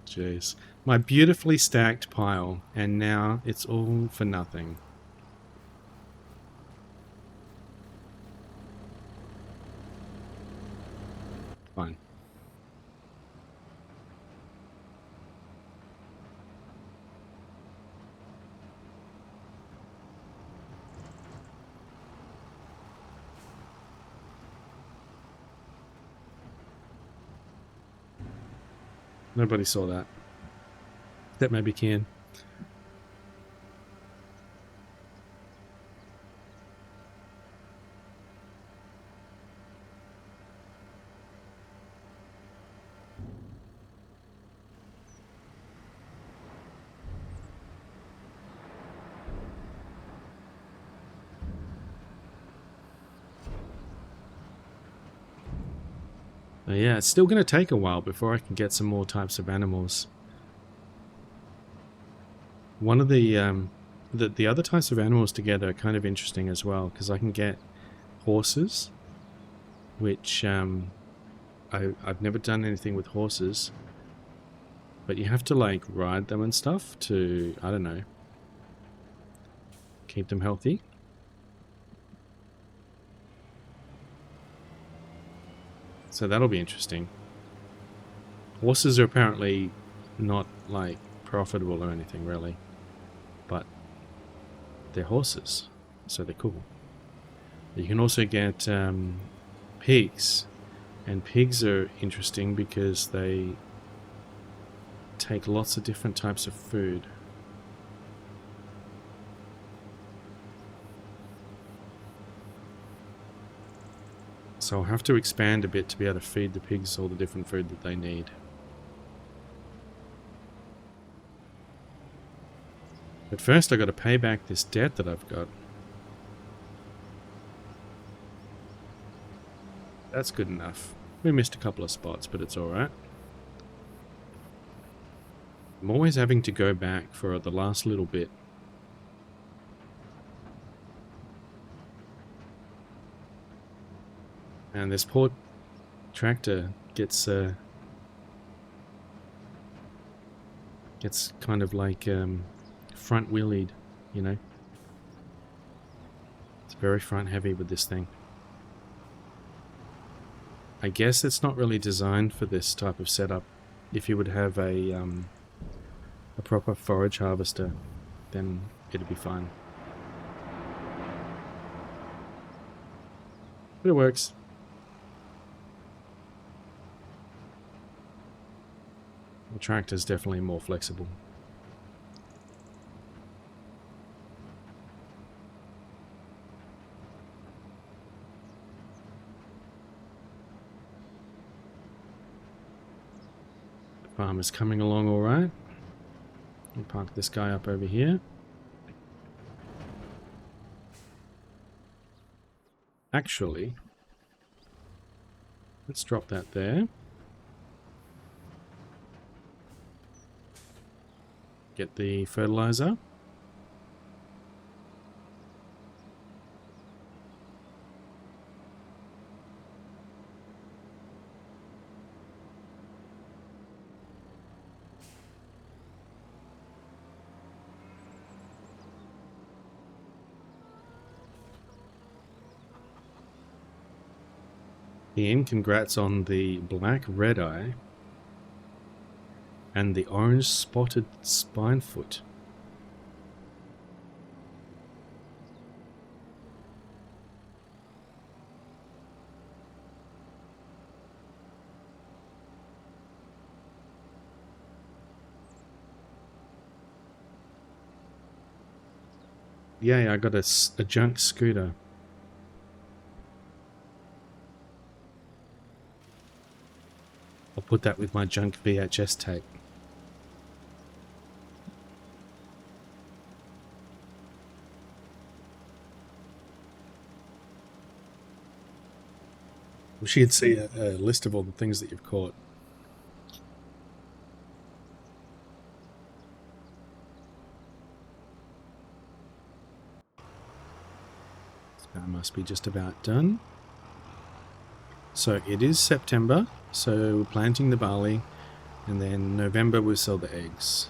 Jeez. My beautifully stacked pile, and now it's all for nothing. Fine. Nobody saw that. That maybe can. Yeah, it's still going to take a while before I can get some more types of animals. One of the other types of animals together are kind of interesting as well, because I can get horses, which I've never done anything with horses, but you have to like ride them and stuff to, I don't know, keep them healthy. So that'll be interesting. Horses are apparently not like profitable or anything really, but they're horses, so they're cool. You can also get pigs, and pigs are interesting because they take lots of different types of food. So I'll have to expand a bit to be able to feed the pigs all the different food that they need. But first I got to pay back this debt that I've got. That's good enough. We missed a couple of spots, but it's alright. I'm always having to go back for the last little bit. And this poor tractor gets kind of like front wheelied, you know. It's very front heavy with this thing. I guess it's not really designed for this type of setup. If you would have a proper forage harvester, then it'd be fine. But it works. The tractor's definitely more flexible. The farm is coming along all right. We'll park this guy up over here. Actually, let's drop that there. Get the fertilizer. Ian, congrats on the black red eye and the orange spotted spinefoot. Yeah, I got a junk scooter. I'll put that with my junk VHS tape. We should see a list of all the things that you've caught. That must be just about done. So it is September, so we're planting the barley, and then November we'll sell the eggs.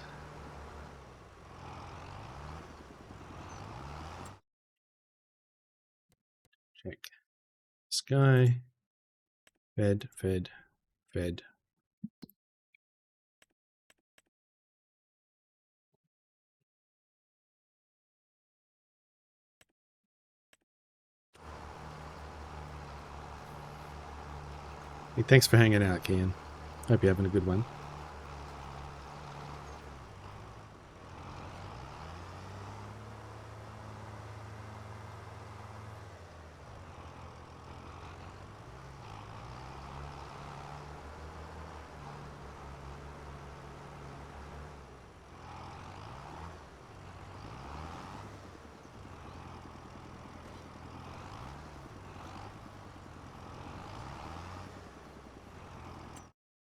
Check. Sky. Fed, fed, fed. Hey, thanks for hanging out, Kian. Hope you're having a good one.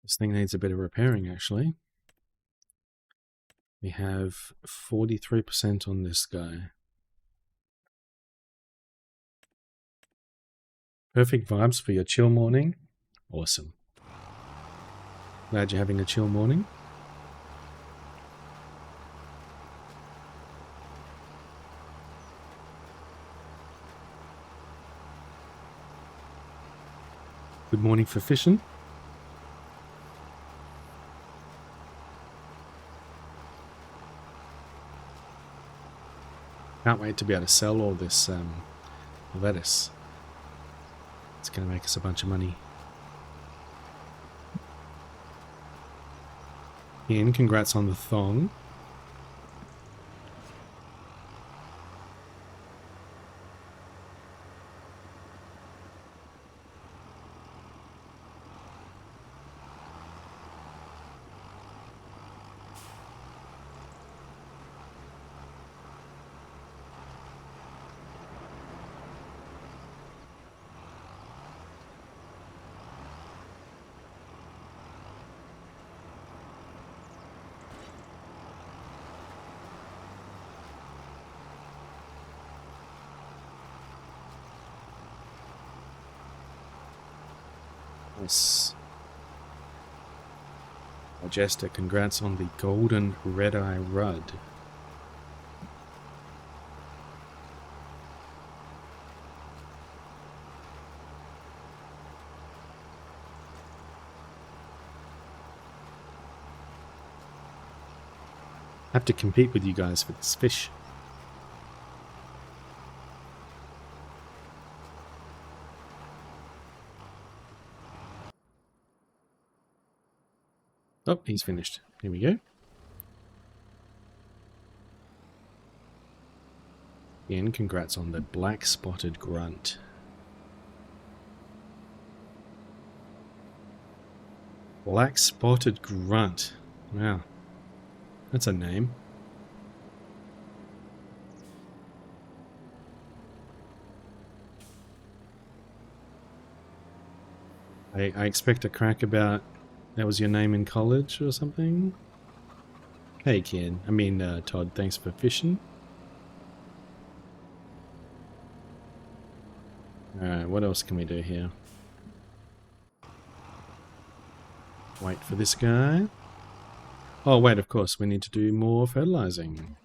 This thing needs a bit of repairing, actually. We have 43% on this guy. Perfect vibes for your chill morning. Awesome. Glad you're having a chill morning. Good morning for fishing. Can't wait to be able to sell all this lettuce. It's going to make us a bunch of money. Ian, congrats on the thong. Nice. Majesta, congrats on the golden red-eye Rudd. Have to compete with you guys for this fish. Oh, he's finished. Here we go. Again, congrats on the black spotted grunt. Black spotted grunt. Wow. That's a name. I expect a crack about that was your name in college or something. Hey Ken, Todd, thanks for fishing. Alright, what else can we do here? Wait for this guy. Oh wait, of course, we need to do more fertilizing.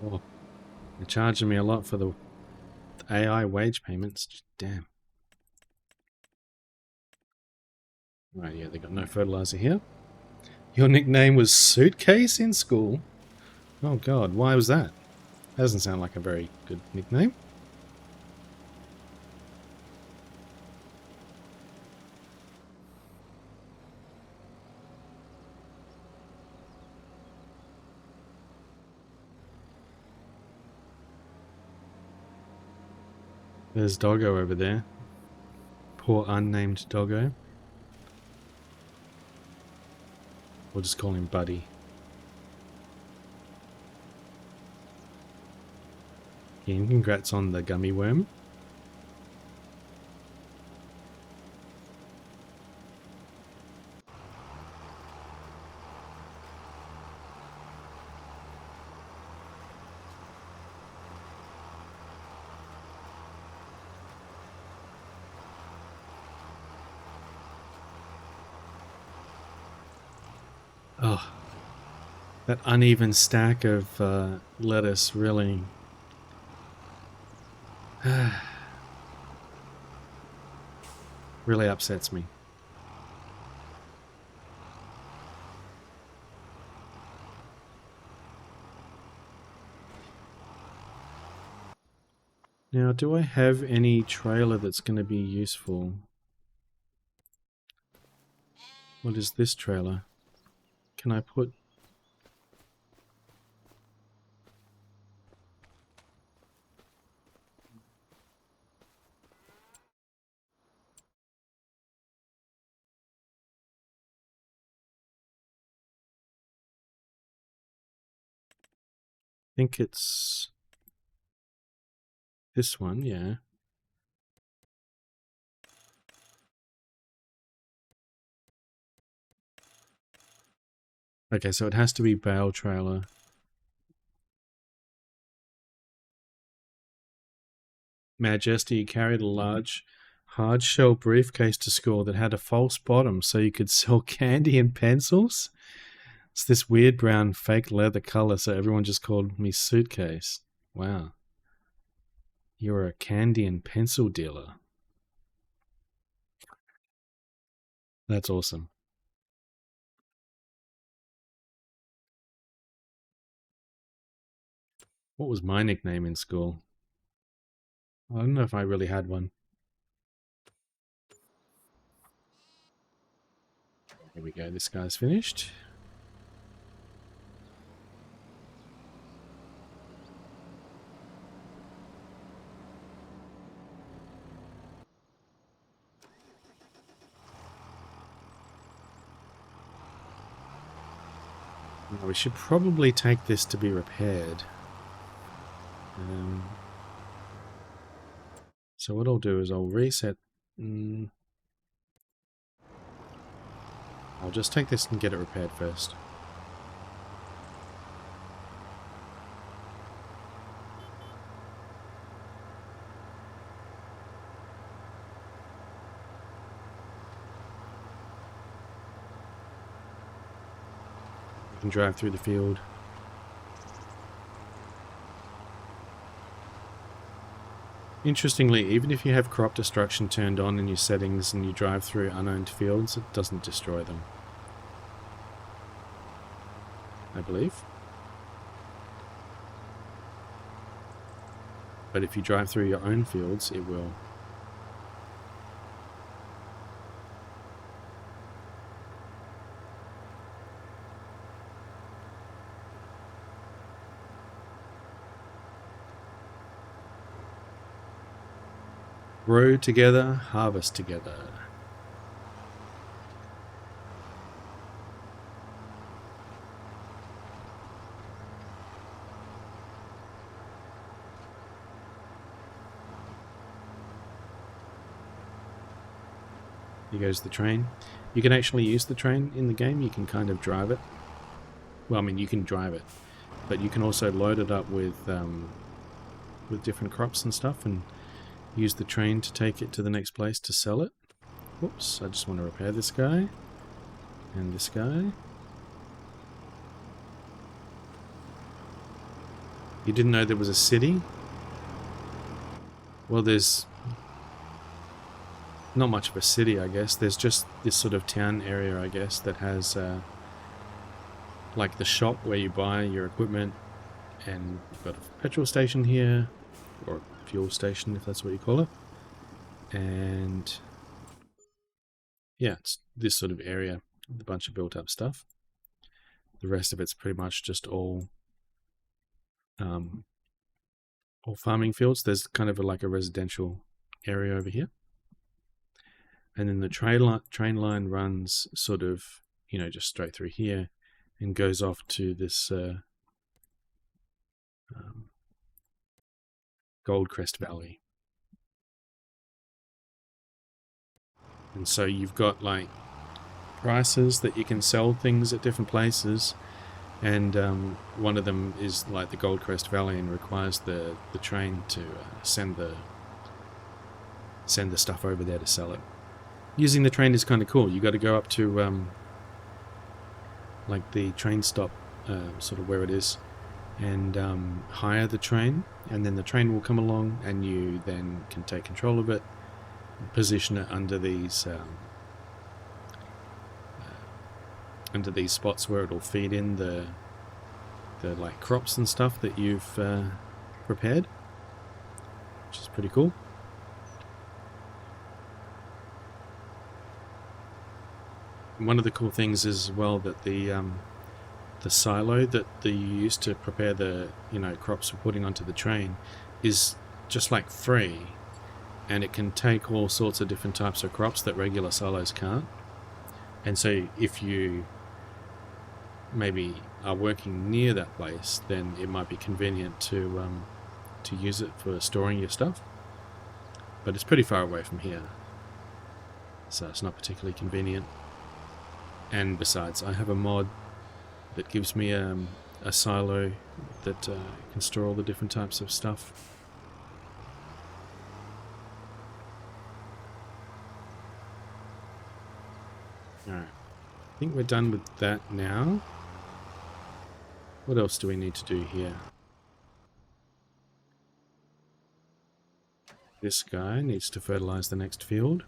Oh, they're charging me a lot for the AI wage payments. Damn. Right, yeah, they got no fertilizer here. Your nickname was Suitcase in school? Oh god, why was that? That doesn't sound like a very good nickname. There's Doggo over there. Poor unnamed Doggo. We'll just call him Buddy. Again, congrats on the gummy worm. Oh, that uneven stack of lettuce really... really upsets me. Now, do I have any trailer that's going to be useful? What is this trailer? Can I put... I think it's this one, yeah. Okay, so it has to be bale trailer. Majesty carried a large hard shell briefcase to school that had a false bottom so you could sell candy and pencils. It's this weird brown fake leather color, so everyone just called me Suitcase. Wow. You're a candy and pencil dealer. That's awesome. What was my nickname in school? I don't know if I really had one. Here we go, this guy's finished. Now we should probably take this to be repaired. So what I'll do is I'll reset. I'll just take this and get it repaired first. You can drive through the field. Interestingly, even if you have crop destruction turned on in your settings and you drive through unowned fields, it doesn't destroy them, I believe. But if you drive through your own fields, it will. Grow together, harvest together. Here goes the train. You can actually use the train in the game. You can kind of drive it. Well, I mean, you can drive it, but you can also load it up with different crops and stuff, and use the train to take it to the next place to sell it. Whoops, I just want to repair this guy. And this guy. You didn't know there was a city? Well, there's not much of a city, I guess. There's just this sort of town area, I guess, that has like the shop where you buy your equipment, and you've got a petrol station here, or fuel station if that's what you call it, and yeah, it's this sort of area with a bunch of built up stuff. The rest of it's pretty much just all farming fields. There's kind of like a residential area over here, and then the train line runs sort of, you know, just straight through here and goes off to this Goldcrest Valley. And so you've got like prices that you can sell things at different places, and one of them is like the Goldcrest Valley and requires the train to send the stuff over there to sell it. Using the train is kind of cool. You got to go up to like the train stop, sort of where it is, and hire the train, and then the train will come along and you then can take control of it, position it under these spots where it'll feed in the like crops and stuff that you've prepared, which is pretty cool. One of the cool things is, well, that the silo that you use to prepare the, you know, crops for putting onto the train is just like free, and it can take all sorts of different types of crops that regular silos can't. And so if you maybe are working near that place, then it might be convenient to use it for storing your stuff, but it's pretty far away from here, so it's not particularly convenient. And besides, I have a mod that gives me a silo that can store all the different types of stuff. Alright, I think we're done with that now. What else do we need to do here? This guy needs to fertilize the next field.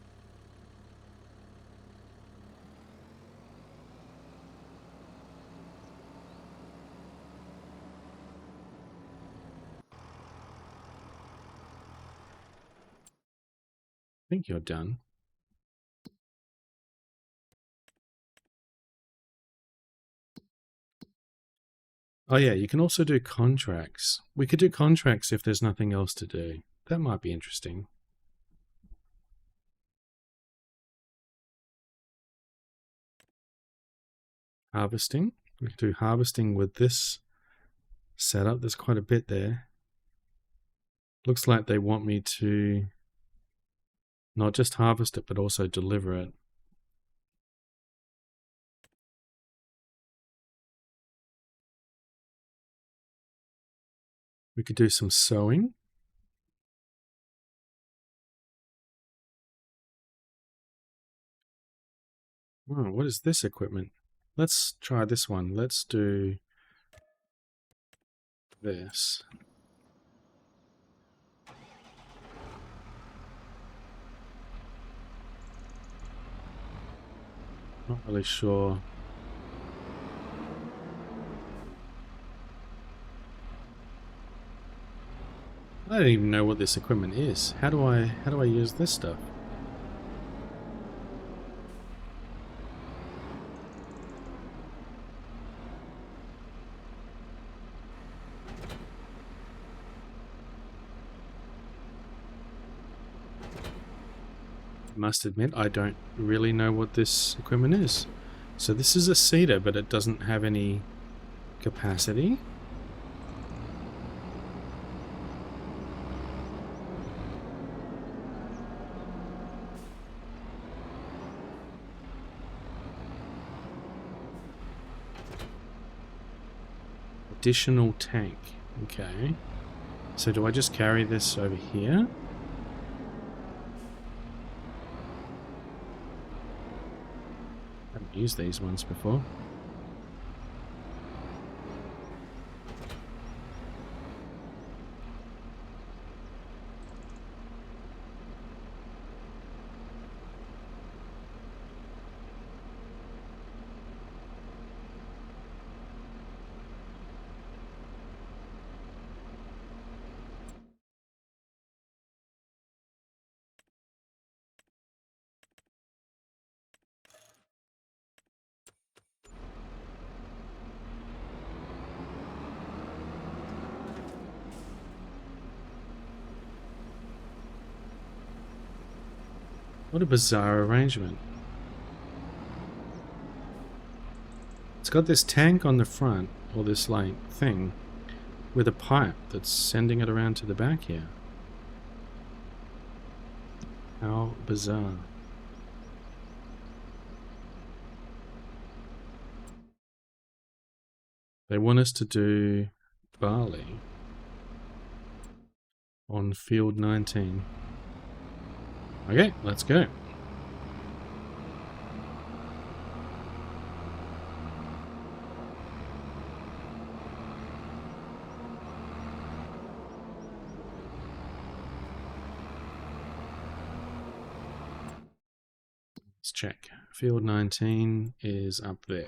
I think you're done. Oh yeah, you can also do contracts. We could do contracts if there's nothing else to do. That might be interesting. Harvesting. We could do harvesting with this setup. There's quite a bit there. Looks like they want me to Not just harvest it, but also deliver it. We could do some sewing. Oh, what is this equipment? Let's try this one. Let's do this. Not really sure. I don't even know what this equipment is. How do I use this stuff? Must admit, I don't really know what this equipment is. So this is a seeder, but it doesn't have any capacity. Additional tank. Okay. So do I just carry this over here? I haven't used these ones before. What a bizarre arrangement. It's got this tank on the front, or this like thing, with a pipe that's sending it around to the back here. How bizarre. They want us to do barley on field 19. Okay, let's go. Let's check. Field 19 is up there.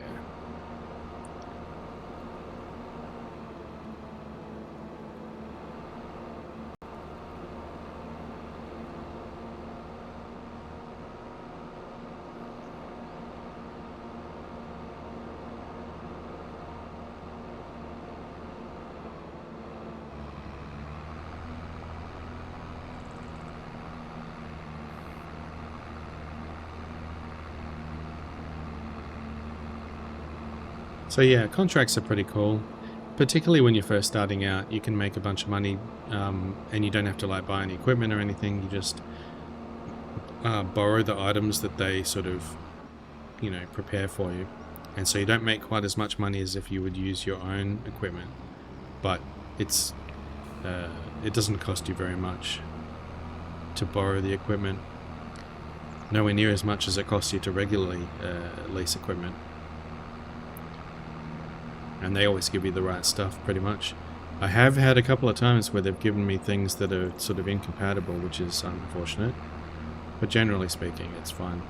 So yeah, contracts are pretty cool, particularly when you're first starting out. You can make a bunch of money, and you don't have to like buy any equipment or anything. You just borrow the items that they sort of, you know, prepare for you, and so you don't make quite as much money as if you would use your own equipment. But it doesn't cost you very much to borrow the equipment. Nowhere near as much as it costs you to regularly lease equipment. And they always give you the right stuff, pretty much. I have had a couple of times where they've given me things that are sort of incompatible, which is unfortunate. But generally speaking, it's fine.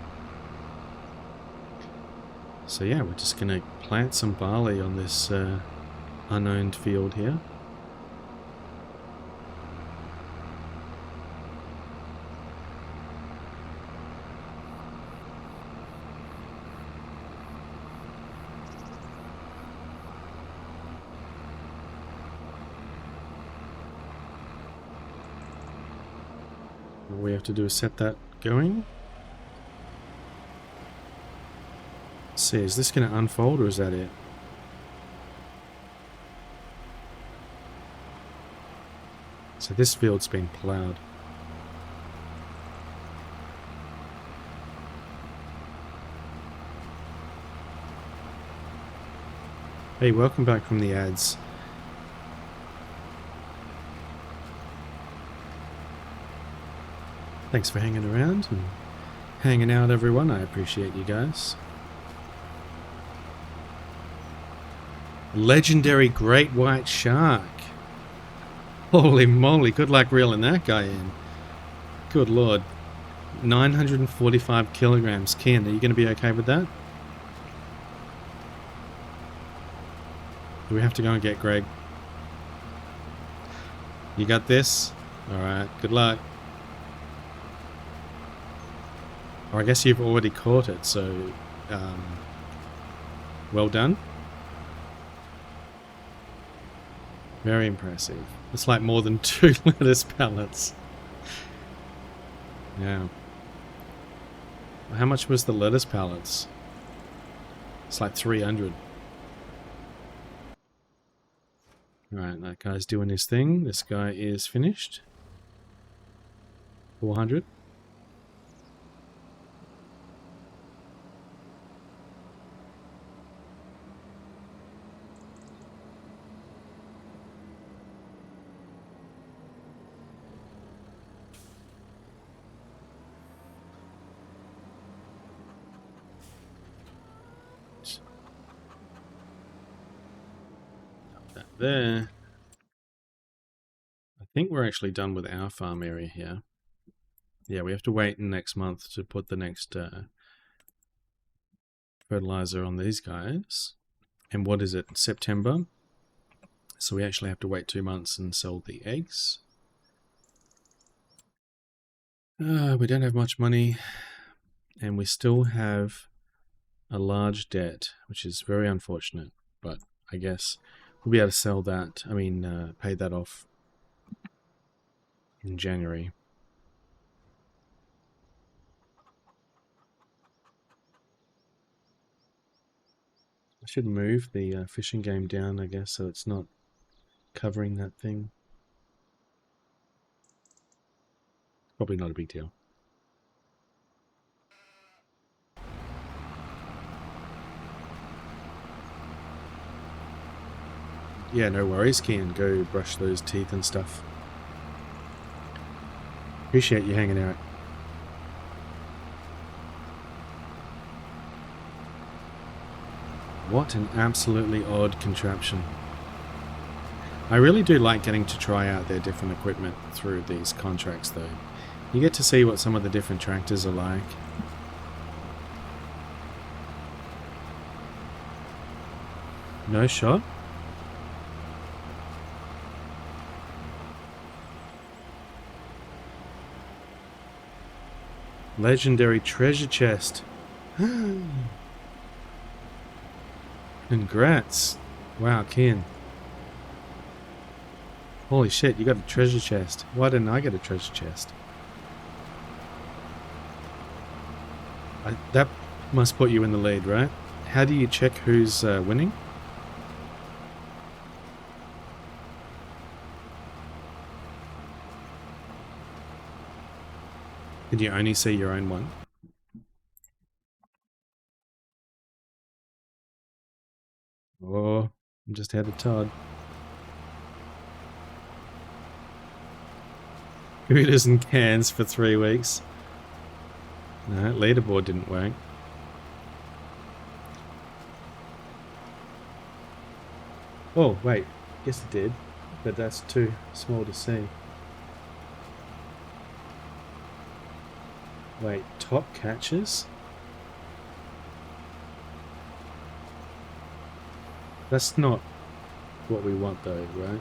So yeah, we're just going to plant some barley on this unowned field here. All we have to do is set that going. Let's see, is this going to unfold or is that it? So this field's been ploughed. Hey, welcome back from the ads. Thanks for hanging around and hanging out, everyone. I appreciate you guys. Legendary great white shark. Holy moly, good luck reeling that guy in. Good lord. 945 kilograms. Ken, are you going to be okay with that? Do we have to go and get Greg? You got this? Alright, good luck. Or I guess you've already caught it, so well done. Very impressive. It's like more than 2 lettuce pallets. Yeah. How much was the lettuce pallets? It's like 300. Alright, that guy's doing his thing. This guy is finished. 400. There. I think we're actually done with our farm area here. Yeah, we have to wait next month to put the next fertilizer on these guys. And what is it? September. So we actually have to wait 2 months and sell the eggs. We don't have much money. And we still have a large debt, which is very unfortunate. But I guess we'll be able to sell that. I mean, pay that off in January. I should move the fishing game down, I guess, so it's not covering that thing. Probably not a big deal. Yeah, no worries, Kian. Go brush those teeth and stuff. Appreciate you hanging out. What an absolutely odd contraption. I really do like getting to try out their different equipment through these contracts, though. You get to see what some of the different tractors are like. No shot? Legendary treasure chest. Congrats. Wow, Ken. Holy shit, you got a treasure chest. Why didn't I get a treasure chest? That must put you in the lead, right? How do you check who's winning? Did you only see your own one? Oh, I'm just ahead of Todd. Hooters and cans for 3 weeks. No, leaderboard didn't work. Oh, wait. Yes, it did. But that's too small to see. Wait, top catches? That's not what we want though, right?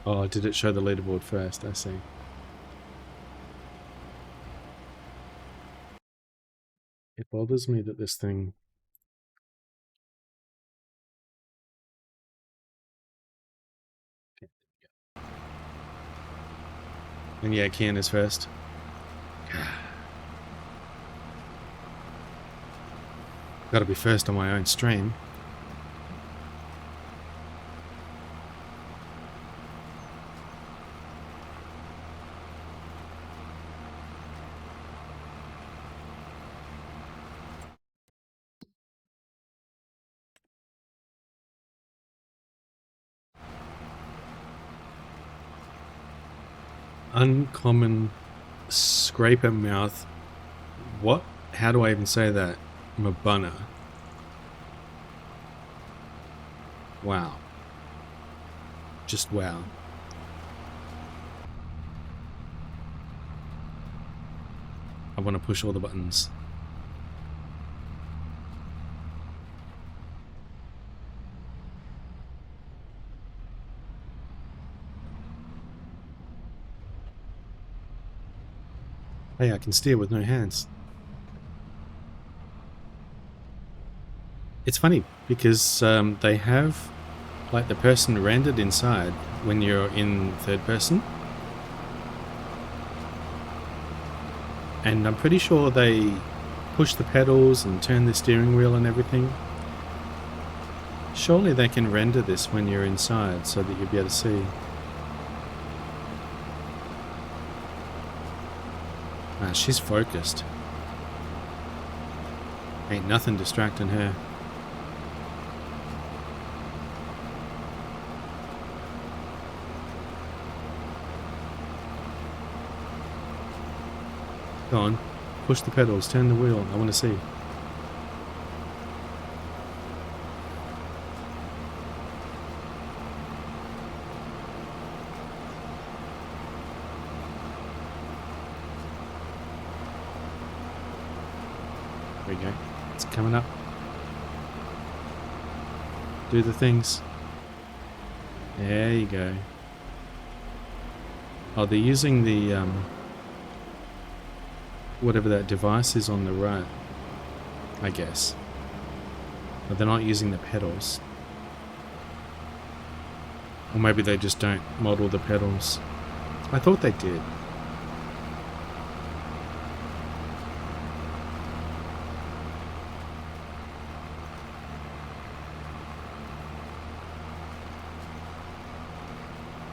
Oh, did it show the leaderboard first? I see. It bothers me that this thing... And yeah, Kian is first. Gotta be first on my own stream. uncommon scraper mouth. What? How do I even say that? Mabuna. Wow. Just wow. I want to push all the buttons. Hey, I can steer with no hands. It's funny because they have like the person rendered inside when you're in third person. And I'm pretty sure they push the pedals and turn the steering wheel and everything. Surely they can render this when you're inside so that you'll be able to see. Ah, she's focused. Ain't nothing distracting her. Go on, push the pedals, turn the wheel, I want to see. There we go, it's coming up. Do the things. There you go. Oh, they're using the whatever that device is on the right, I guess. But they're not using the pedals. Or maybe they just don't model the pedals. I thought they did.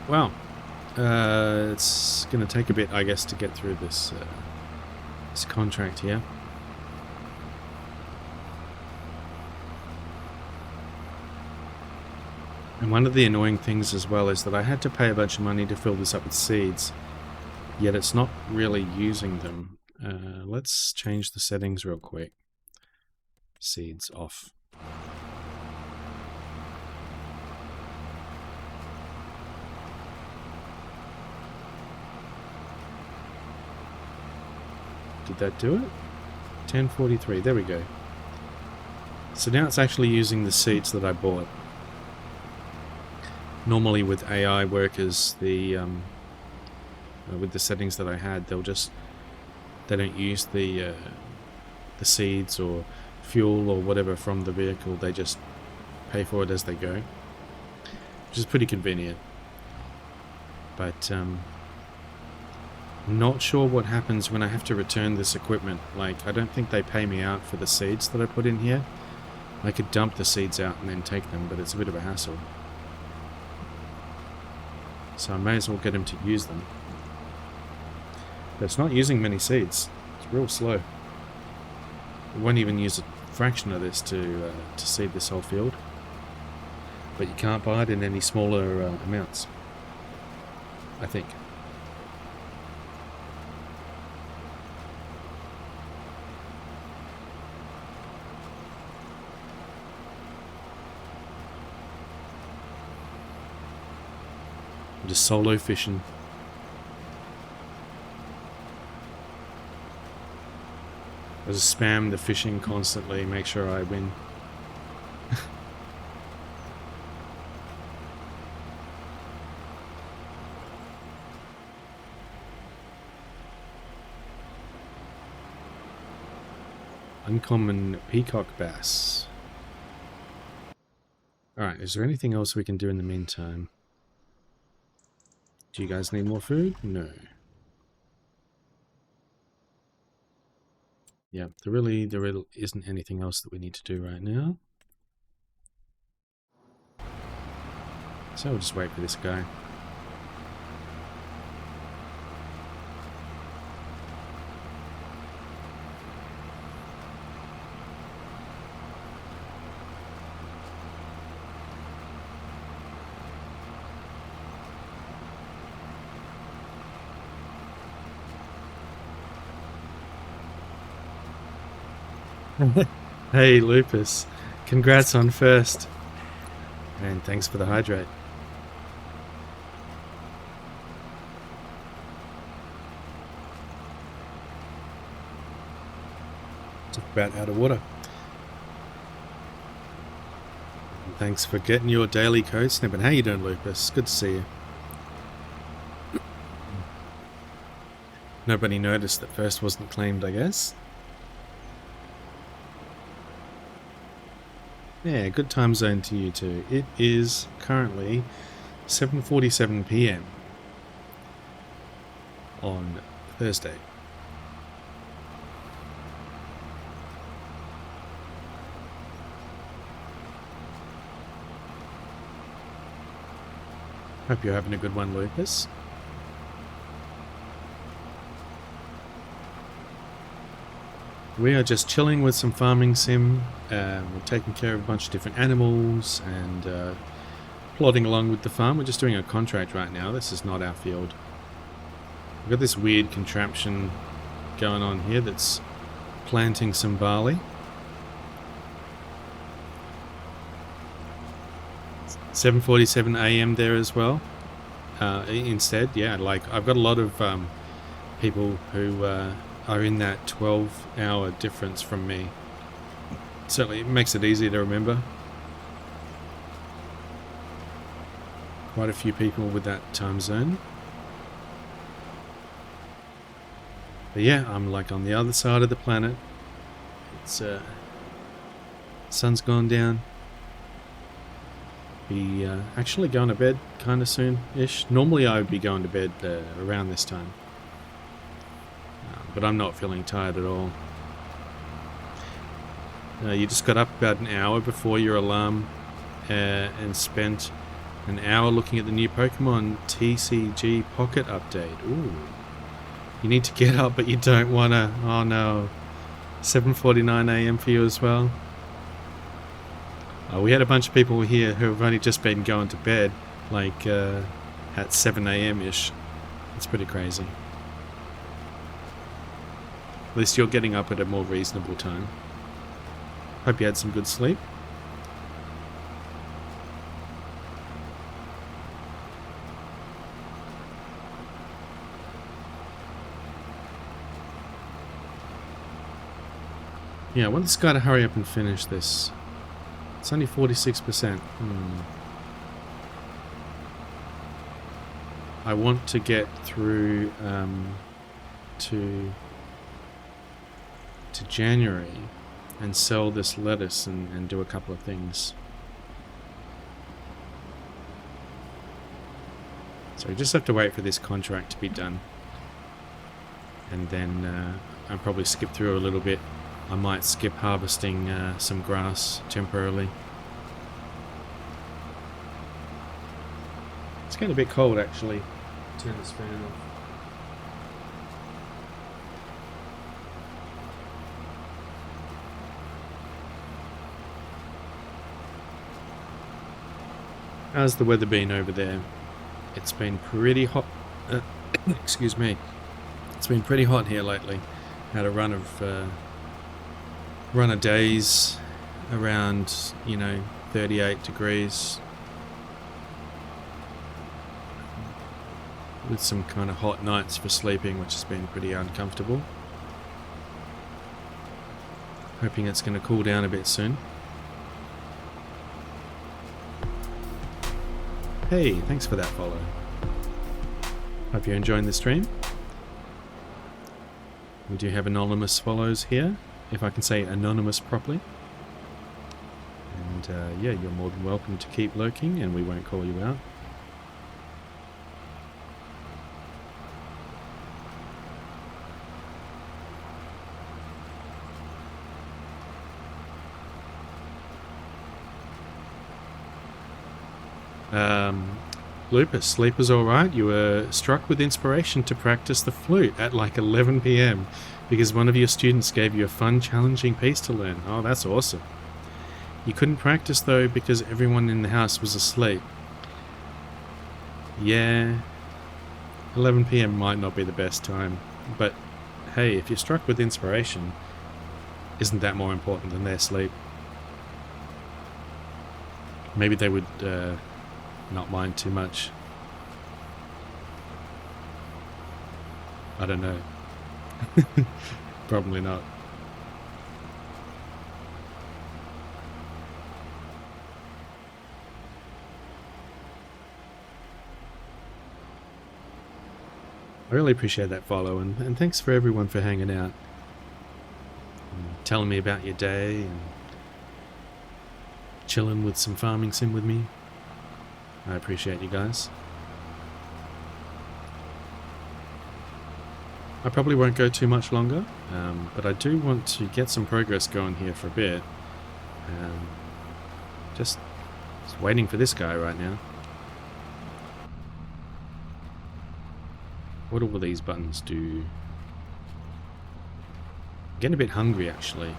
Wow. It's going to take a bit, I guess, to get through this this contract here. And one of the annoying things as well is that I had to pay a bunch of money to fill this up with seeds, yet it's not really using them. Let's change the settings real quick. Seeds off. Did that do it? 1043, there we go. So now it's actually using the seeds that I bought. Normally with AI workers, the with the settings that I had, they don't use the seeds or fuel or whatever from the vehicle. They just pay for it as they go, which is pretty convenient. But not sure what happens when I have to return this equipment. Like, I don't think they pay me out for the seeds that I put in here. I could dump the seeds out and then take them, but it's a bit of a hassle. So I may as well get him to use them. But it's not using many seeds. It's real slow. It won't even use a fraction of this to seed this whole field. But you can't buy it in any smaller amounts, I think. I'm just solo fishing. I just spam the fishing constantly, make sure I win. Uncommon peacock bass. Alright, is there anything else we can do in the meantime? Do you guys need more food? No. Yeah, there really isn't anything else that we need to do right now. So we'll just wait for this guy. Hey, Lupus. Congrats on first. And thanks for the hydrate. Just about out of water. And thanks for getting your daily code snippet. How you doing, Lupus? Good to see you. Nobody noticed that first wasn't claimed, I guess. Yeah, good time zone to you too. It is currently 7:47 p.m. on Thursday. Hope you're having a good one, Lucas. We are just chilling with some farming sim. We're taking care of a bunch of different animals and plodding along with the farm. We're just doing a contract right now. This is not our field. We've got this weird contraption going on here that's planting some barley. 7:47 a.m. there as well. Instead, yeah, like I've got a lot of people who are in that 12-hour difference from me. Certainly, it makes it easier to remember. Quite a few people with that time zone. But yeah, I'm like on the other side of the planet. It's sun's gone down. Be actually going to bed kind of soon-ish. Normally I would be going to bed around this time. But I'm not feeling tired at all. You just got up about an hour before your alarm and spent an hour looking at the new Pokemon TCG Pocket update. Ooh. You need to get up, but you don't want to. Oh no. 7:49 a.m. for you as well. We had a bunch of people here who have only just been going to bed, like at 7 a.m.-ish. It's pretty crazy. At least you're getting up at a more reasonable time. Hope you had some good sleep. Yeah, I want this guy to hurry up and finish this. It's only 46%. I want to get through to January and sell this lettuce and do a couple of things. So we just have to wait for this contract to be done. And then I'll probably skip through a little bit. I might skip harvesting some grass temporarily. It's getting a bit cold actually. Turn this fan off. How's the weather been over there? It's been pretty hot. Excuse me. It's been pretty hot here lately. Had a run of days around, 38 degrees. With some kind of hot nights for sleeping, which has been pretty uncomfortable. Hoping it's going to cool down a bit soon. Hey, thanks for that follow. Hope you're enjoying the stream. We do have anonymous follows here, if I can say anonymous properly. And yeah, you're more than welcome to keep lurking and we won't call you out. Lupus, sleep was alright. You were struck with inspiration to practice the flute at like 11 p.m. because one of your students gave you a fun, challenging piece to learn. Oh, that's awesome. You couldn't practice though because everyone in the house was asleep. Yeah, 11 p.m. might not be the best time, but hey, if you're struck with inspiration, isn't that more important than their sleep? Maybe they would not mind too much. I don't know. Probably not. I really appreciate that follow, and thanks for everyone for hanging out and telling me about your day and chilling with some farming sim with me. I appreciate you guys. I probably won't go too much longer, but I do want to get some progress going here for a bit. Just waiting for this guy right now. What do all these buttons do? I'm getting a bit hungry, actually.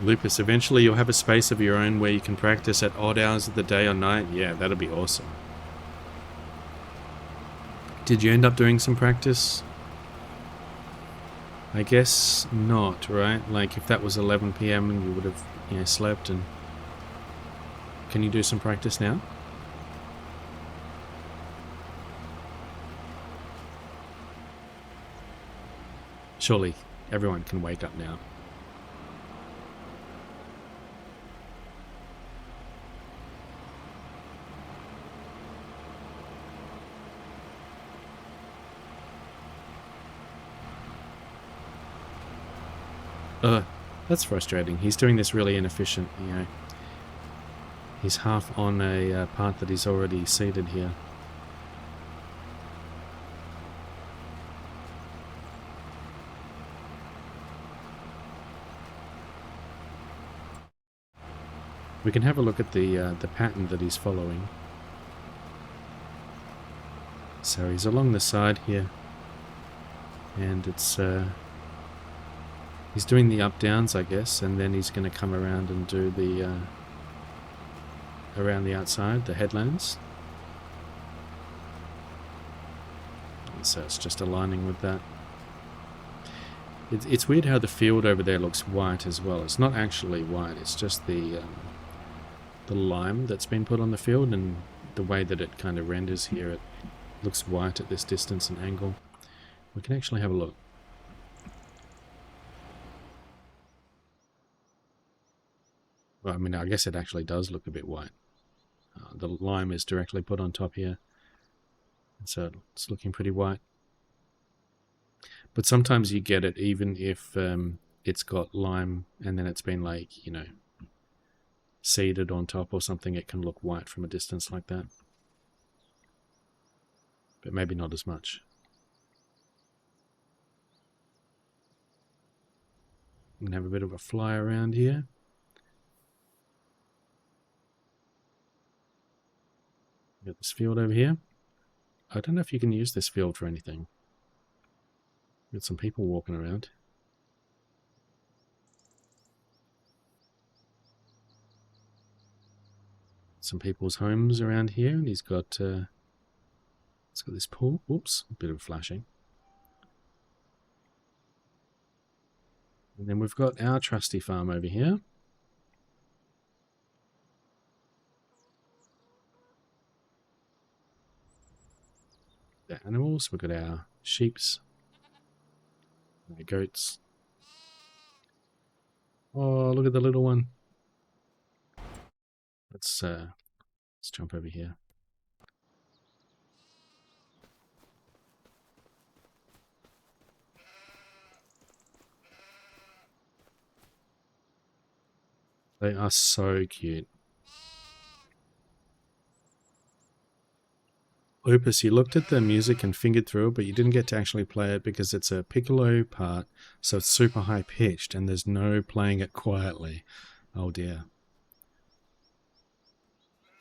Lupus, eventually you'll have a space of your own where you can practice at odd hours of the day or night. Yeah, that'll be awesome. Did you end up doing some practice? I guess not, right? Like if that was 11 PM and you would have, slept and... Can you do some practice now? Surely everyone can wake up now. That's frustrating. He's doing this really inefficient, He's half on a part that he's already seeded here. We can have a look at the pattern that he's following. So he's along the side here, and it's he's doing the up downs, I guess, and then he's going to come around and do the around the outside, the headlands. And so it's just aligning with that. It's weird how the field over there looks white as well. It's not actually white. It's just the lime that's been put on the field, and the way that it kind of renders here, it looks white at this distance and angle. We can actually have a look. Well, I mean, I guess it actually does look a bit white. The lime is directly put on top here, so it's looking pretty white. But sometimes you get it even if it's got lime and then it's been like, seeded on top or something. It can look white from a distance like that, but maybe not as much. I'm gonna have a bit of a fly around here. Got this field over here. I don't know if you can use this field for anything. Got some people walking around. Some people's homes around here, and he's got this pool. Whoops, a bit of flashing. And then we've got our trusty farm over here. The animals, we've got our sheeps, our goats. Oh, look at the little one. Let's jump over here. They are so cute. Opus, you looked at the music and fingered through it, but you didn't get to actually play it because it's a piccolo part, so it's super high pitched and there's no playing it quietly. Oh dear.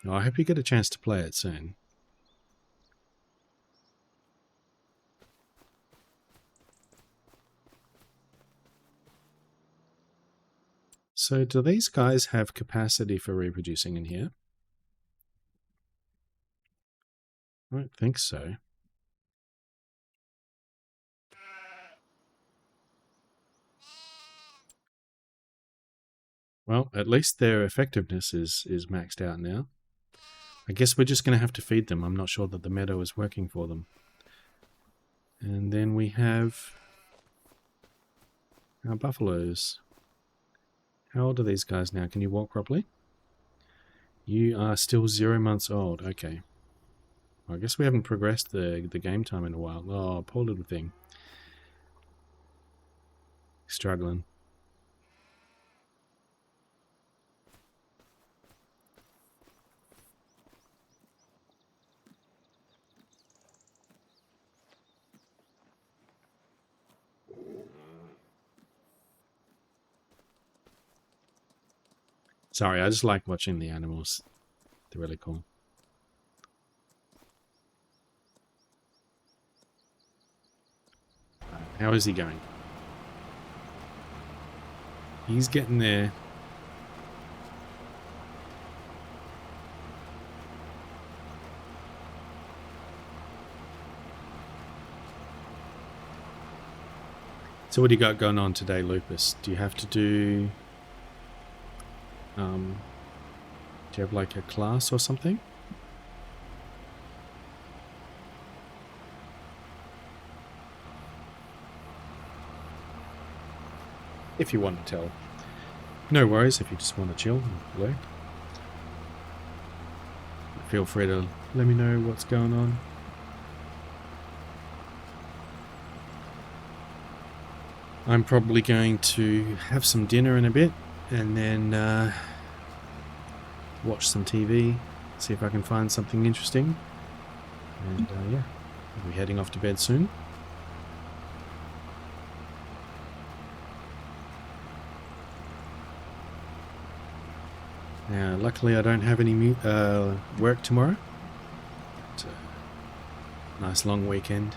Oh, I hope you get a chance to play it soon. So do these guys have capacity for reproducing in here? I don't think so. Well, at least their effectiveness is maxed out now. I guess we're just going to have to feed them. I'm not sure that the meadow is working for them. And then we have our buffaloes. How old are these guys now? Can you walk properly? You are still 0 months old. Okay. Well, I guess we haven't progressed the game time in a while. Oh, poor little thing. Struggling. Sorry, I just like watching the animals. They're really cool. How is he going? He's getting there. So what do you got going on today, Lupus? Do you have to do... do you have like a class or something? If you want to tell. No worries if you just want to chill and lurk. Feel free to let me know what's going on. I'm probably going to have some dinner in a bit and then watch some TV, see if I can find something interesting. And yeah, I'll be heading off to bed soon. Now, luckily I don't have any work tomorrow. It's a nice long weekend.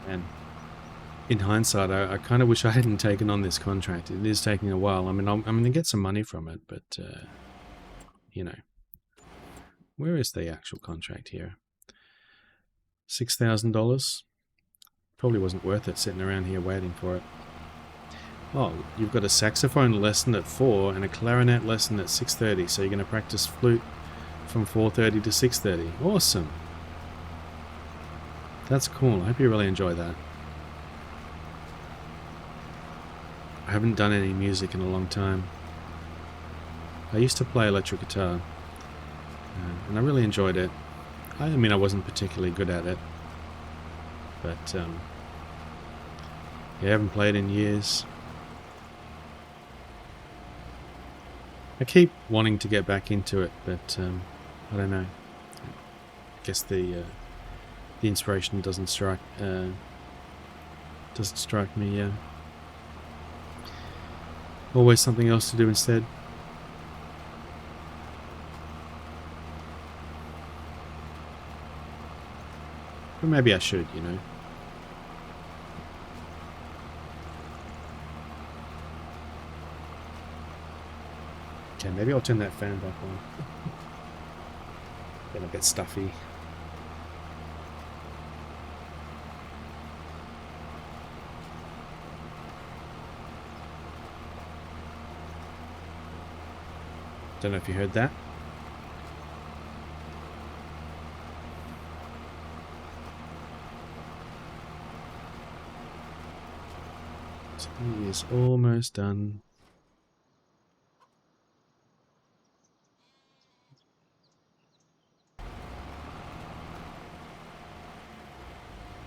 And in hindsight, I kind of wish I hadn't taken on this contract. It is taking a while. I mean, I'm going to get some money from it, but, you know. Where is the actual contract here? $6,000? Probably wasn't worth it sitting around here waiting for it. Oh, you've got a saxophone lesson at 4 and a clarinet lesson at 6:30. So you're going to practice flute from 4:30 to 6:30. Awesome. That's cool. I hope you really enjoy that. I haven't done any music in a long time. I used to play electric guitar, and I really enjoyed it. I mean, I wasn't particularly good at it, but yeah, I haven't played in years. I keep wanting to get back into it, but I don't know. I guess the inspiration doesn't strike me. Always something else to do instead. Or maybe I should, you know. Okay, maybe I'll turn that fan back on. Getting a bit stuffy. Don't know if you heard that. So he is almost done.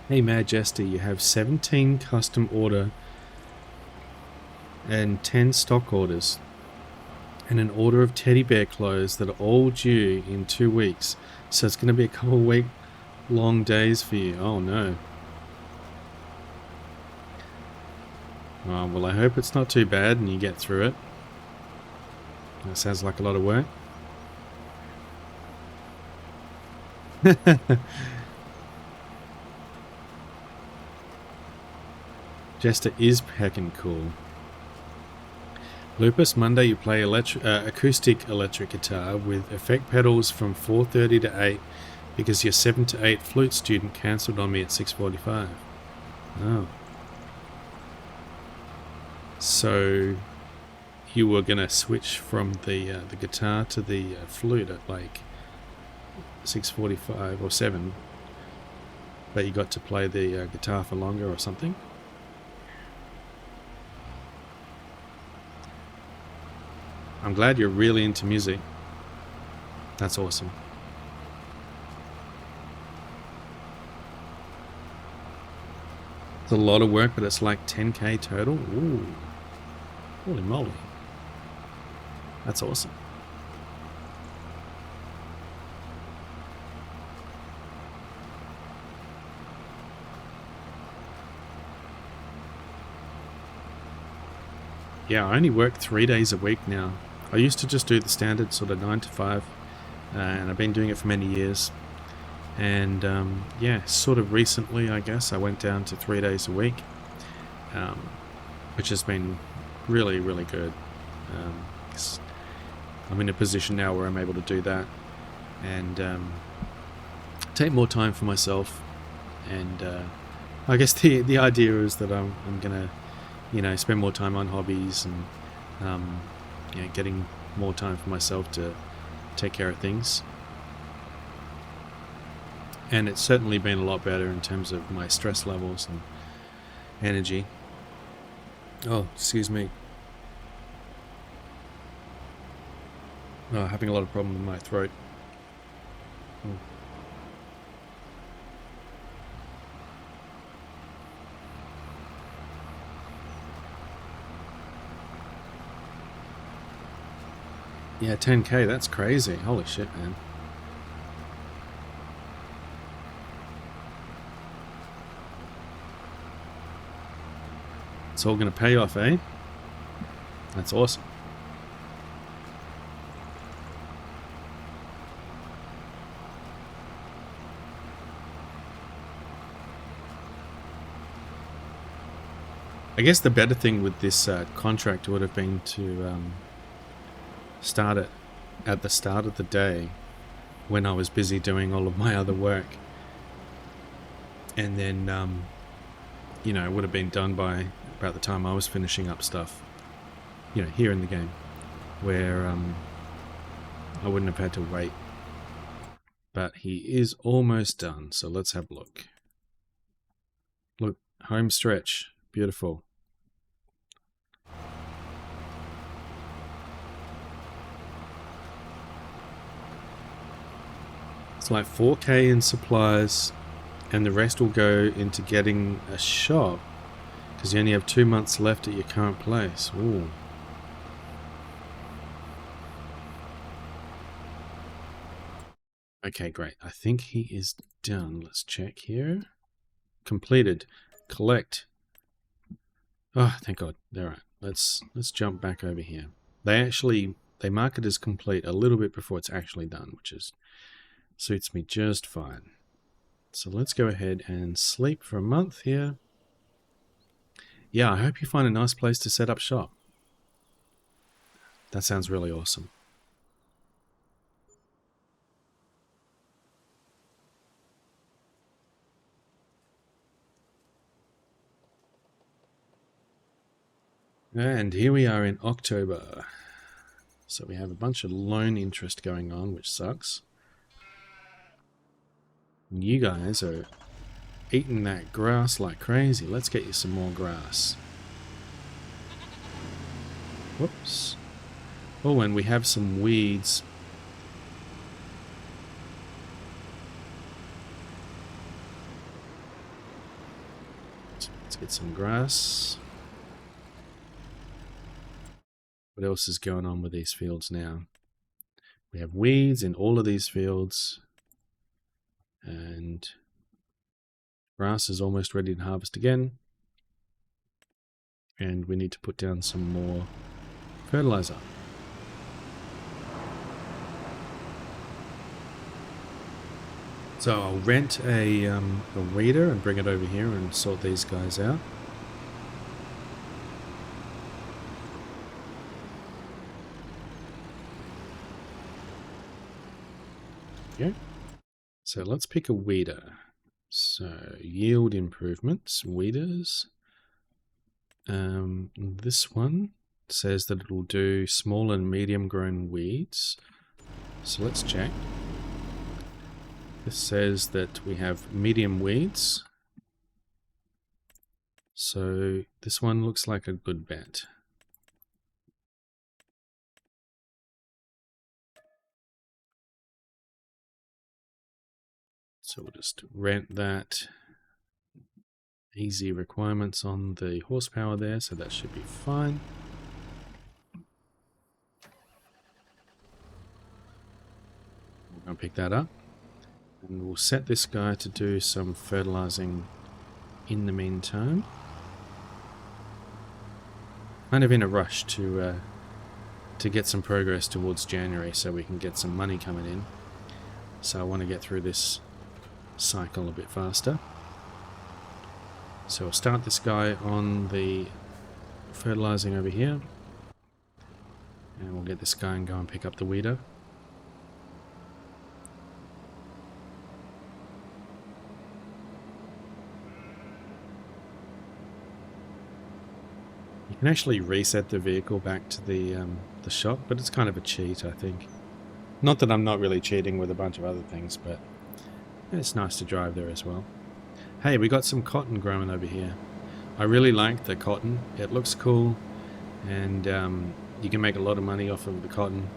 Hey Mad Jester, you have 17 custom order and 10 stock orders. And an order of teddy bear clothes that are all due in 2 weeks. So it's going to be a couple week long days for you. Oh no. Oh, well, I hope it's not too bad and you get through it. That sounds like a lot of work. Jester is heckin' cool. Lupus, Monday you play acoustic electric guitar with effect pedals from 4:30 to 8 because your 7 to 8 flute student cancelled on me at 6:45. Oh. So you were going to switch from the guitar to the flute at like 6:45 or 7, but you got to play the guitar for longer or something? I'm glad you're really into music. That's awesome. It's a lot of work, but it's like 10k total. Ooh. Holy moly. That's awesome. Yeah, I only work 3 days a week now. I used to just do the standard sort of 9 to 5, and I've been doing it for many years. And yeah, sort of recently, I guess, I went down to 3 days a week, which has been really, really good. 'Cause I'm in a position now where I'm able to do that and take more time for myself. And I guess the idea is that I'm gonna, you know, spend more time on hobbies and you know, getting more time for myself to take care of things. And it's certainly been a lot better in terms of my stress levels and energy. Oh, excuse me. Oh, having a lot of problem with my throat. Mm. Yeah, 10k, that's crazy. Holy shit, man. It's all going to pay off, eh? That's awesome. I guess the better thing with this contract would have been to start it at the start of the day when I was busy doing all of my other work. And then, you know, it would have been done by about the time I was finishing up stuff, you know, here in the game, where I wouldn't have had to wait. But he is almost done, so let's have a look. Look, home stretch, beautiful. It's like 4k in supplies, and the rest will go into getting a shop, because you only have 2 months left at your current place. Ooh. Okay, great. I think he is done. Let's check here. Completed. Collect. Oh, thank God. All right. Let's jump back over here. They mark it as complete a little bit before it's actually done, which suits me just fine. So let's go ahead and sleep for a month here. Yeah, I hope you find a nice place to set up shop. That sounds really awesome. And here we are in October. So we have a bunch of loan interest going on, which sucks. And you guys are eating that grass like crazy. Let's get you some more grass. Whoops. Oh, and we have some weeds. Let's get some grass. What else is going on with these fields now? We have weeds in all of these fields. And grass is almost ready to harvest again. And we need to put down some more fertilizer. So I'll rent a weeder and bring it over here and sort these guys out. There we go. So let's pick a weeder. So yield improvements, weeders. This one says that it will do small and medium grown weeds. So let's check. This says that we have medium weeds. So this one looks like a good bet. So we'll just rent that. Easy requirements on the horsepower there, so that should be fine. We're going to pick that up. And we'll set this guy to do some fertilizing in the meantime. Kind of in a rush to get some progress towards January so we can get some money coming in. So I want to get through this cycle a bit faster. So we'll start this guy on the fertilizing over here. And we'll get this guy and go and pick up the weeder. You can actually reset the vehicle back to the shop, but it's kind of a cheat, I think. Not that I'm not really cheating with a bunch of other things, but it's nice to drive there as well. Hey, we got some cotton growing over here. I really like the cotton. It looks cool, and you can make a lot of money off of the cotton.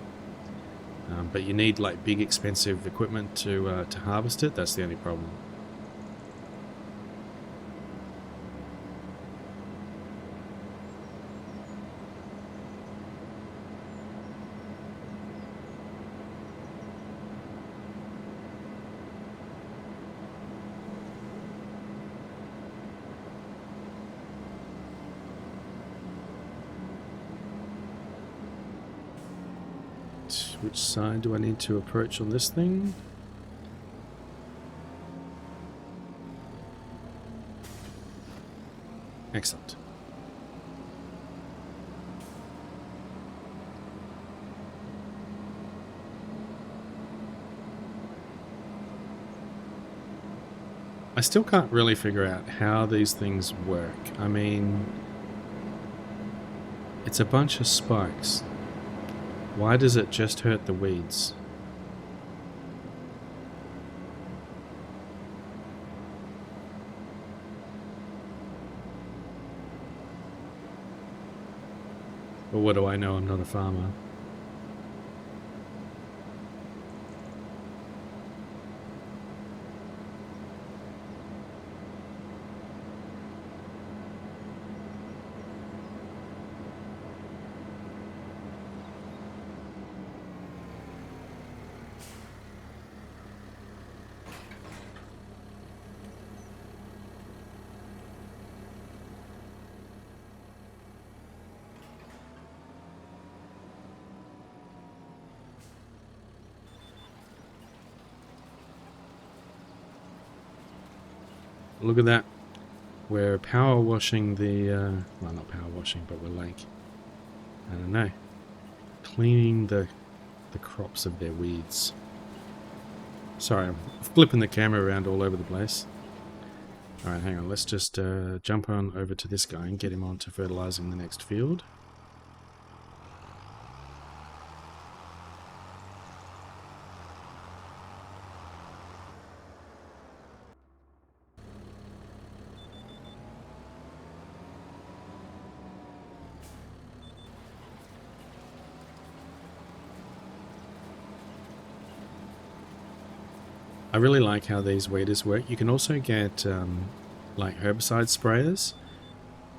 But you need like big, expensive equipment to harvest it. That's the only problem. Which side do I need to approach on this thing? Excellent. I still can't really figure out how these things work. I mean, it's a bunch of spikes. Why does it just hurt the weeds? But what do I know? I'm not a farmer. Look at that. We're power washing the, well, not power washing, but we're like, I don't know, cleaning the crops of their weeds. Sorry, I'm flipping the camera around all over the place. Alright, hang on. Let's just jump on over to this guy and get him on to fertilizing the next field. I really like how these weeders work. You can also get like herbicide sprayers,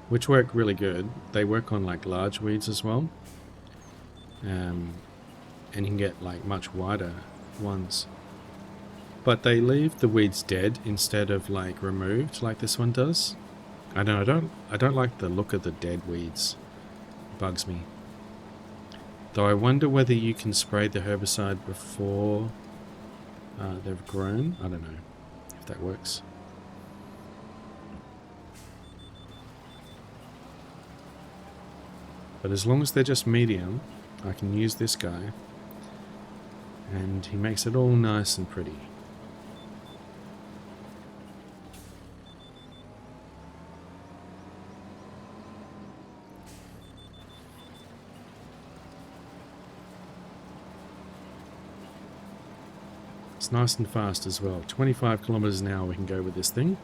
which work really good. They work on like large weeds as well. And you can get like much wider ones. But they leave the weeds dead instead of like removed like this one does. I don't like the look of the dead weeds. It bugs me. Though I wonder whether you can spray the herbicide before they've grown. I don't know if that works. But as long as they're just medium, I can use this guy And he makes it all nice and pretty. It's nice and fast as well. 25 kilometers an hour we can go with this thing.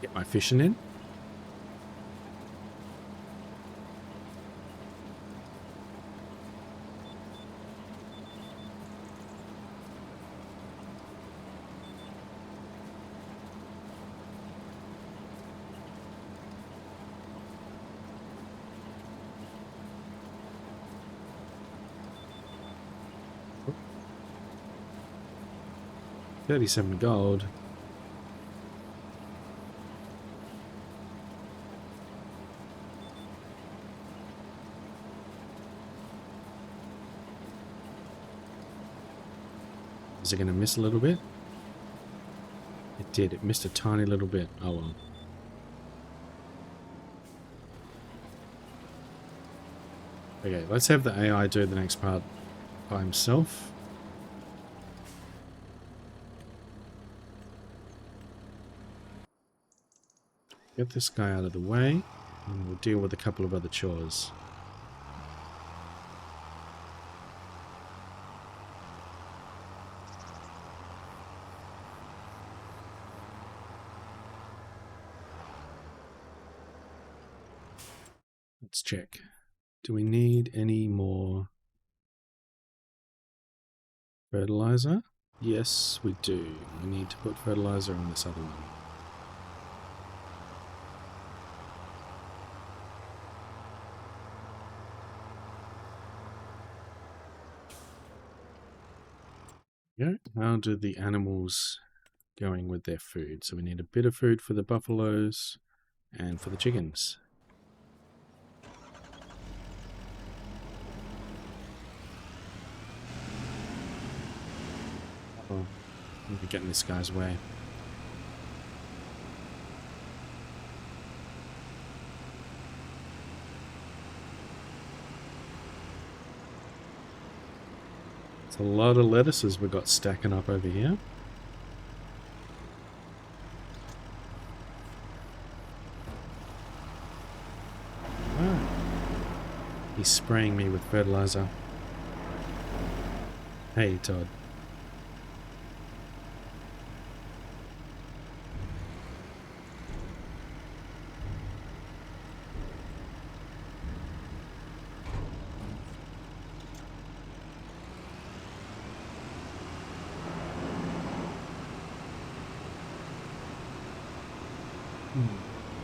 Get my fishing in. $37 gold. Is it going to miss a little bit? It did. It missed a tiny little bit. Oh well. Okay, let's have the AI do the next part by himself. Get this guy out of the way, and we'll deal with a couple of other chores. Let's check. Do we need any more fertilizer? Yes, we do. We need to put fertilizer on this other one. Yeah, how do the animals going with their food? So we need a bit of food for the buffaloes and for the chickens. Oh, I'm getting this guy's way. It's a lot of lettuces we've got stacking up over here. Ah, he's spraying me with fertilizer. Hey, Todd.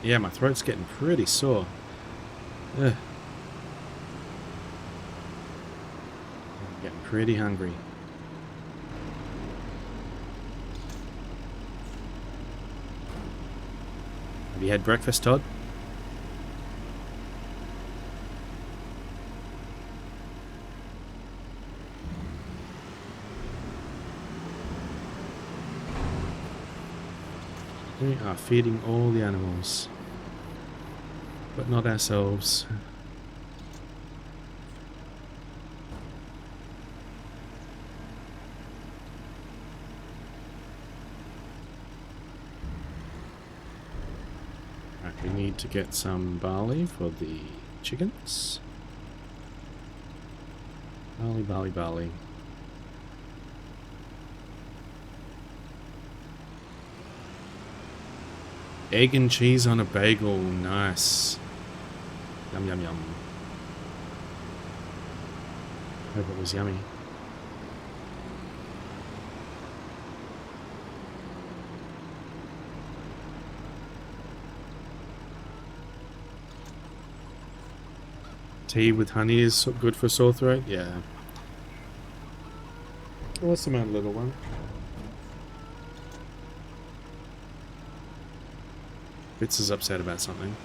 Yeah, my throat's getting pretty sore. Ugh. I'm getting pretty hungry. Have you had breakfast, Todd? We are feeding all the animals, but not ourselves. Right, we need to get some barley for the chickens. Barley, barley, barley. Egg and cheese on a bagel, nice. Yum, yum, yum. Hope it was yummy. Tea with honey is good for sore throat? Yeah. What's the matter, little one? Fitz is upset about something.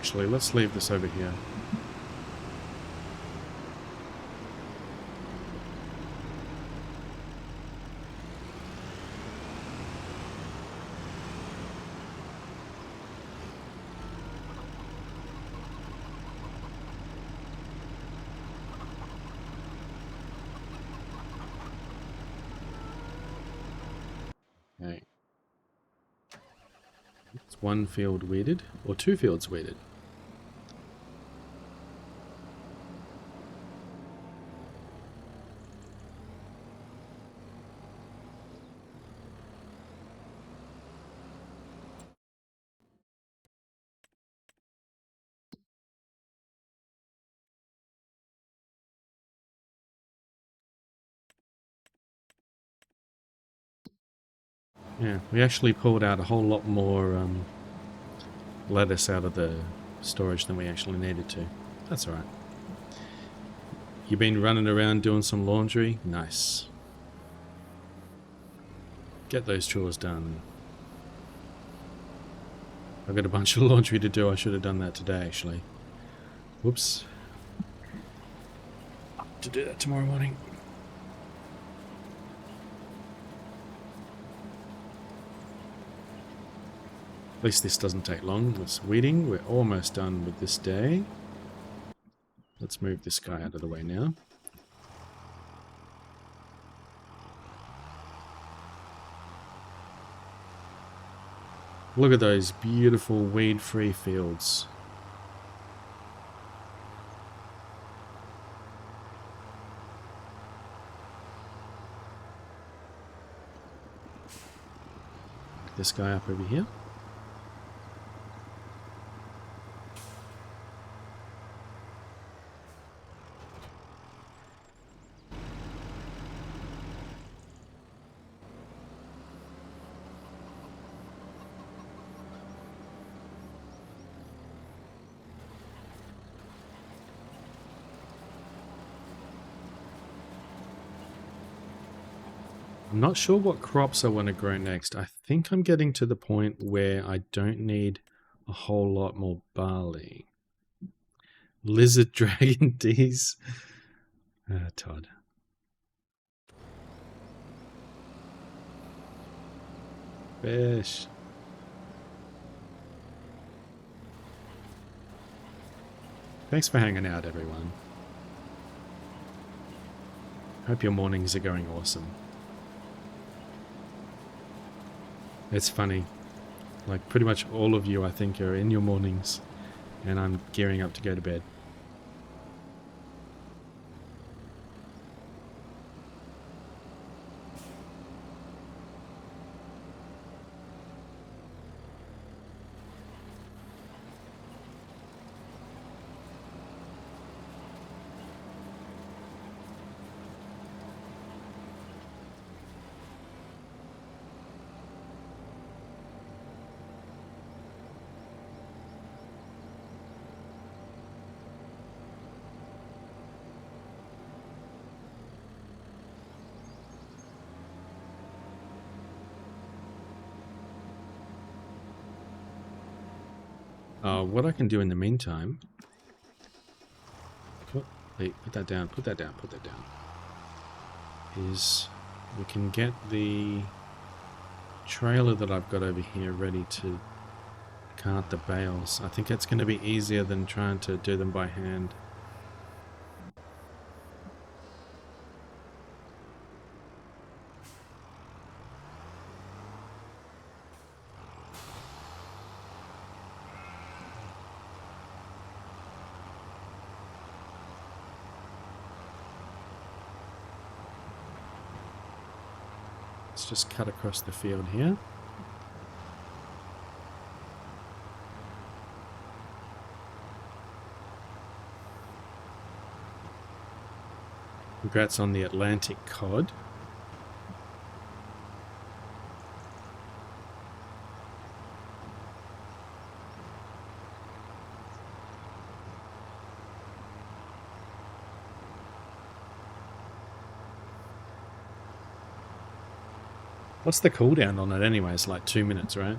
actually. Let's leave this over here. Okay. It's one field weeded, or two fields weeded. Yeah, we actually pulled out a whole lot more lettuce out of the storage than we actually needed to. That's alright. You been running around doing some laundry? Nice. Get those chores done. I've got a bunch of laundry to do. I should have done that today, actually. Whoops. To do that tomorrow morning. At least this doesn't take long. This weeding, we're almost done with this day. Let's move this guy out of the way now. Look at those beautiful weed-free fields. This guy up over here. I'm not sure what crops I want to grow next. I think I'm getting to the point where I don't need a whole lot more barley. Lizard Dragon D's. Todd. Fish. Thanks for hanging out, everyone. Hope your mornings are going awesome. It's funny. Like, pretty much all of you, I think, are in your mornings, and I'm gearing up to go to bed. What I can do in the meantime... Wait, put that down, put that down, put that down. Is we can get the trailer that I've got over here ready to cart the bales. I think it's going to be easier than trying to do them by hand. Let's just cut across the field here. Congrats on the Atlantic cod. What's the cooldown on it anyway? It's like 2 minutes, right?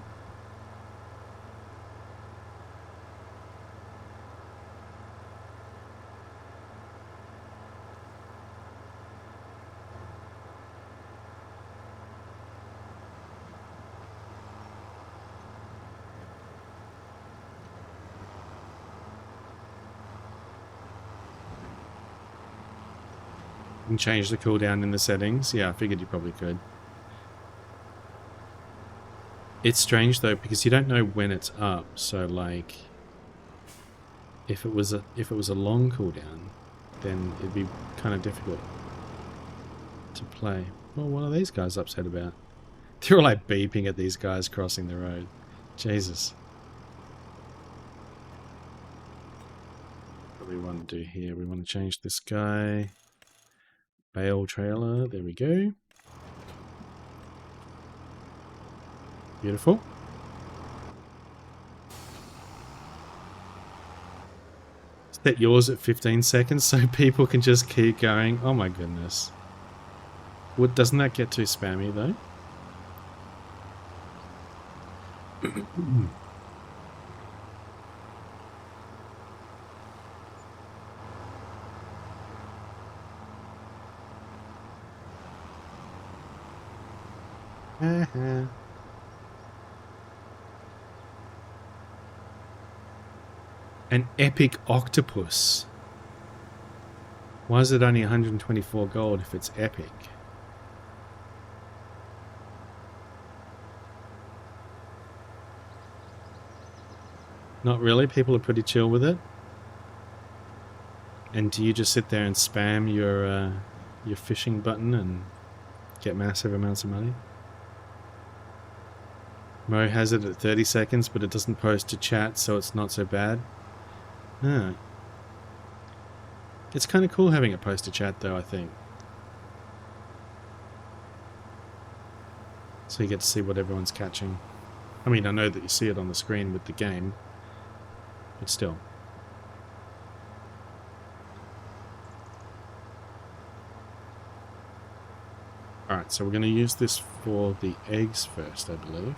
You can change the cooldown in the settings. Yeah, I figured you probably could. It's strange though because you don't know when it's up. So like, if it was a long cooldown, then it'd be kind of difficult to play. Well, what are these guys upset about? They're all like beeping at these guys crossing the road. Jesus. What do we want to do here? We want to change this guy. Bale trailer. There we go. Beautiful. Set yours at 15 seconds so people can just keep going. Oh my goodness. Doesn't that get too spammy though? An epic octopus. Why is it only 124 gold if it's epic? Not really, people are pretty chill with it. And do you just sit there and spam your fishing button and get massive amounts of money? Mo has it at 30 seconds, but it doesn't post to chat, so it's not so bad. Ah. It's kind of cool having it post to chat, though, I think. So you get to see what everyone's catching. I mean, I know that you see it on the screen with the game, but still. Alright, so we're going to use this for the eggs first, I believe.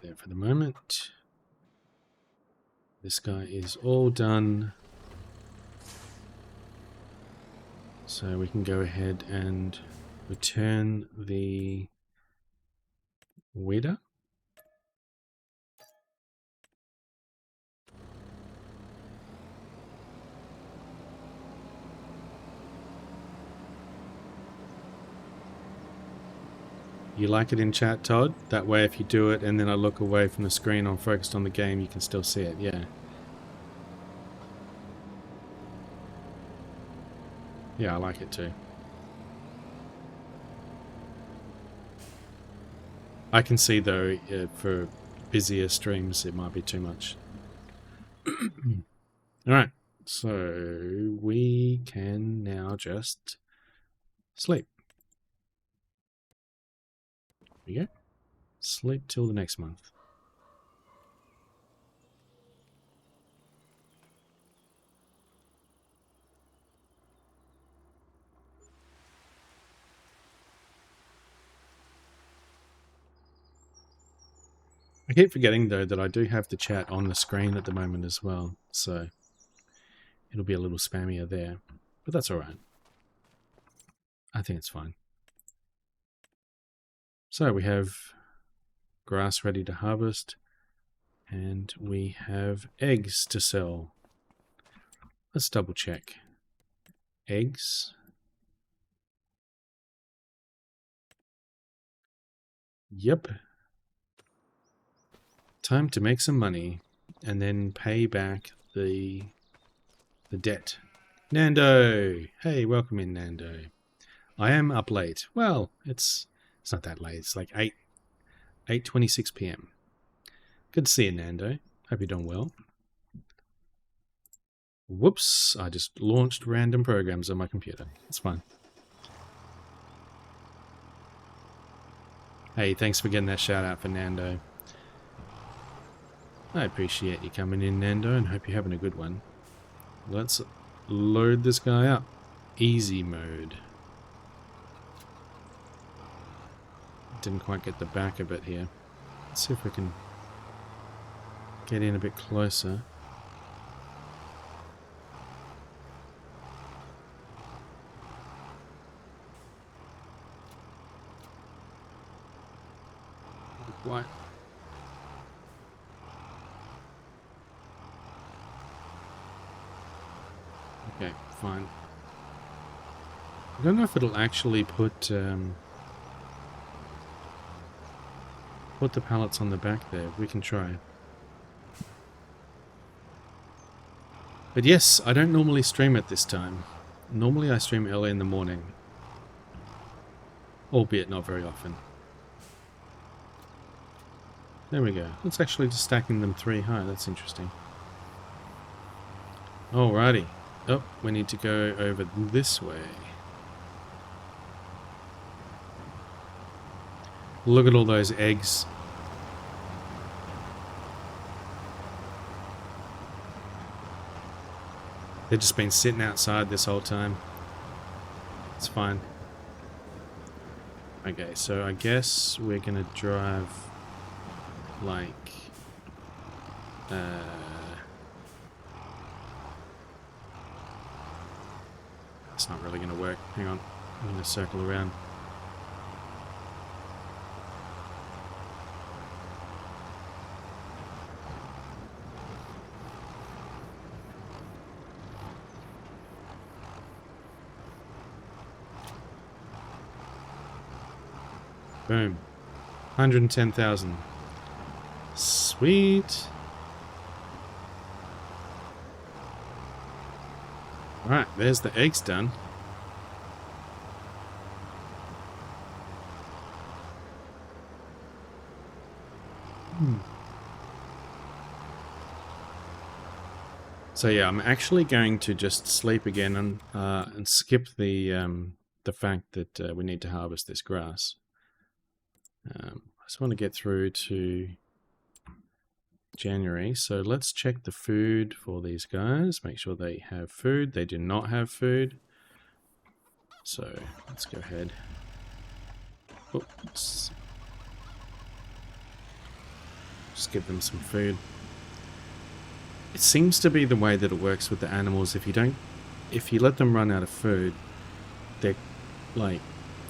There for the moment. This guy is all done. So we can go ahead and return the weeder. You like it in chat, Todd? That way if you do it and then I look away from the screen, I'm focused on the game, you can still see it, yeah. Yeah, I like it too. I can see though, for busier streams, it might be too much. Alright, so we can now just sleep. There we go. Sleep till the next month. I keep forgetting though that I do have the chat on the screen at the moment as well, so it'll be a little spammier there, but that's alright. I think it's fine. So we have grass ready to harvest, and we have eggs to sell. Let's double check. Eggs. Yep. Time to make some money and then pay back the debt. Nando! Hey, welcome in, Nando. I am up late. Well, it's not that late. It's like 8:26 p.m. Good to see you, Nando. Hope you're doing well. Whoops, I just launched random programs on my computer. It's fine. Hey, thanks for getting that shout out for Nando. I appreciate you coming in, Nando, and hope you're having a good one. Let's load this guy up. Easy mode. Didn't quite get the back of it here. Let's see if we can get in a bit closer. What? Okay, fine. I don't know if it'll actually put the pallets on the back there. We can try. But yes, I don't normally stream at this time. Normally I stream early in the morning. Albeit not very often. There we go. It's actually just stacking them 3 high. That's interesting. Alrighty. Oh, we need to go over this way. Look at all those eggs. They've just been sitting outside this whole time. It's fine. Okay, so I guess we're gonna drive like it's not really gonna work. Hang on. I'm gonna circle around. Boom. 110,000. Sweet. Alright, there's the eggs done. So yeah, I'm actually going to just sleep again and skip the fact that we need to harvest this grass. I just want to get through to January, so let's check the food for these guys, make sure they have food. They do not have food, so let's go ahead. Oops. Just give them some food. It seems to be the way that it works with the animals. If you let them run out of food, their like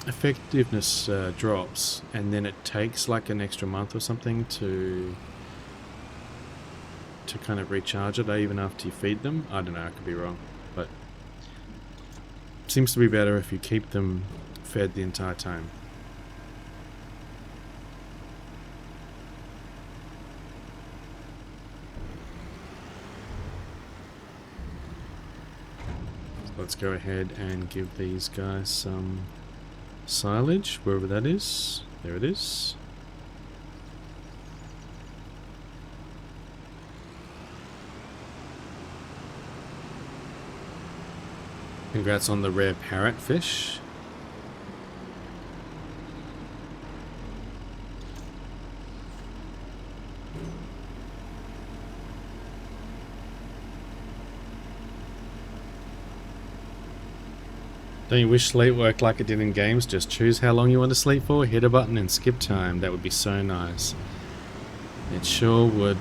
effectiveness drops, and then it takes like an extra month or something to kind of recharge it, even after you feed them. I don't know, I could be wrong, but it seems to be better if you keep them fed the entire time. So let's go ahead and give these guys some silage, wherever that is. There it is. Congrats on the rare parrotfish. Don't you wish sleep worked like it did in games? Just choose how long you want to sleep for, hit a button and skip time. That would be so nice. It sure would.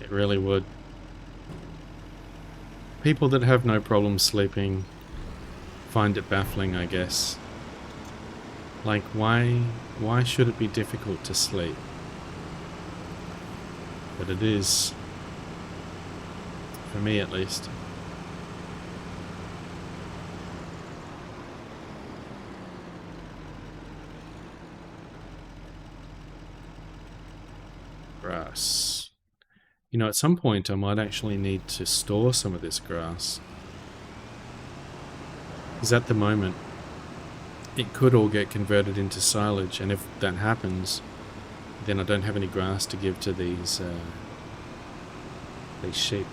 It really would. People that have no problem sleeping find it baffling, I guess. Like, why should it be difficult to sleep? But it is. For me, at least. Grass. You know, at some point I might actually need to store some of this grass. Because at the moment, it could all get converted into silage, and if that happens, then I don't have any grass to give to these sheep.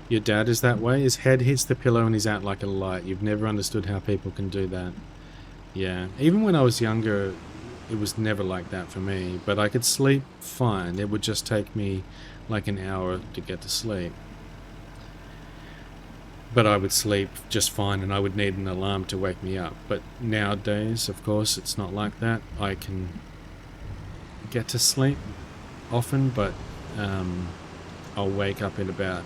Your dad is that way? His head hits the pillow and he's out like a light. You've never understood how people can do that. Yeah, even when I was younger, it was never like that for me, but I could sleep fine. It would just take me like an hour to get to sleep. but I would sleep just fine and I would need an alarm to wake me up. But nowadays, of course, it's not like that. I can get to sleep often, but I'll wake up in about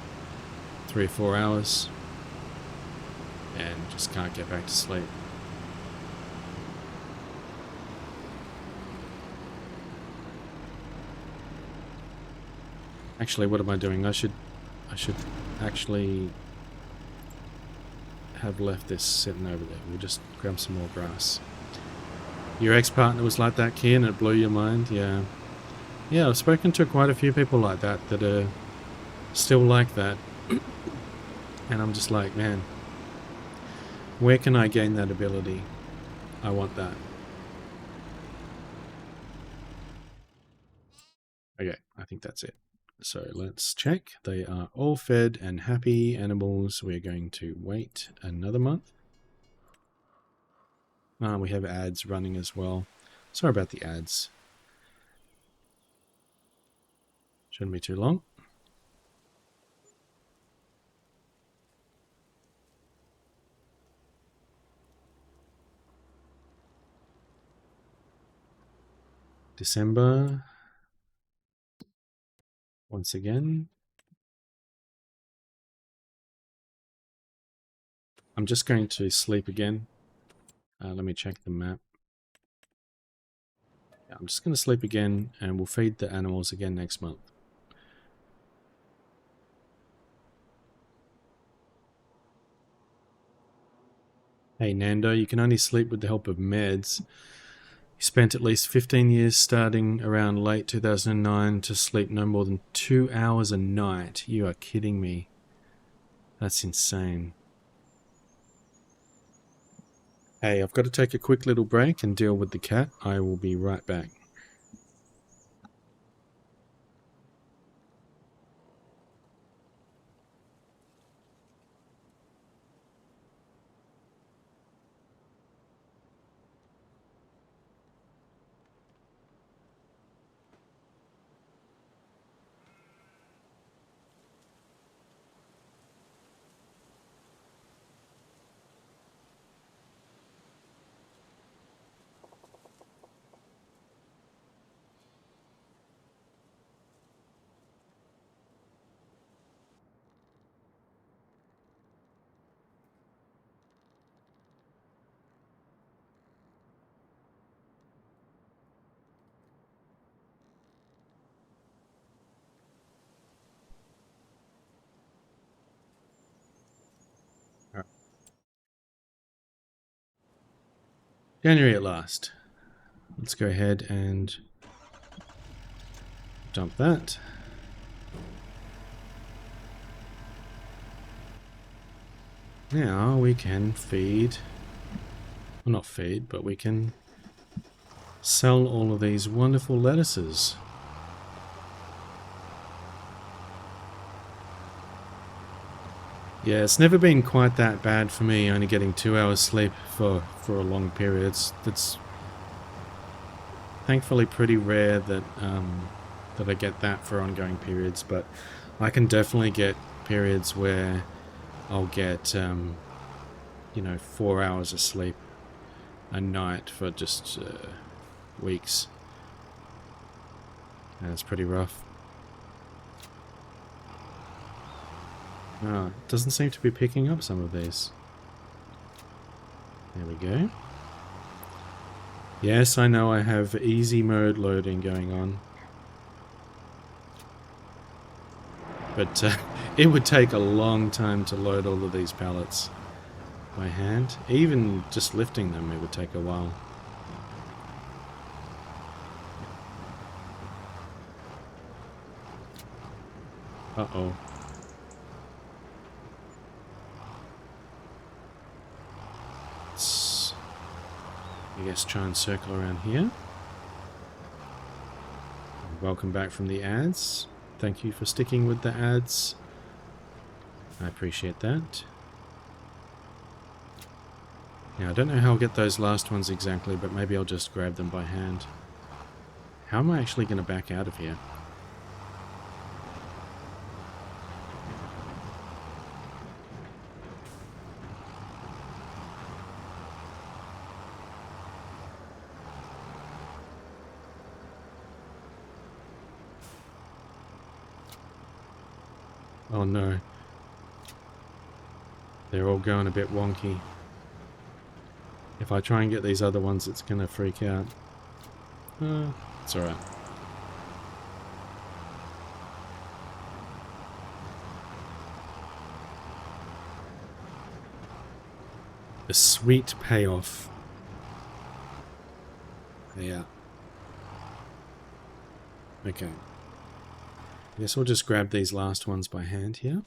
3 or 4 hours and just can't get back to sleep. Actually, what am I doing? I should actually have left this sitting over there. We'll just grab some more grass. Your ex-partner was like that, Kian, and it blew your mind? Yeah. Yeah, I've spoken to quite a few people like that that are still like that. And I'm just like, man, where can I gain that ability? I want that. Okay, I think that's it. So let's check. They are all fed and happy animals. We're going to wait another month. We have ads running as well. Sorry about the ads. Shouldn't be too long. December. Once again. I'm just going to sleep again. Let me check the map. Yeah, I'm just going to sleep again and we'll feed the animals again next month. Hey Nando, you can only sleep with the help of meds. He spent at least 15 years starting around late 2009 to sleep no more than 2 hours a night. You are kidding me. That's insane. Hey, I've got to take a quick little break and deal with the cat. I will be right back. January at last. Let's go ahead and dump that. Now we can feed, well not feed, but we can sell all of these wonderful lettuces. Yeah, it's never been quite that bad for me, only getting 2 hours sleep for a long period. It's thankfully pretty rare that that I get that for ongoing periods, but I can definitely get periods where I'll get, you know, 4 hours of sleep a night for just weeks. And it's pretty rough. Oh, it doesn't seem to be picking up some of these. There we go. Yes, I know I have easy mode loading going on. But it would take a long time to load all of these pallets by hand. Even just lifting them, it would take a while. Uh-oh. Let's, I guess, try and circle around here. Welcome back from the ads. Thank you for sticking with the ads. I appreciate that. Now, I don't know how I'll get those last ones exactly, but maybe I'll just grab them by hand. How am I actually going to back out of here? Oh no. They're all going a bit wonky. If I try and get these other ones, it's gonna freak out. It's alright. The sweet payoff. Yeah. Okay. Guess we'll just grab these last ones by hand here.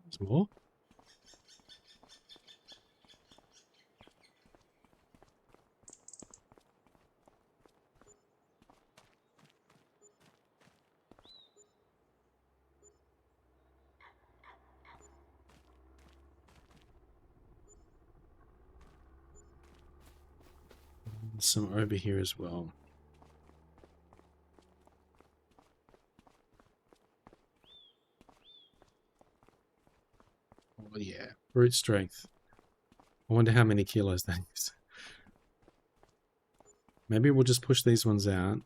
There's more. Some over here as well. Oh yeah, brute strength. I wonder how many kilos that is. Maybe we'll just push these ones out,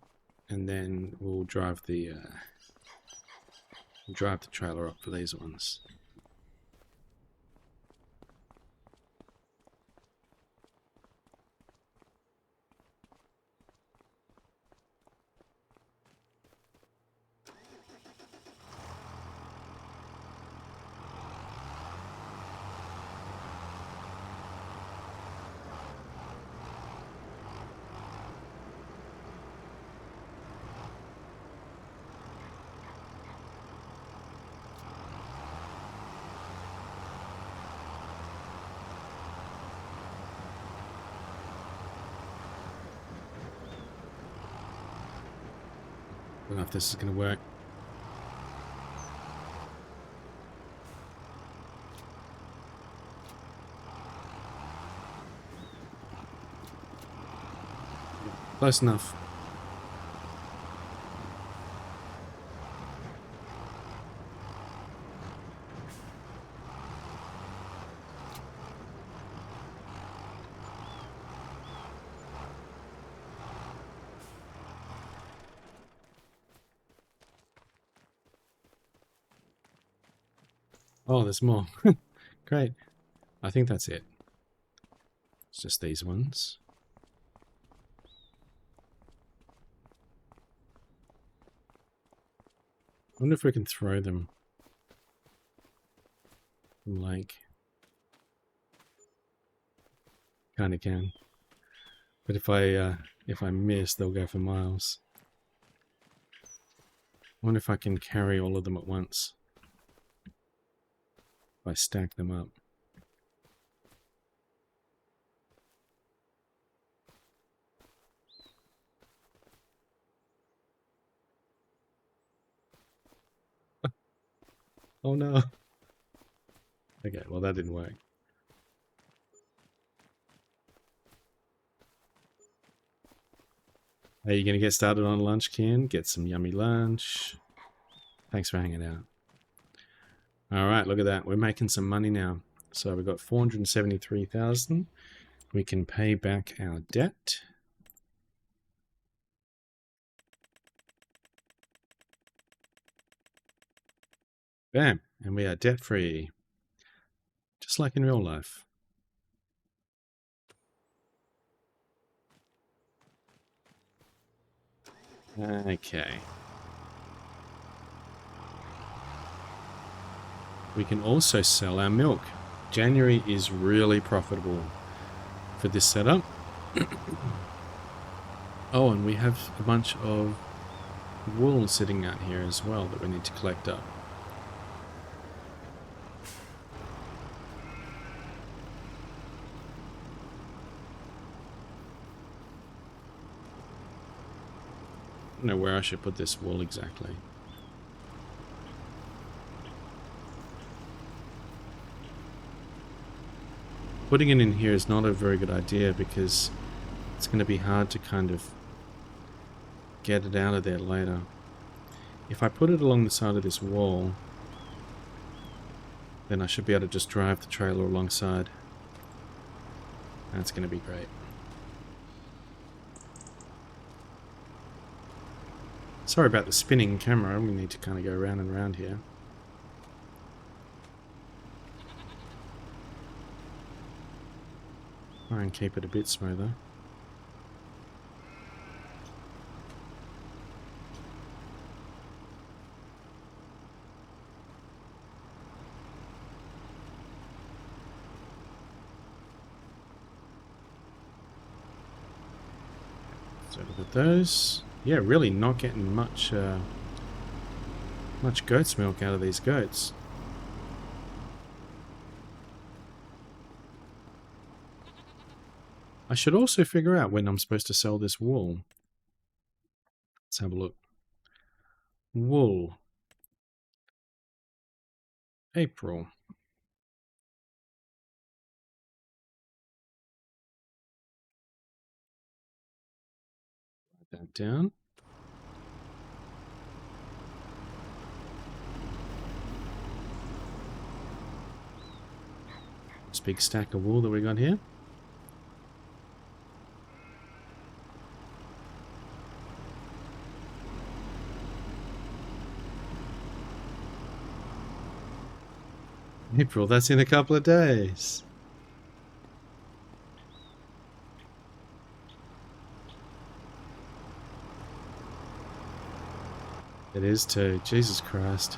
and then we'll drive the trailer up for these ones. I don't know if this is going to work. Close enough. Oh, there's more. Great. I think that's it. It's just these ones. I wonder if we can throw them from like. Kinda can. But if I miss, they'll go for miles. I wonder if I can carry all of them at once. If I stack them up. Oh no. Okay, well that didn't work. Are you going to get started on lunch, Ken? Get some yummy lunch. Thanks for hanging out. Alright, look at that. We're making some money now. So we've got 473,000. We can pay back our debt. Bam! And we are debt-free. Just like in real life. Okay. We can also sell our milk. January is really profitable for this setup. Oh, and we have a bunch of wool sitting out here as well that we need to collect up. I don't know where I should put this wool exactly. Putting it in here is not a very good idea because It's going to be hard to kind of get it out of there later. If I put it along the side of this wall, then I should be able to just drive the trailer alongside. That's going to be great. Sorry about the spinning camera, we need to kind of go round and round here. Try and keep it a bit smoother. So look at those. Yeah, really not getting much much goat's milk out of these goats. I should also figure out when I'm supposed to sell this wool. Let's have a look. Wool. April. Write that down. This big stack of wool that we got here. April, that's in a couple of days. It is too. Jesus Christ.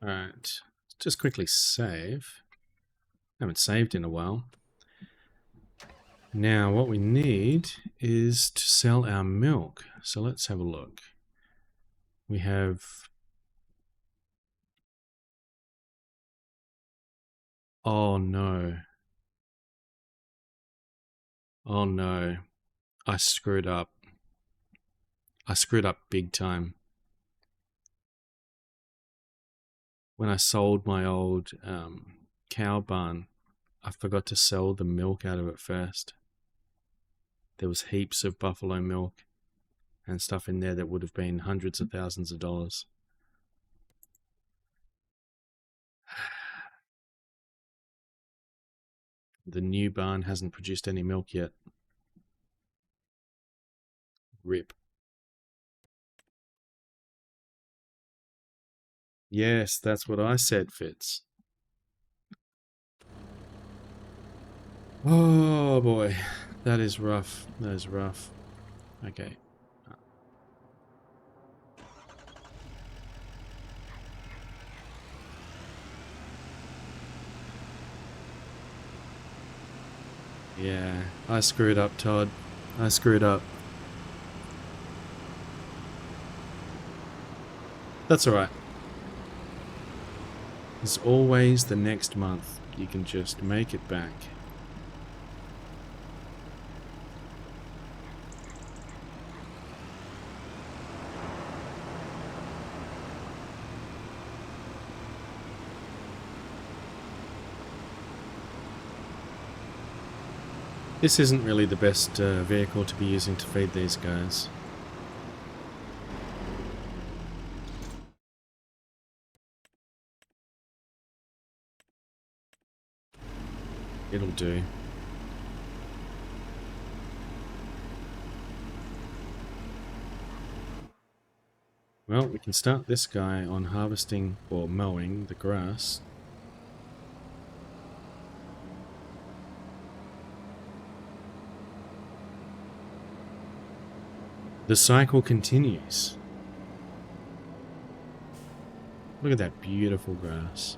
Alright. Just quickly save. Haven't saved in a while. Now what we need is to sell our milk. So let's have a look. We have oh no. Oh no. I screwed up. I screwed up big time. When I sold my old cow barn, I forgot to sell the milk out of it first. There was heaps of buffalo milk and stuff in there that would have been hundreds of thousands of dollars. The new barn hasn't produced any milk yet. RIP. Yes, that's what I said, Fitz. Oh boy, that is rough. That is rough. Okay. Yeah, I screwed up, Todd. I screwed up. That's alright. There's always the next month. You can just make it back. This isn't really the best vehicle to be using to feed these guys. It'll do. Well, we can start this guy on harvesting or mowing the grass. The cycle continues. Look at that beautiful grass.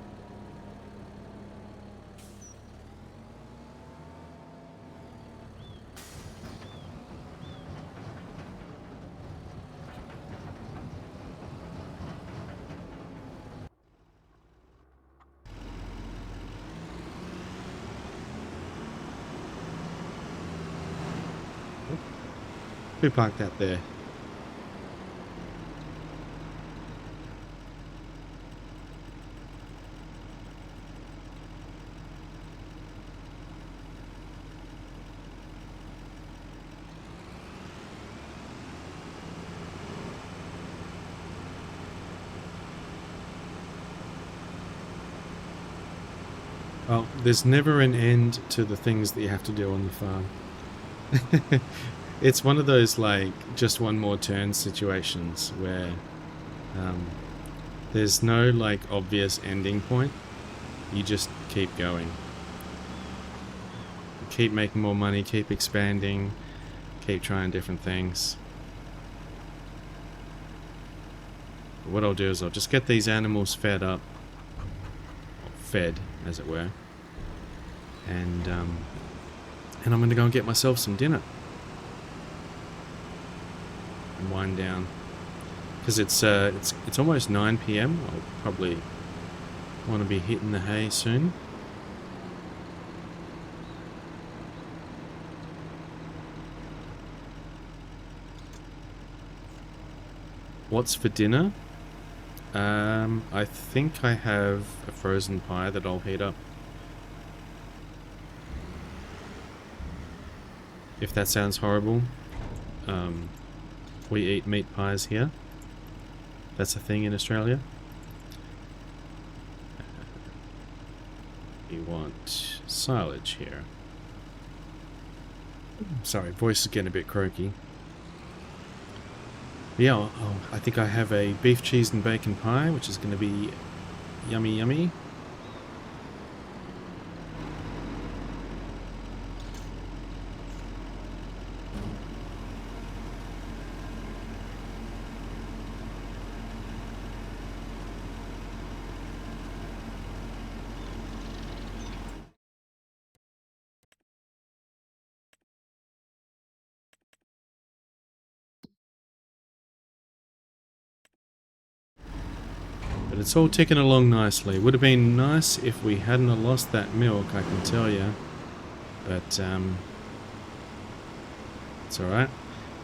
we parked that there? Well, there's never an end to the things that you have to do on the farm. It's one of those, like, just one more turn situations where there's no, like, obvious ending point. You just keep going. Keep making more money, keep expanding, keep trying different things. But what I'll do is I'll just get these animals fed up. Fed, as it were. And I'm going to go and get myself some dinner. And wind down. Because it's almost 9 PM. I'll probably want to be hitting the hay soon. What's for dinner? I think I have a frozen pie that I'll heat up. If that sounds horrible, we eat meat pies here. That's a thing in Australia. We want silage here. Sorry, voice is getting a bit croaky. Yeah, I think I have a beef, cheese and bacon pie, which is going to be yummy yummy. But it's all ticking along nicely. Would have been nice if we hadn't have lost that milk, I can tell you. But it's alright.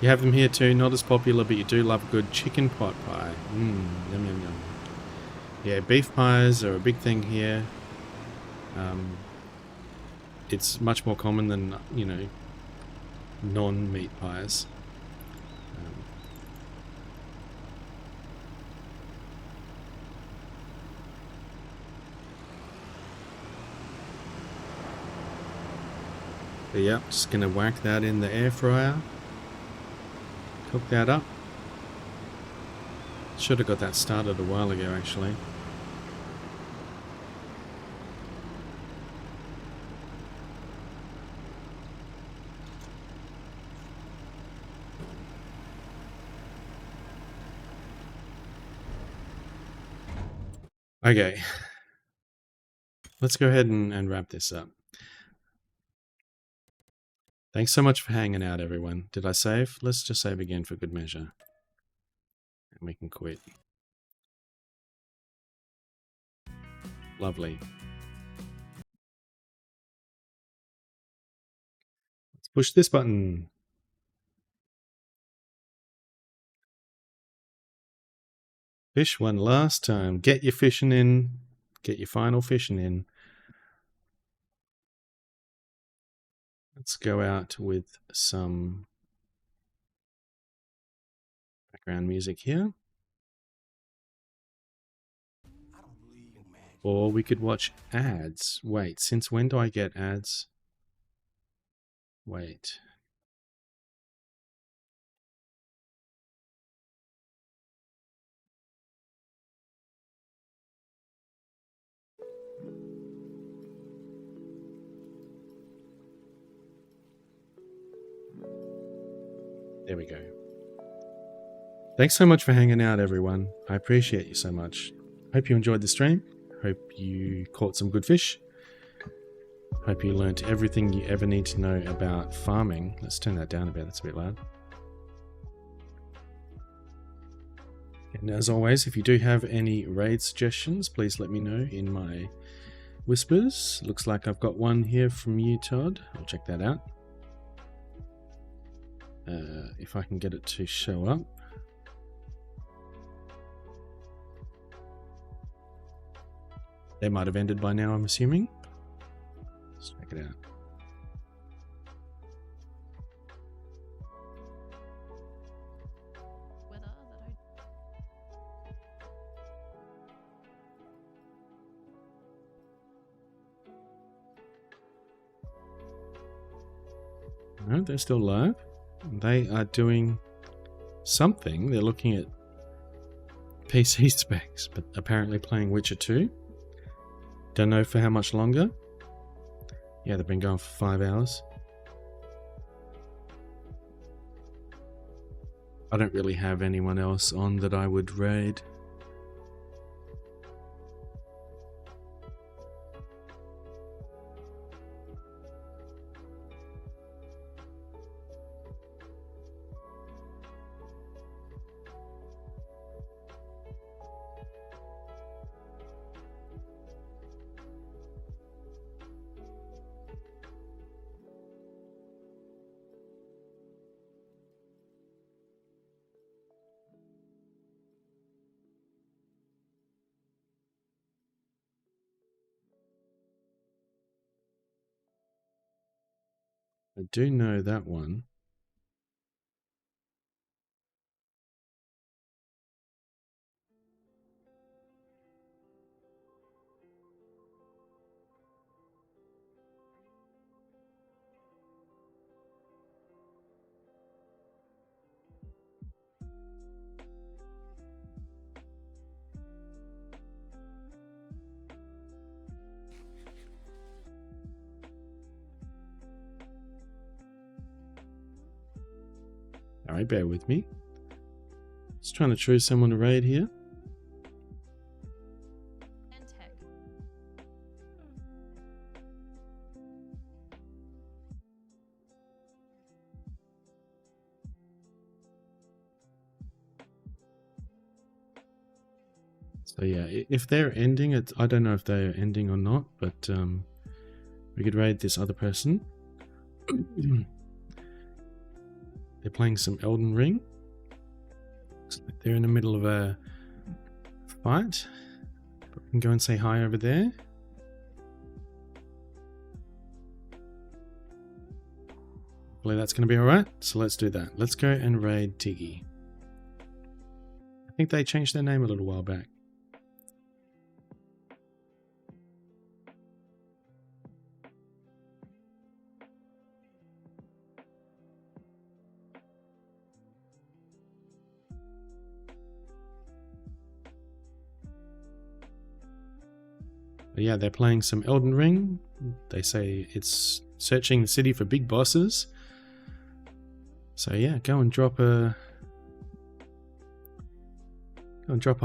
You have them here too, not as popular, but you do love a good chicken pot pie. Yum yum yum. Yeah, beef pies are a big thing here. It's much more common than, you know, non-meat pies. But yeah, just gonna whack that in the air fryer. Cook that up. Should have got that started a while ago, actually. Okay. Let's go ahead and wrap this up. Thanks so much for hanging out, everyone. Did I save? Let's just save again for good measure. And we can quit. Lovely. Let's push this button. Fish one last time. Get your fishing in. Get your final fishing in. Let's go out with some background music here. Or we could watch ads. Wait, since when do I get ads? Wait. There we go. Thanks so much for hanging out, everyone. I appreciate you so much. Hope you enjoyed the stream. Hope you caught some good fish. Hope you learnt everything you ever need to know about farming. Let's turn that down a bit, that's a bit loud. And as always, if you do have any raid suggestions, please let me know in my whispers. Looks like I've got one here from you, Todd. I'll check that out. if I can get it to show up. They might have ended by now, I'm assuming. Let's check it out. No, they're still live. They are doing something. They're looking at PC specs, but apparently playing Witcher 2. Don't know for how much longer. Yeah, they've been going for 5 hours. I don't really have anyone else on that I would raid. I do know that one. Alright, bear with me. Just trying to choose someone to raid here. So yeah, if they're ending, I don't know if they're ending or not, but we could raid this other person. They're playing some Elden Ring. Looks like they're in the middle of a fight. But we can go and say hi over there. Hopefully that's going to be alright. So let's do that. Let's go and raid Tiggy. I think they changed their name a little while back. But yeah, they're playing some Elden Ring. They say it's searching the city for big bosses. So yeah, go and drop a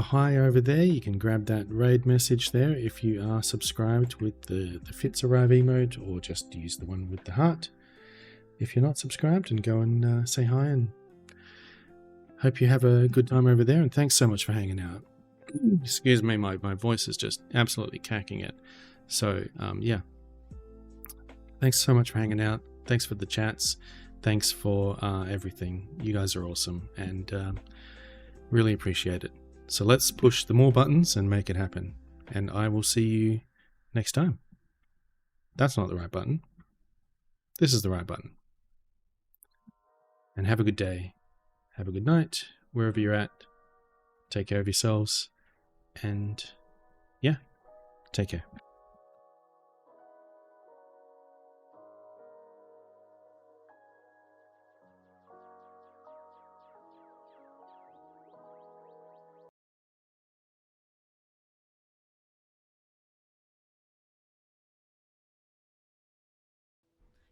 hi over there. You can grab that raid message there if you are subscribed with the Fits Arrive emote, or just use the one with the heart if you're not subscribed, and go and say hi, and hope you have a good time over there, and thanks so much for hanging out. Excuse me, my voice is just absolutely cacking it. So, yeah. Thanks so much for hanging out. Thanks for the chats. Thanks for everything. You guys are awesome, and really appreciate it. So let's push the more buttons and make it happen. And I will see you next time. That's not the right button. This is the right button. And have a good day. Have a good night, wherever you're at. Take care of yourselves. And yeah, take care.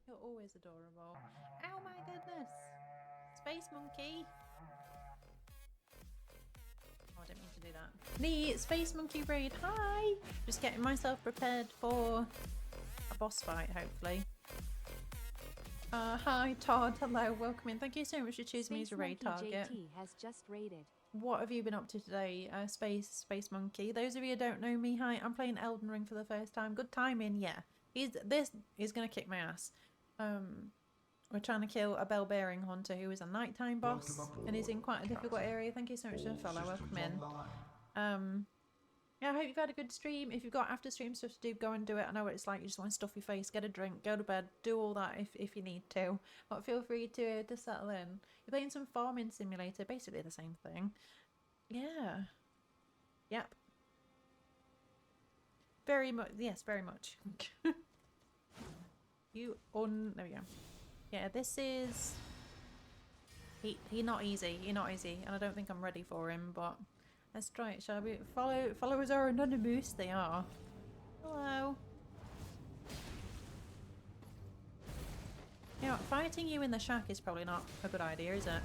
You're always adorable. Ow, my goodness. Space monkey. Oh, I didn't mean to do that. The Space Monkey raid. Hi! Just getting myself prepared for a boss fight, hopefully. Hi, Todd. Hello, welcome in. Thank you so much for choosing me as a raid target. JT has just raided. What have you been up to today, Space Monkey? Those of you who don't know me, hi, I'm playing Elden Ring for the first time. Good timing, yeah. This is gonna kick my ass. We're trying to kill a bell bearing hunter who is a nighttime boss and is in quite a difficult area. Thank you so much for the follow. Welcome in. Yeah, I hope you've had a good stream. If you've got after stream stuff to do, go and do it. I know what it's like. You just want to stuff your face, get a drink, go to bed, do all that if you need to. But feel free to settle in. You're playing some farming simulator, basically the same thing. Yeah. Yep. Very much. Yes, very much. There we go. Yeah, this is... He not easy. He not easy. And I don't think I'm ready for him, but... Let's try it, shall we? Followers are anonymous, they are. Hello. You know, fighting you in the shack is probably not a good idea, is it?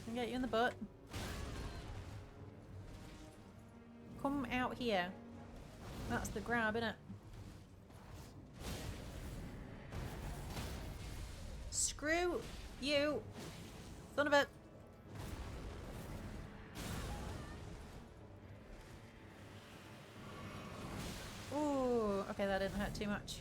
Can get you in the butt. Come out here. That's the grab, innit? Screw you, son of a... Ooh, okay, that didn't hurt too much.